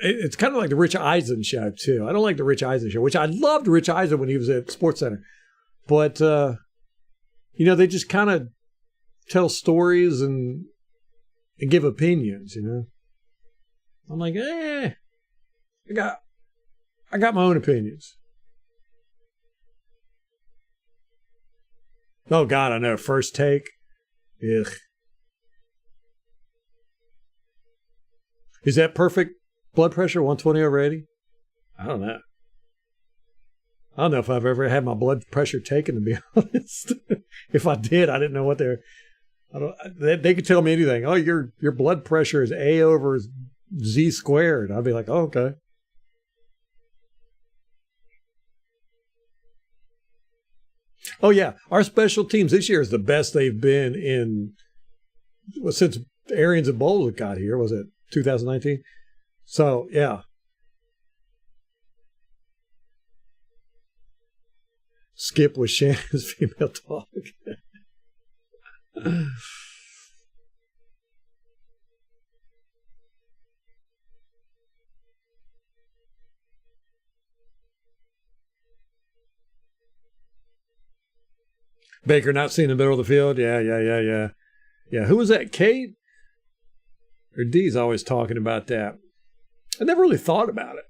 It's kind of like the Rich Eisen show, too. I don't like the Rich Eisen show, which I loved Rich Eisen when he was at SportsCenter. But, you know, they just kind of tell stories and give opinions, you know. I'm like, I got my own opinions. Oh, God, I know. First Take. Ugh. Is that perfect blood pressure, 120 over 80? I don't know. I don't know if I've ever had my blood pressure taken, to be honest. If I did, I didn't know what they could tell me anything. Oh, your blood pressure is A over Z squared. I'd be like, oh, okay. Oh, yeah. Our special teams this year is the best they've been since Arians and Bowles got here. Was it 2019? So, yeah. Skip was Shannon's female dog. Baker not seen the middle of the field? Yeah. Yeah, who was that, Kate? Or Dee's always talking about that. I never really thought about it.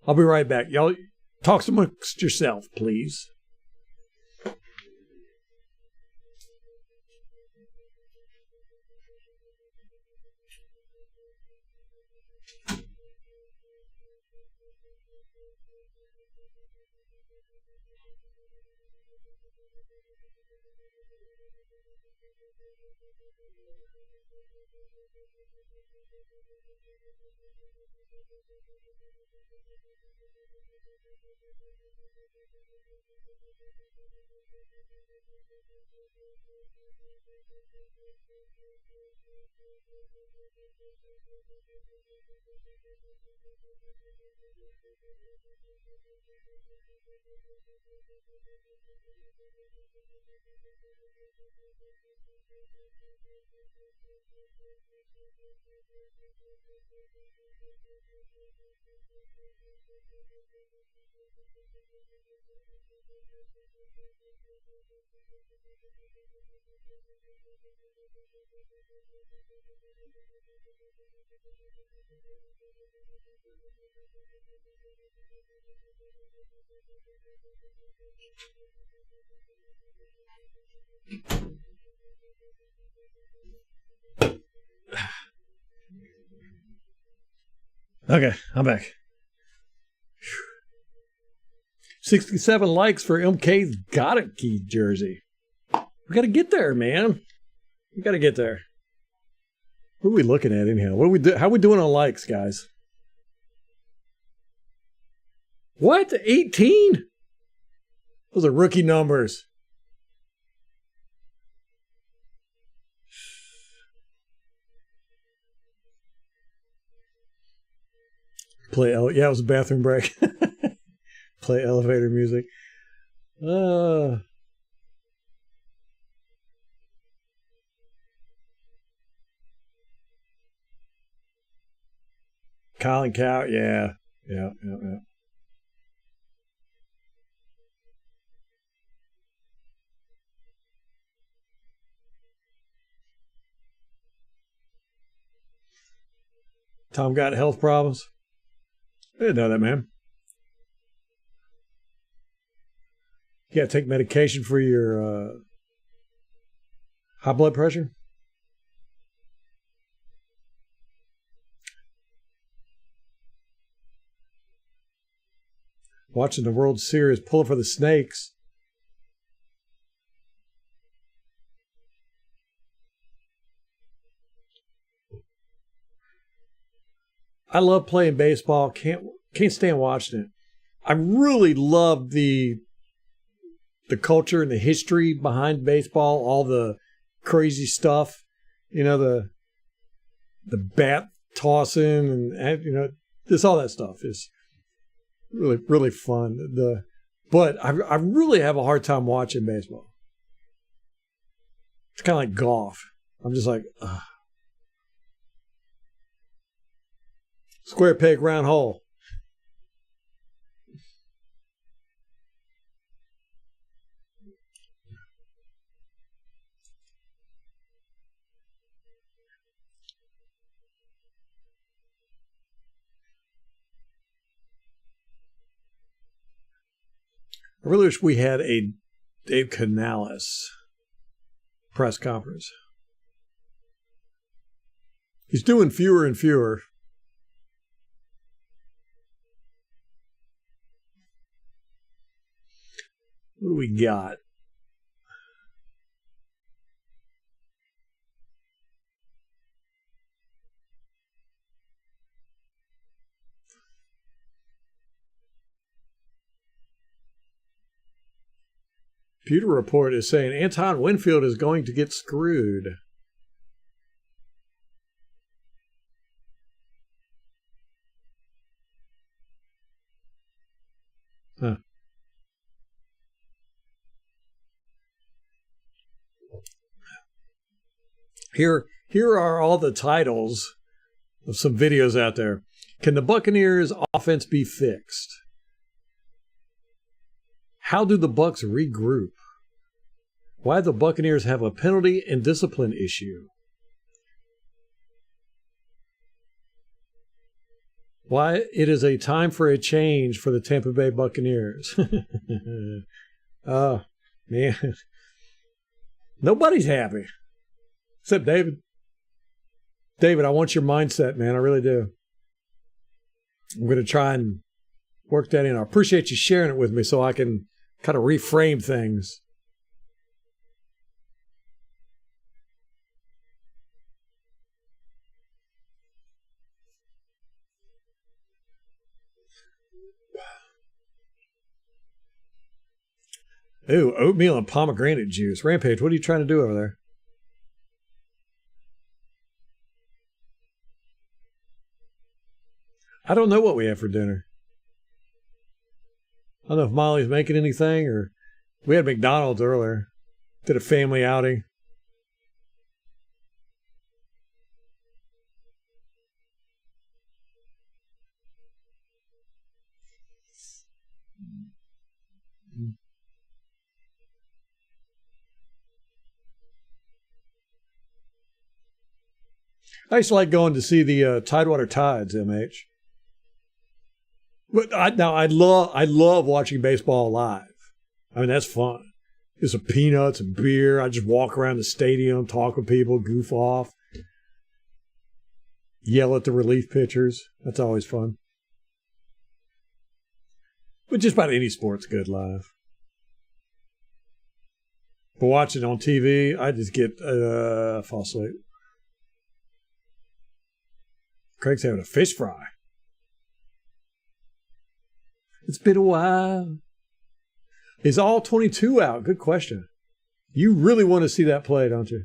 I'll be right back. Y'all talk amongst yourself, please. Okay, I'm back. 67 likes for MK's Got It Key jersey. We got to get there, man. We got to get there. What are we looking at anyhow? How are we doing on likes, guys? What? 18? Those are rookie numbers. Yeah, it was a bathroom break. Play elevator music. Colin Cow, yeah. Tom got health problems. I didn't know that, man. You got to take medication for your high blood pressure? Watching the World Series, pulling for the Snakes. I love playing baseball. Can't stand watching it. I really love the culture and the history behind baseball, all the crazy stuff, the bat tossing and just all that stuff is really, really fun. But I really have a hard time watching baseball. It's kind of like golf. I'm just like, ugh. Square peg, round hole. I really wish we had a Dave Canales press conference. He's doing fewer and fewer. What do we got? Pewter Report is saying Anton Winfield is going to get screwed. Huh. Here are all the titles of some videos out there. Can the Buccaneers offense be fixed? How do the Bucs regroup? Why the Buccaneers have a penalty and discipline issue? Why it is a time for a change for the Tampa Bay Buccaneers. Oh, man. Nobody's happy. Except David. David, I want your mindset, man. I really do. I'm going to try and work that in. I appreciate you sharing it with me so I can kind of reframe things. Ooh, oatmeal and pomegranate juice. Rampage, what are you trying to do over there? I don't know what we have for dinner. I don't know if Molly's making anything or we had McDonald's earlier. Did a family outing. I used to like going to see the Tidewater Tides, MH. But I love watching baseball live. I mean, that's fun. Get some peanuts and beer. I just walk around the stadium, talk with people, goof off, yell at the relief pitchers. That's always fun. But just about any sport's good live. But watching on TV, I just get fall asleep. Craig's having a fish fry. It's been a while. Is all 22 out? Good question. You really want to see that play, don't you?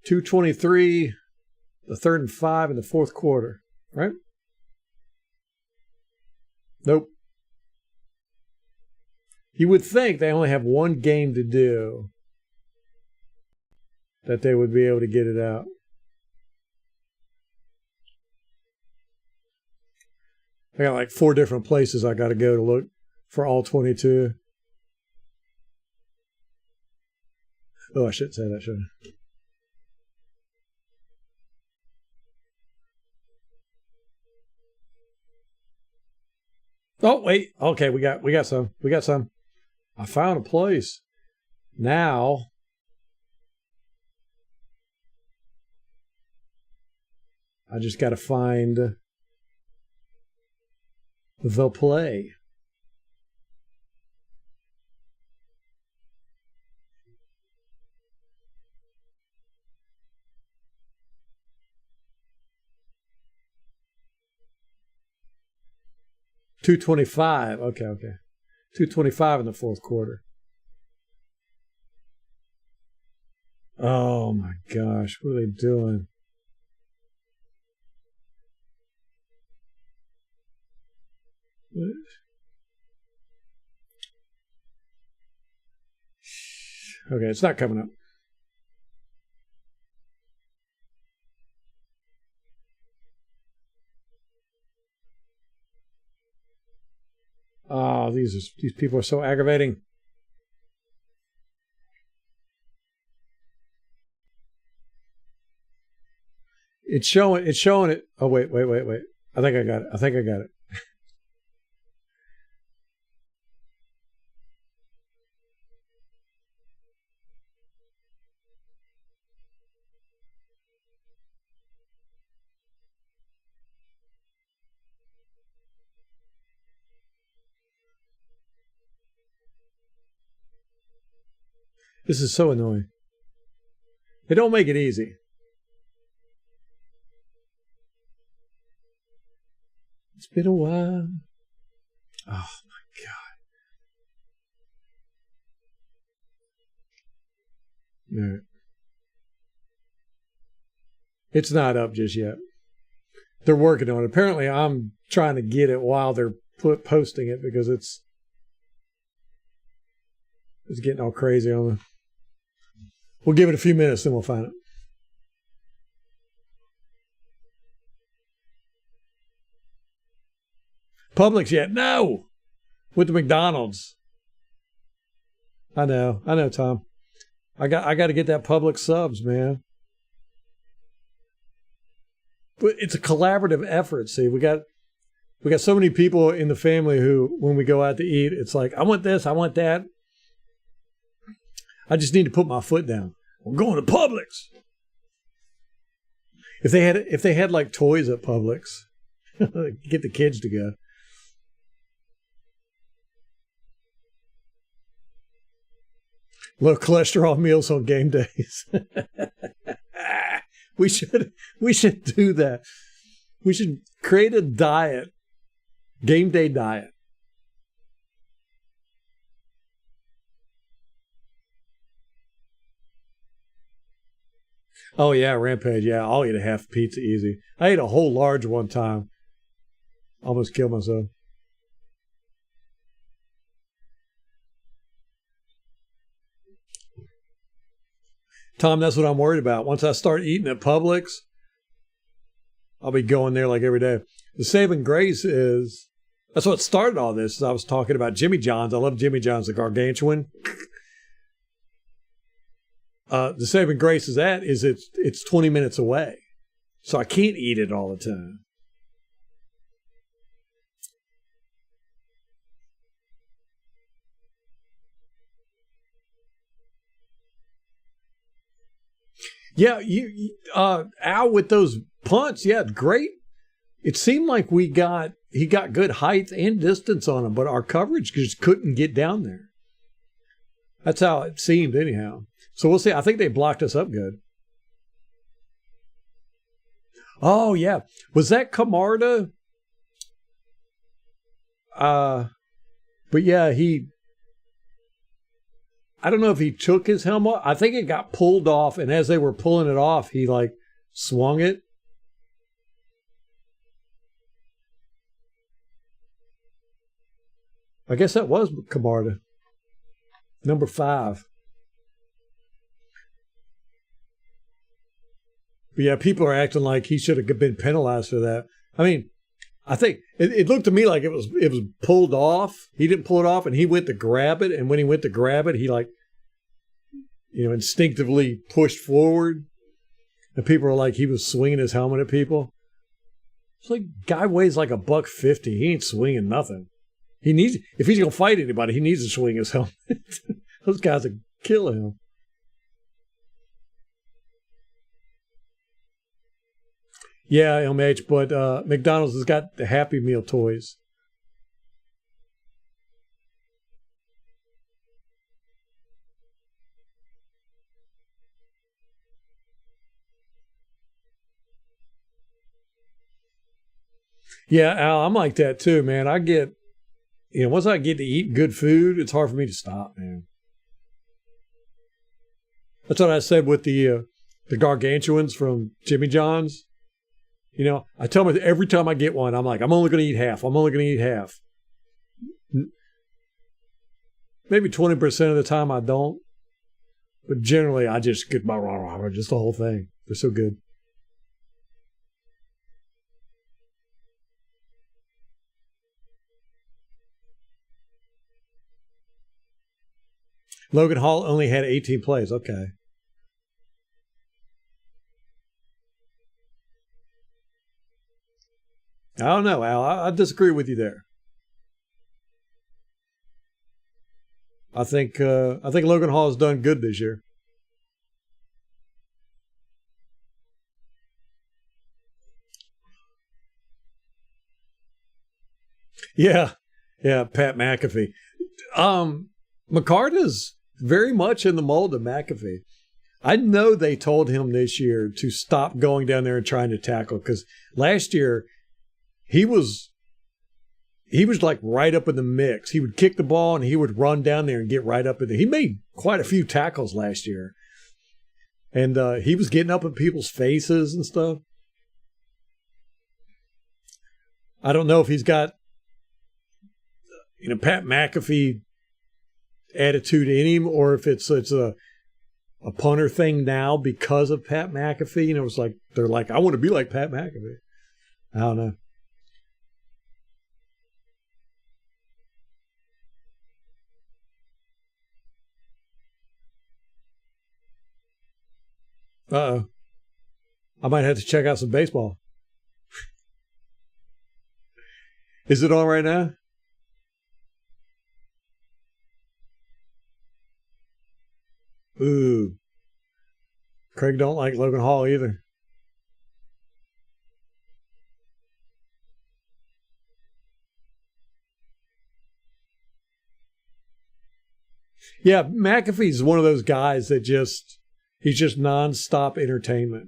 .223, the 3rd and 5 in the 4th quarter, right? Nope. You would think they only have one game to do, that they would be able to get it out. I got like 4 different places I got to go to look for all 22. Oh, I shouldn't say that, should I? Oh, wait. Okay, we got some. We got some. I found a place. Now, I just got to find the play. .225. Okay. 225 in the 4th quarter. Oh my gosh, what are they doing? Okay, it's not coming up. Oh, these people are so aggravating. It's showing it. Oh, wait. I think I got it. This is so annoying. They don't make it easy. It's been a while. Oh my God. No. It's not up just yet. They're working on it. Apparently, I'm trying to get it while they're posting it because it's getting all crazy on me. We'll give it a few minutes, then we'll find it. Publix yet? No. With the McDonald's. I know, Tom. I got to get that Publix subs, man. But it's a collaborative effort. See, we got so many people in the family who, when we go out to eat, it's like, I want this, I want that. I just need to put my foot down. We're going to Publix. If they had like toys at Publix, get the kids to go. Low cholesterol meals on game days. We should do that. We should create a diet, game day diet. Oh yeah, Rampage. Yeah, I'll eat a half pizza easy. I ate a whole large one time. Almost killed myself. Tom, that's what I'm worried about. Once I start eating at Publix, I'll be going there like every day. The saving grace is, that's what started all this, is I was talking about Jimmy John's. I love Jimmy John's, the gargantuan. The saving grace is it's 20 minutes away. So I can't eat it all the time. Yeah, Al with those punts, yeah, great. It seemed like he got good height and distance on him, but our coverage just couldn't get down there. That's how it seemed anyhow. So we'll see. I think they blocked us up good. Oh, yeah. Was that Camarda? But yeah, I don't know if he took his helmet. I think it got pulled off, and as they were pulling it off, he like swung it. I guess that was Camarda. Number 5. But yeah, people are acting like he should have been penalized for that. I mean, I think it looked to me like it was pulled off. He didn't pull it off, and he went to grab it. And when he went to grab it, he instinctively pushed forward. And people are like, he was swinging his helmet at people. It's like, guy weighs like $150. He ain't swinging nothing. If he's gonna fight anybody, he needs to swing his helmet. Those guys would kill him. Yeah, MH, but McDonald's has got the Happy Meal toys. Yeah, Al, I'm like that too, man. Once I get to eat good food, it's hard for me to stop, man. That's what I said with the gargantuans from Jimmy John's. I tell them every time I get one, I'm like, I'm only going to eat half. I'm only going to eat half. Maybe 20% of the time I don't. But generally, I just get just the whole thing. They're so good. Logan Hall only had 18 plays. Okay. I don't know, Al. I disagree with you there. I think Logan Hall has done good this year. Yeah, Pat McAfee. McCarta's very much in the mold of McAfee. I know they told him this year to stop going down there and trying to tackle, because last year he was like right up in the mix. He would kick the ball and he would run down there and get right up in there. He made quite a few tackles last year. And he was getting up in people's faces and stuff. I don't know if he's got, Pat McAfee attitude in him, or if it's a punter thing now because of Pat McAfee. It's like, they're like, I want to be like Pat McAfee. I don't know. Uh-oh. I might have to check out some baseball. Is it on right now? Ooh. Craig don't like Logan Hall either. Yeah, McAfee's one of those guys that he's just nonstop entertainment.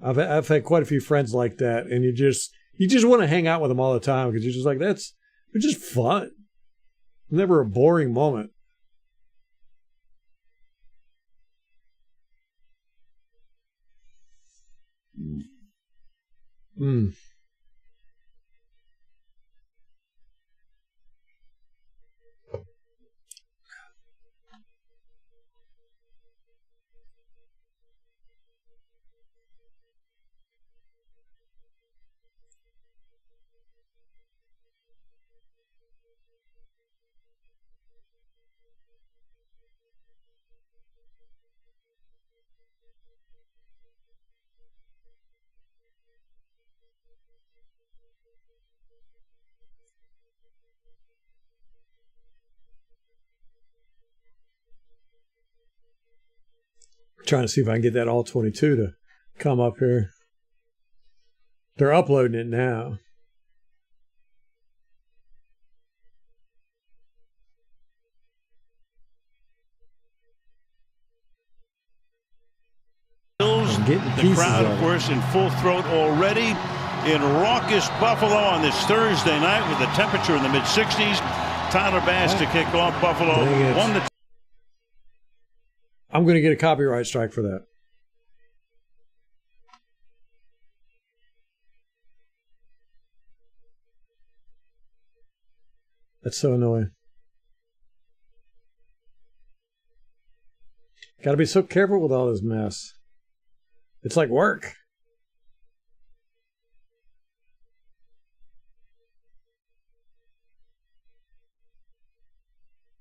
I've had quite a few friends like that, and you just want to hang out with them all the time because you're just like, they're just fun. Never a boring moment. Mm. Trying to see if I can get that all 22 to come up here. They're uploading it now. Getting The pieces crowd, of of it. course, in full throat already in raucous Buffalo on this Thursday night with the temperature in the mid-60s. Tyler Bass to kick off. Buffalo Dang it. won the. I'm going to get a copyright strike for that. That's so annoying. Got to be so careful with all this mess. It's like work.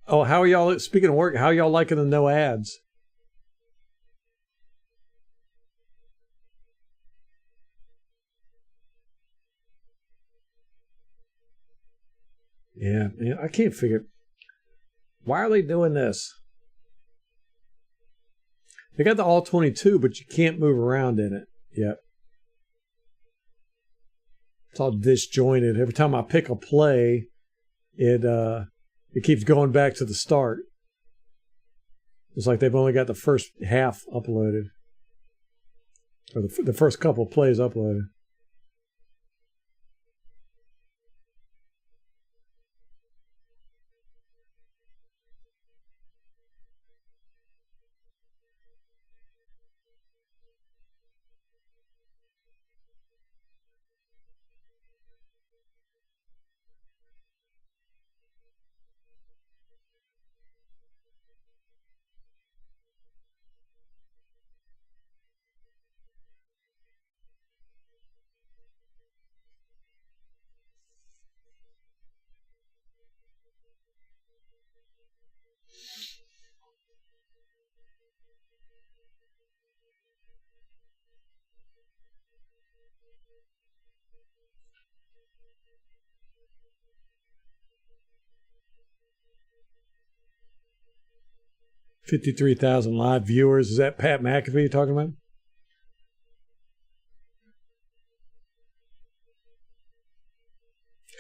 Oh, how are y'all, speaking of work, how are y'all liking the no ads? Yeah, man, I can't figure. Why are they doing this? They got the all 22, but you can't move around in it yet. It's all disjointed. Every time I pick a play, it keeps going back to the start. It's like they've only got the first half uploaded, or the first couple of plays uploaded. $53,000 live viewers. Is that Pat McAfee you're talking about?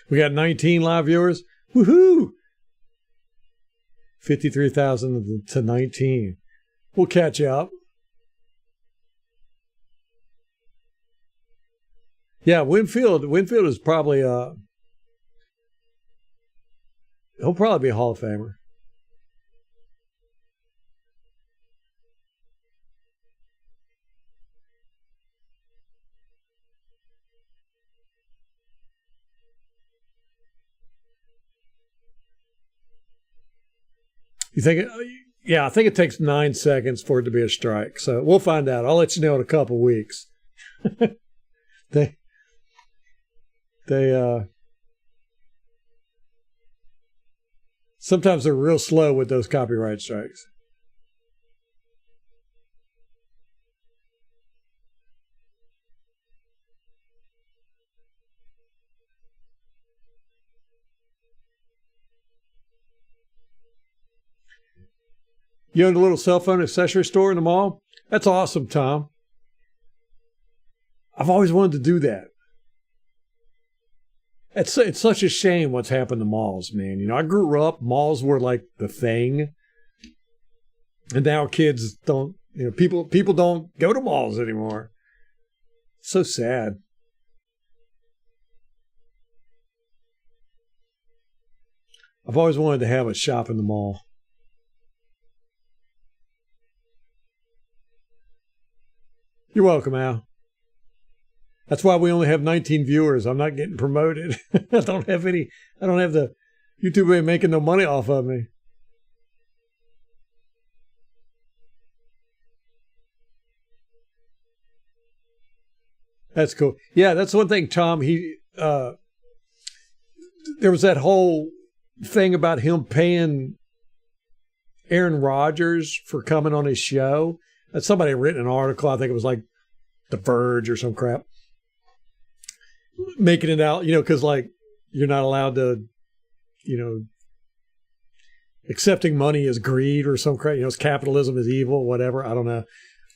We got 19 live viewers. Woohoo! 53,000 to 19. We'll catch up. Yeah, Winfield is probably he'll probably be a Hall of Famer. You think? Yeah, I think it takes 9 seconds for it to be a strike. So we'll find out. I'll let you know in a couple weeks. they sometimes they're real slow with those copyright strikes. You own a little cell phone accessory store in the mall? That's awesome, Tom. I've always wanted to do that. It's such a shame what's happened to malls, man. You know, I grew up, malls were like the thing. And now kids don't, you know, people don't go to malls anymore. So sad. I've always wanted to have a shop in the mall. You're welcome, Al. That's why we only have 19 viewers. I'm not getting promoted. I don't have the YouTube ain't making no money off of me. That's cool. Yeah, that's one thing, Tom. There was that whole thing about him paying Aaron Rodgers for coming on his show. That somebody had written an article. I think it was like The Verge or some crap, making it out, you know, because like you're not allowed to, you know, accepting money is greed or some crap. You know, it's capitalism is evil, whatever. I don't know,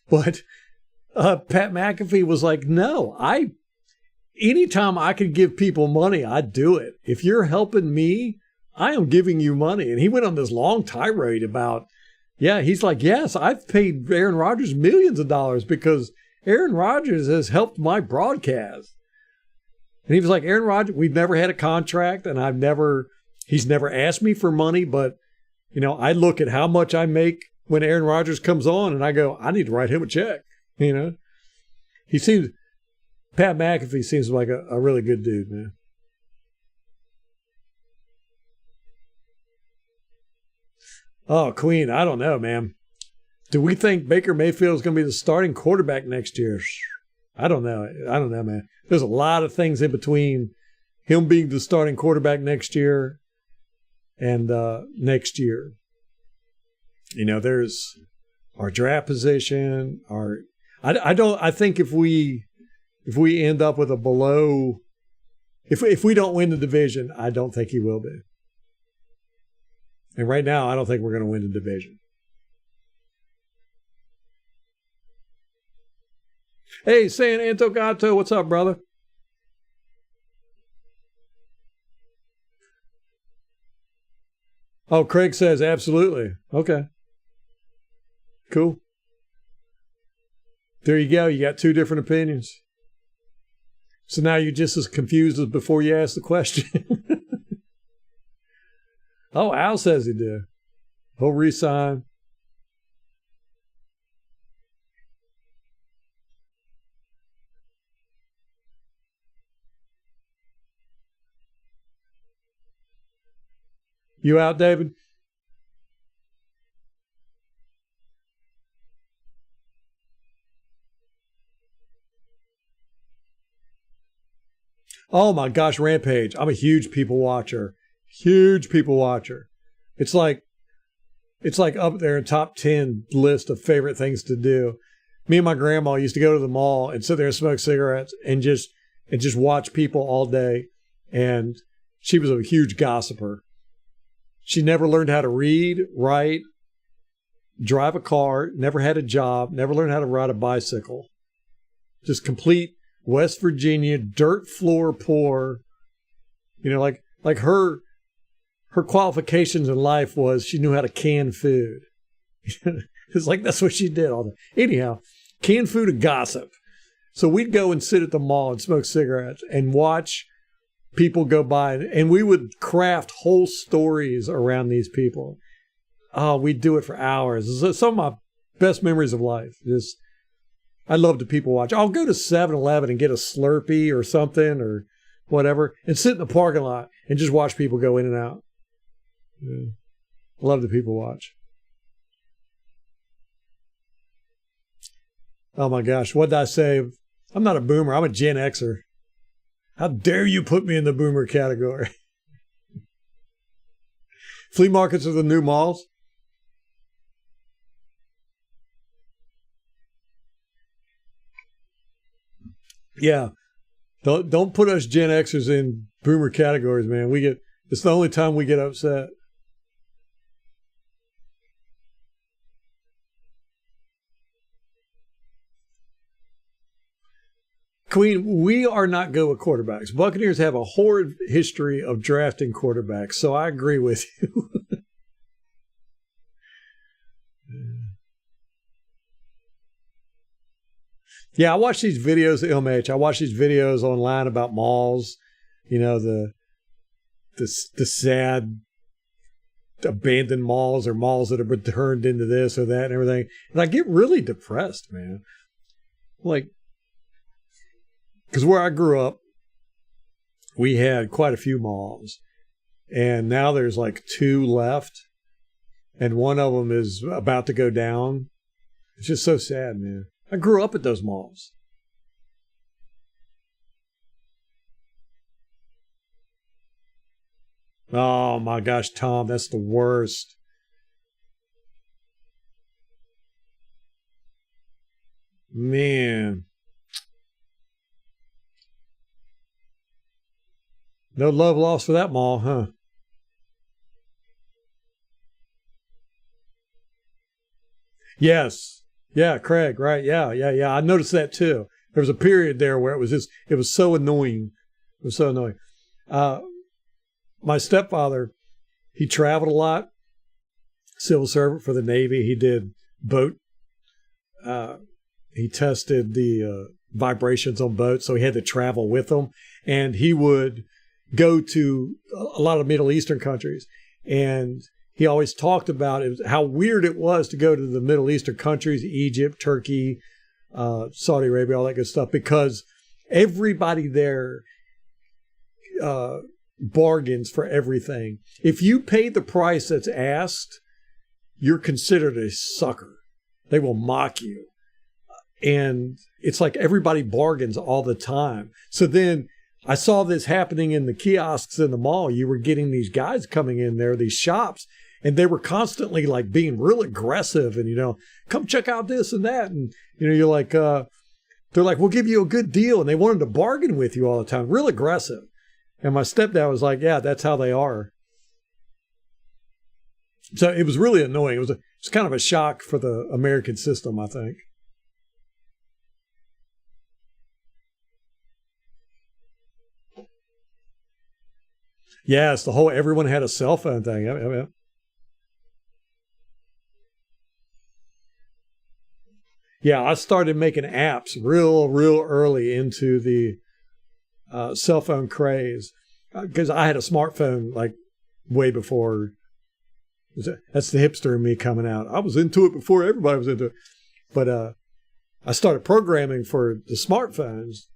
but Pat McAfee was like, no, anytime I could give people money, I'd do it. If you're helping me, I am giving you money. And he went on this long tirade about, yeah, he's like, yes, I've paid Aaron Rodgers millions of dollars because Aaron Rodgers has helped my broadcast. And he was like, Aaron Rodgers, we've never had a contract, and he's never asked me for money, but, you know, I look at how much I make when Aaron Rodgers comes on, and I go, I need to write him a check, you know. Pat McAfee seems like a really good dude, man. Oh, Queen, I don't know, man. Do we think Baker Mayfield is going to be the starting quarterback next year? I don't know. I don't know, man. There's a lot of things in between him being the starting quarterback next year and next year. You know, there's our draft position. I think if we end up with a below, if we don't win the division, I don't think he will be. And right now, I don't think we're going to win the division. Hey, San Antogato, what's up, brother? Oh, Craig says absolutely. Okay. Cool. There you go. You got two different opinions. So now you're just as confused as before you asked the question. Oh, Al says he did. He'll resign. You out, David? Oh my gosh, Rampage. I'm a huge people watcher. Huge people watcher. It's like up there in top 10 list of favorite things to do. Me and my grandma used to go to the mall and sit there and smoke cigarettes and just watch people all day. And she was a huge gossiper. She never learned how to read, write, drive a car, never had a job, never learned how to ride a bicycle. Just complete West Virginia, dirt floor poor. You know, like her qualifications in life was she knew how to can food. It's like that's what she did all day. Anyhow, canned food and gossip. So we'd go and sit at the mall and smoke cigarettes and watch people go by, and we would craft whole stories around these people. Oh, we'd do it for hours. It's some of my best memories of life. I love to people watch. I'll go to 7-Eleven and get a Slurpee or something or whatever and sit in the parking lot and just watch people go in and out. Yeah. Love to people watch. Oh my gosh, what did I say? I'm not a boomer. I'm a Gen Xer. How dare you put me in the boomer category? Flea markets are the new malls. Yeah. Don't put us Gen Xers in boomer categories, man. It's the only time we get upset. Queen, we are not good with quarterbacks. Buccaneers have a horrid history of drafting quarterbacks, so I agree with you. Yeah, I watch these videos at LMH. I watch these videos online about malls, you know, the sad abandoned malls or malls that have been turned into this or that and everything. And I get really depressed, man. Like, because where I grew up, we had quite a few malls. And now there's like 2 left. And one of them is about to go down. It's just so sad, man. I grew up at those malls. Oh my gosh, Tom, that's the worst. Man. No love lost for that mall, huh? Yes. Yeah, Craig, right. Yeah. I noticed that too. There was a period there where it was so annoying. It was so annoying. My stepfather, he traveled a lot, civil servant for the Navy. He did boat. he tested the vibrations on boats, so he had to travel with them. And he would go to a lot of Middle Eastern countries, and he always talked about it, how weird it was to go to the Middle Eastern countries, Egypt, Turkey, Saudi Arabia, all that good stuff, because everybody there bargains for everything. If you pay the price that's asked, you're considered a sucker. They will mock you. And it's like everybody bargains all the time. So then I saw this happening in the kiosks in the mall. You were getting these guys coming in there, these shops, and they were constantly like being real aggressive and, come check out this and that. And, you're like, they're like, we'll give you a good deal. And they wanted to bargain with you all the time, real aggressive. And my stepdad was like, yeah, that's how they are. So it was really annoying. It was kind of a shock for the American system, I think. Yes, everyone had a cell phone thing. Yep. Yeah, I started making apps real early into the cell phone craze because I had a smartphone like way before. That's the hipster in me coming out. I was into it before everybody was into it. But I started programming for the smartphones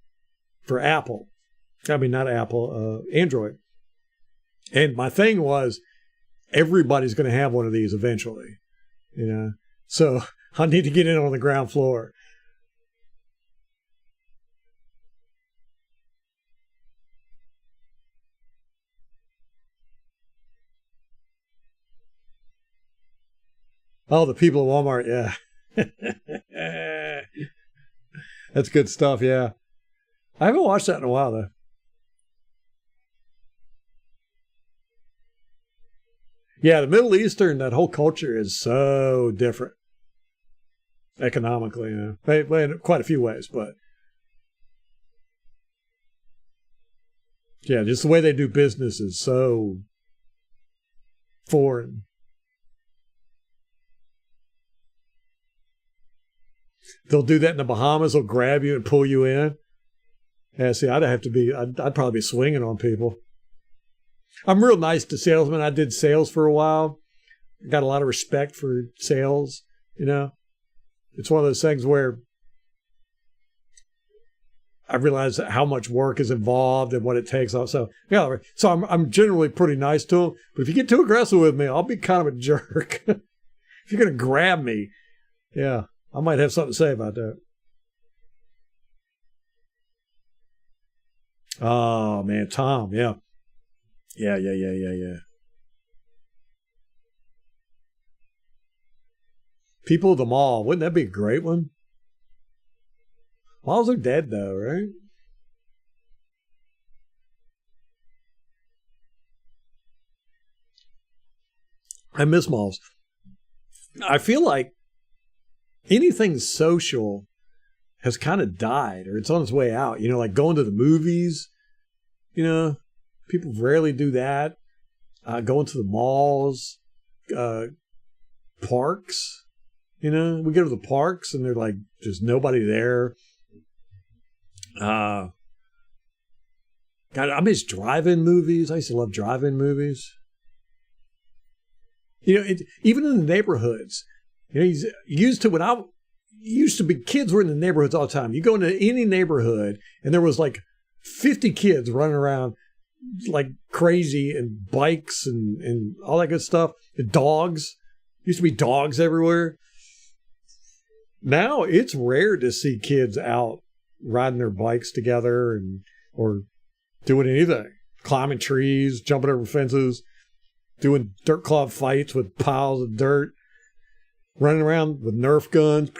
for Apple. I mean, not Apple, Android. And my thing was, everybody's going to have one of these eventually, So I need to get in on the ground floor. Oh, the people at Walmart, yeah. That's good stuff, yeah. I haven't watched that in a while, though. Yeah, the Middle Eastern, that whole culture is so different economically, in quite a few ways, but yeah, just the way they do business is so foreign. They'll do that in the Bahamas. They'll grab you and pull you in. Yeah, see, I'd probably be swinging on people. I'm real nice to salesmen. I did sales for a while. I got a lot of respect for sales, It's one of those things where I realize how much work is involved and what it takes. So I'm generally pretty nice to them. But if you get too aggressive with me, I'll be kind of a jerk. If you're going to grab me, yeah, I might have something to say about that. Oh, man, Tom, yeah. Yeah. People at the mall, wouldn't that be a great one? Malls are dead, though, right? I miss malls. I feel like anything social has kind of died, or it's on its way out. Like going to the movies, people rarely do that. Going to the malls, parks, we go to the parks and they're like, there's nobody there. God, I miss drive-in movies. I used to love drive-in movies. Even in the neighborhoods, used to be kids were in the neighborhoods all the time. You go into any neighborhood and there was like 50 kids running around like crazy, and bikes and all that good stuff. The dogs, used to be dogs everywhere. Now it's rare to see kids out riding their bikes together or doing anything, climbing trees, jumping over fences, doing dirt club fights with piles of dirt, running around with Nerf guns.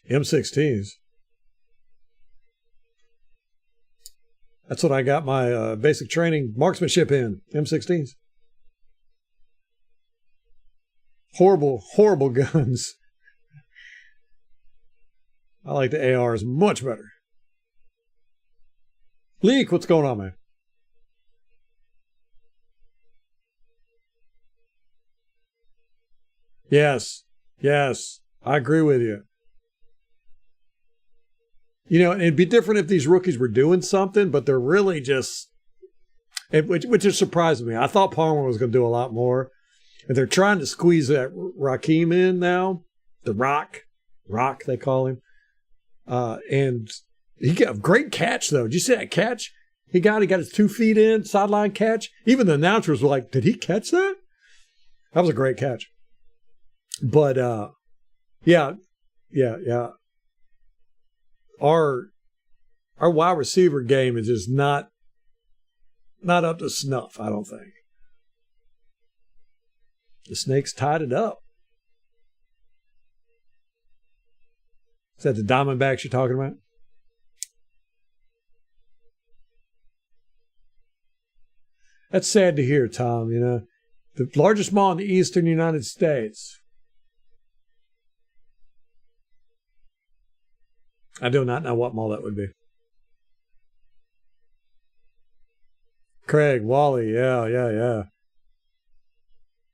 M16s. That's what I got my basic training marksmanship in, M16s. Horrible guns. I like the ARs much better. Leak, what's going on, man? Yes. I agree with you. You know, it'd be different if these rookies were doing something, but they're really just, which is surprising me. I thought Palmer was going to do a lot more. And they're trying to squeeze that Raheem in now. The Rock they call him. And he got a great catch, though. Did you see that catch? He got his 2 feet in, sideline catch. Even the announcers were like, did he catch that? That was a great catch. But, yeah. Our wide receiver game is just not up to snuff, I don't think. The Snakes tied it up. Is that the Diamondbacks you're talking about? That's sad to hear, Tom, you know. The largest mall in the eastern United States. I do not know what mall that would be. Craig, Wally, yeah.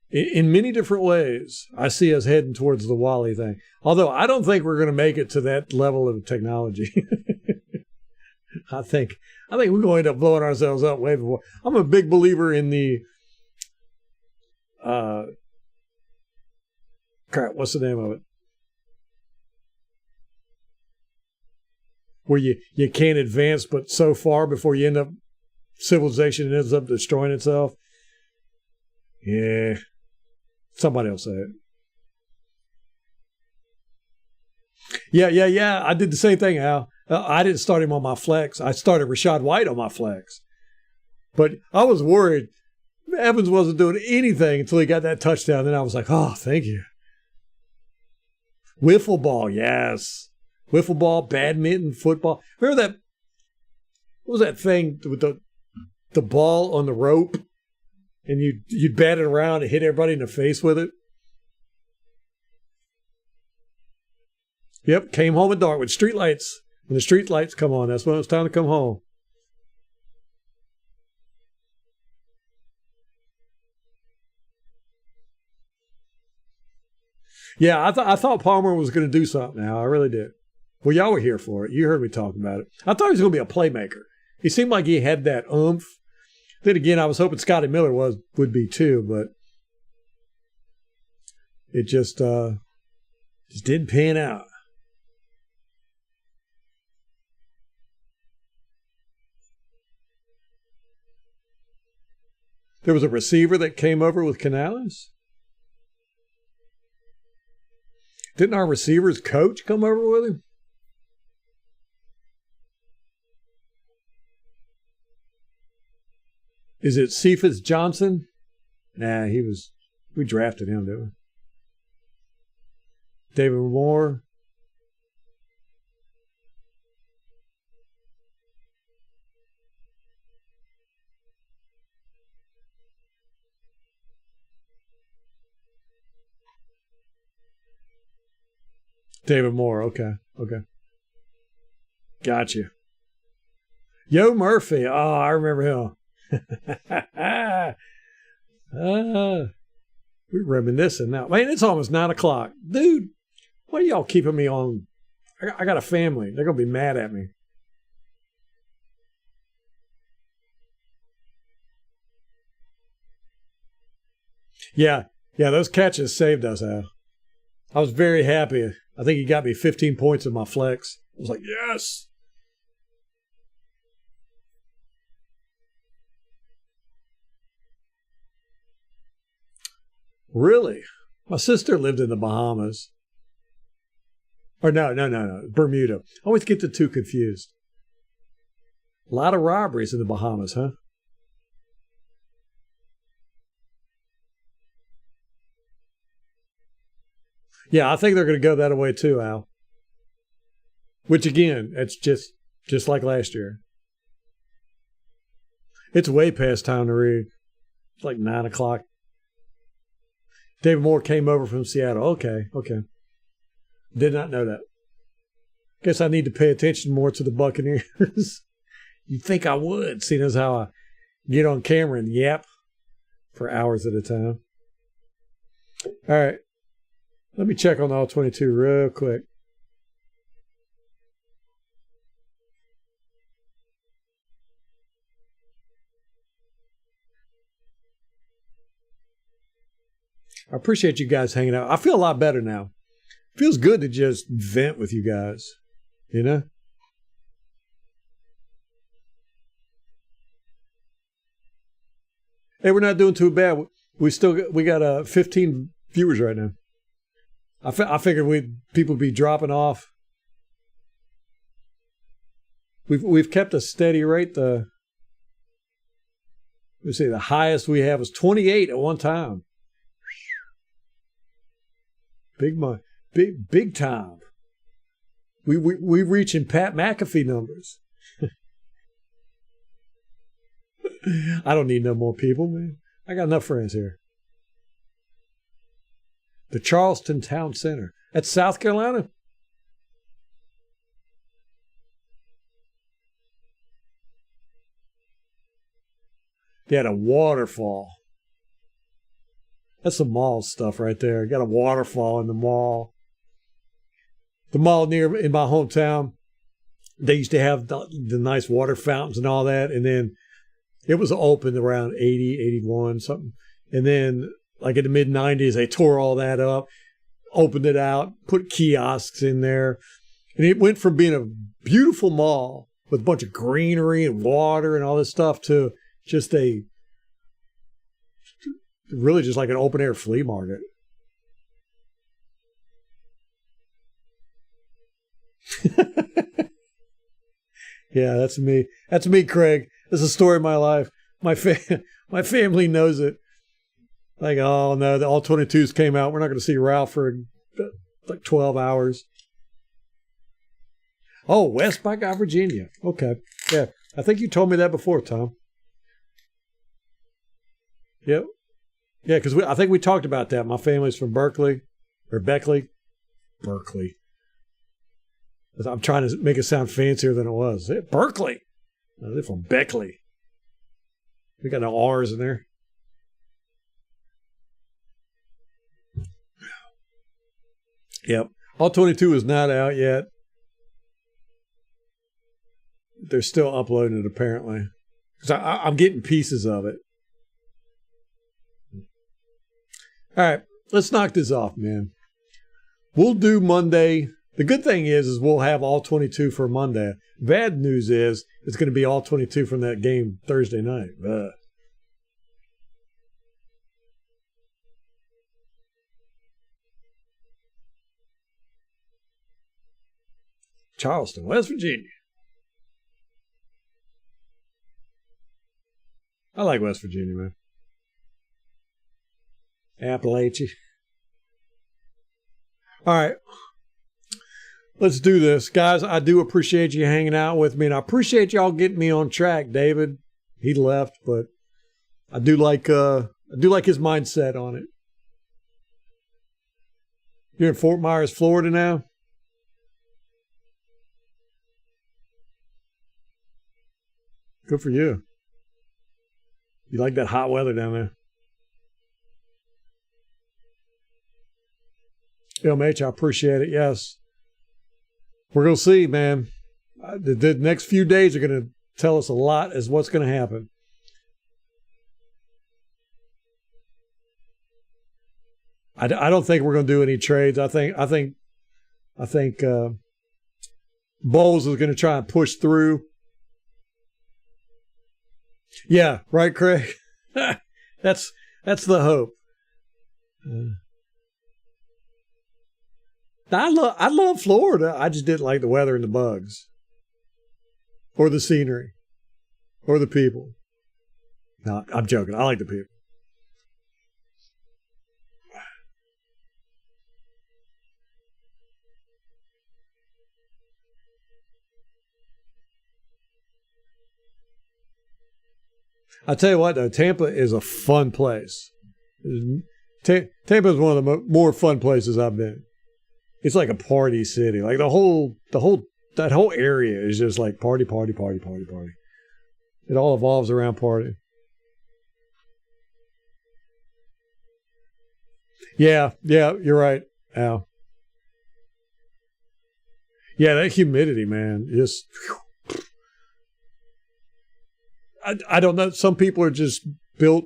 In many different ways, I see us heading towards the Wally thing. Although I don't think we're going to make it to that level of technology. I think we're going to end up blowing ourselves up way before. I'm a big believer in the what's the name of it? Where you can't advance but so far before you end up civilization ends up destroying itself. Yeah. Somebody else say it. Yeah. I did the same thing, Al. I didn't start him on my flex. I started Rashad White on my flex. But I was worried. Evans wasn't doing anything until he got that touchdown. Then I was like, oh, thank you. Wiffle ball, yes. Wiffle ball, badminton, football. Remember that? What was that thing with the ball on the rope? And you'd bat it around and hit everybody in the face with it. Yep, came home at dark with street lights. When the street lights come on, that's when it was time to come home. Yeah, I thought Palmer was going to do something now. I really did. Well, y'all were here for it. You heard me talk about it. I thought he was going to be a playmaker. He seemed like he had that oomph. Then again, I was hoping Scotty Miller would be too, but it just didn't pan out. There was a receiver that came over with Canales. Didn't our receivers coach come over with him? Is it Cephas Johnson? Nah, we drafted him, didn't we? David Moore. David Moore, okay. Gotcha. Yo Murphy, oh, I remember him. We're reminiscing now. Man, it's almost 9 o'clock. Dude, why are y'all keeping me on? I got a family. They're going to be mad at me. Yeah, those catches saved us, Al. I was very happy. I think he got me 15 points in my flex. I was like, yes. Really? My sister lived in the Bahamas. Or no, Bermuda. I always get the two confused. A lot of robberies in the Bahamas, huh? Yeah, I think they're going to go that way too, Al. Which again, it's just like last year. It's way past time to read. It's like 9 o'clock. David Moore came over from Seattle. Okay. Did not know that. Guess I need to pay attention more to the Buccaneers. You'd think I would, seeing as how I get on camera and yap for hours at a time. All right. Let me check on all 22 real quick. I appreciate you guys hanging out. I feel a lot better now. It feels good to just vent with you guys, you know? Hey, we're not doing too bad. We got 15 viewers right now. I figured people would be dropping off. We've kept a steady rate. Let's see, the highest we have was 28 at one time. Big time. We reaching Pat McAfee numbers. I don't need no more people, man. I got enough friends here. The Charleston Town Center. That's South Carolina? They had a waterfall. That's some mall stuff right there. Got a waterfall in the mall. The mall in my hometown, they used to have the nice water fountains and all that. And then it was open around 80, 81, something. And then, like in the mid-90s, they tore all that up, opened it out, put kiosks in there. And it went from being a beautiful mall with a bunch of greenery and water and all this stuff to just really just like an open-air flea market. Yeah, that's me. That's me, Craig. That's the story of my life. My family knows it. Like, oh no, the all 22s came out. We're not going to see Ralph for like 12 hours. Oh, West Buckeye, Virginia. Okay. Yeah, I think you told me that before, Tom. Yep. Yeah, because I think we talked about that. My family's from Berkeley. Berkeley. I'm trying to make it sound fancier than it was. Berkeley. No, they're from Beckley. We got no R's in there. Yep. All 22 is not out yet. They're still uploading it, apparently. Because I'm getting pieces of it. All right. Let's knock this off, man. We'll do Monday. The good thing is we'll have all 22 for Monday. Bad news is it's going to be all 22 from that game Thursday night. Ugh. Charleston, West Virginia. I like West Virginia, man. Appalachia. All right. Let's do this. Guys, I do appreciate you hanging out with me, and I appreciate y'all getting me on track, David. He left, but I do like his mindset on it. You're in Fort Myers, Florida now? Good for you. You like that hot weather down there. LMH, I appreciate it. Yes. We're going to see, man. The next few days are going to tell us a lot as what's going to happen. I don't think we're going to do any trades. I think Bowles is going to try and push through. Yeah, right, Craig. That's the hope. I love Florida. I just didn't like the weather and the bugs, or the scenery, or the people. No, I'm joking. I like the people. I tell you what, though, Tampa is a fun place. Tampa is one of the more fun places I've been. It's like a party city. Like that whole area is just like party. It all evolves around party. Yeah, you're right. Al. Yeah, that humidity, man. Just, I don't know. Some people are just built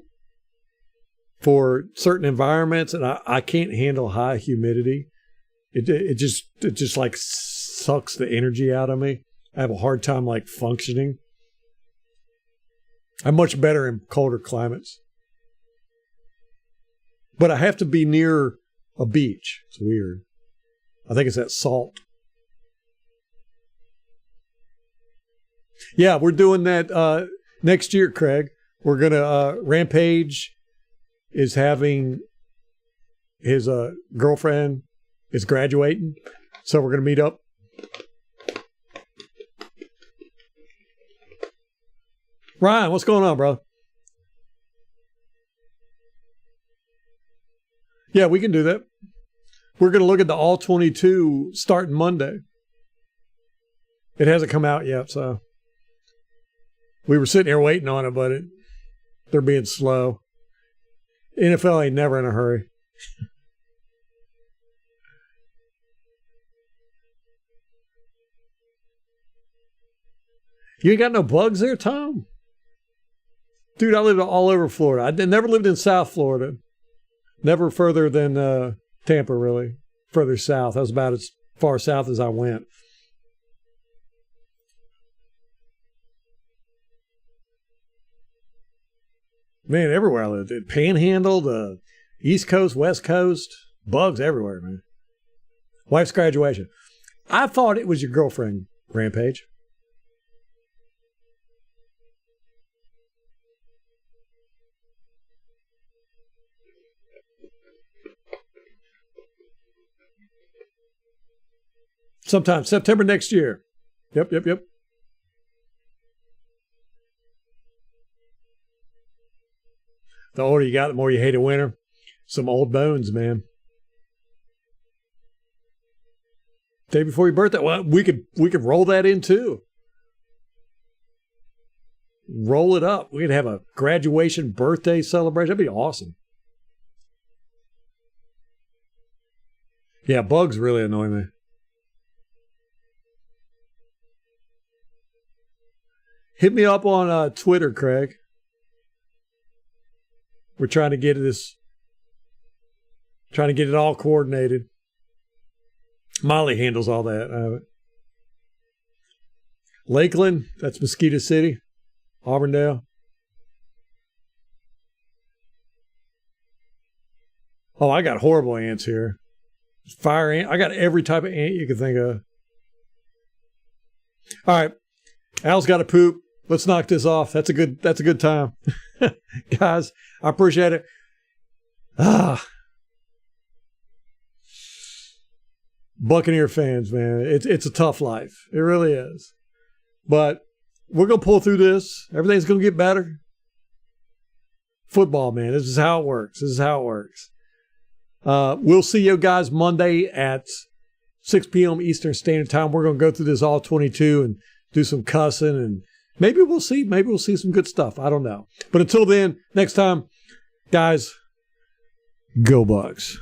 for certain environments, and I can't handle high humidity. It just like sucks the energy out of me. I have a hard time like functioning. I'm much better in colder climates. But I have to be near a beach. It's weird. I think it's that salt. Yeah, we're doing that next year, Craig. We're going to, Rampage is having his girlfriend is graduating. So we're going to meet up. Ryan, what's going on, bro? Yeah, we can do that. We're going to look at the All 22 starting Monday. It hasn't come out yet, so we were sitting here waiting on it, but they're being slow. NFL ain't never in a hurry. You ain't got no bugs there, Tom? Dude, I lived all over Florida. I never lived in South Florida. Never further than Tampa, really. Further south. That was about as far south as I went. Man, everywhere I lived. Panhandle, the East Coast, West Coast. Bugs everywhere, man. Wife's graduation. I thought it was your girlfriend, Rampage. Sometime September next year. Yep. The older you got, the more you hate a winter. Some old bones, man. Day before your birthday. Well, we could roll that in too. Roll it up. We could have a graduation birthday celebration. That'd be awesome. Yeah, bugs really annoy me. Hit me up on Twitter, Craig. We're trying to get it all coordinated. Molly handles all that. Lakeland, that's Mosquito City, Auburndale. Oh, I got horrible ants here. Fire ant. I got every type of ant you can think of. All right, Al's got to poop. Let's knock this off. That's a good time. Guys, I appreciate it. Buccaneer fans, man, it's a tough life. It really is. But we're going to pull through this. Everything's going to get better. Football, man, this is how it works. We'll see you guys Monday at 6 p.m. Eastern Standard Time. We're going to go through this all 22 and do some cussing, and maybe we'll see some good stuff. I don't know. But until then, next time, guys, go Bucs.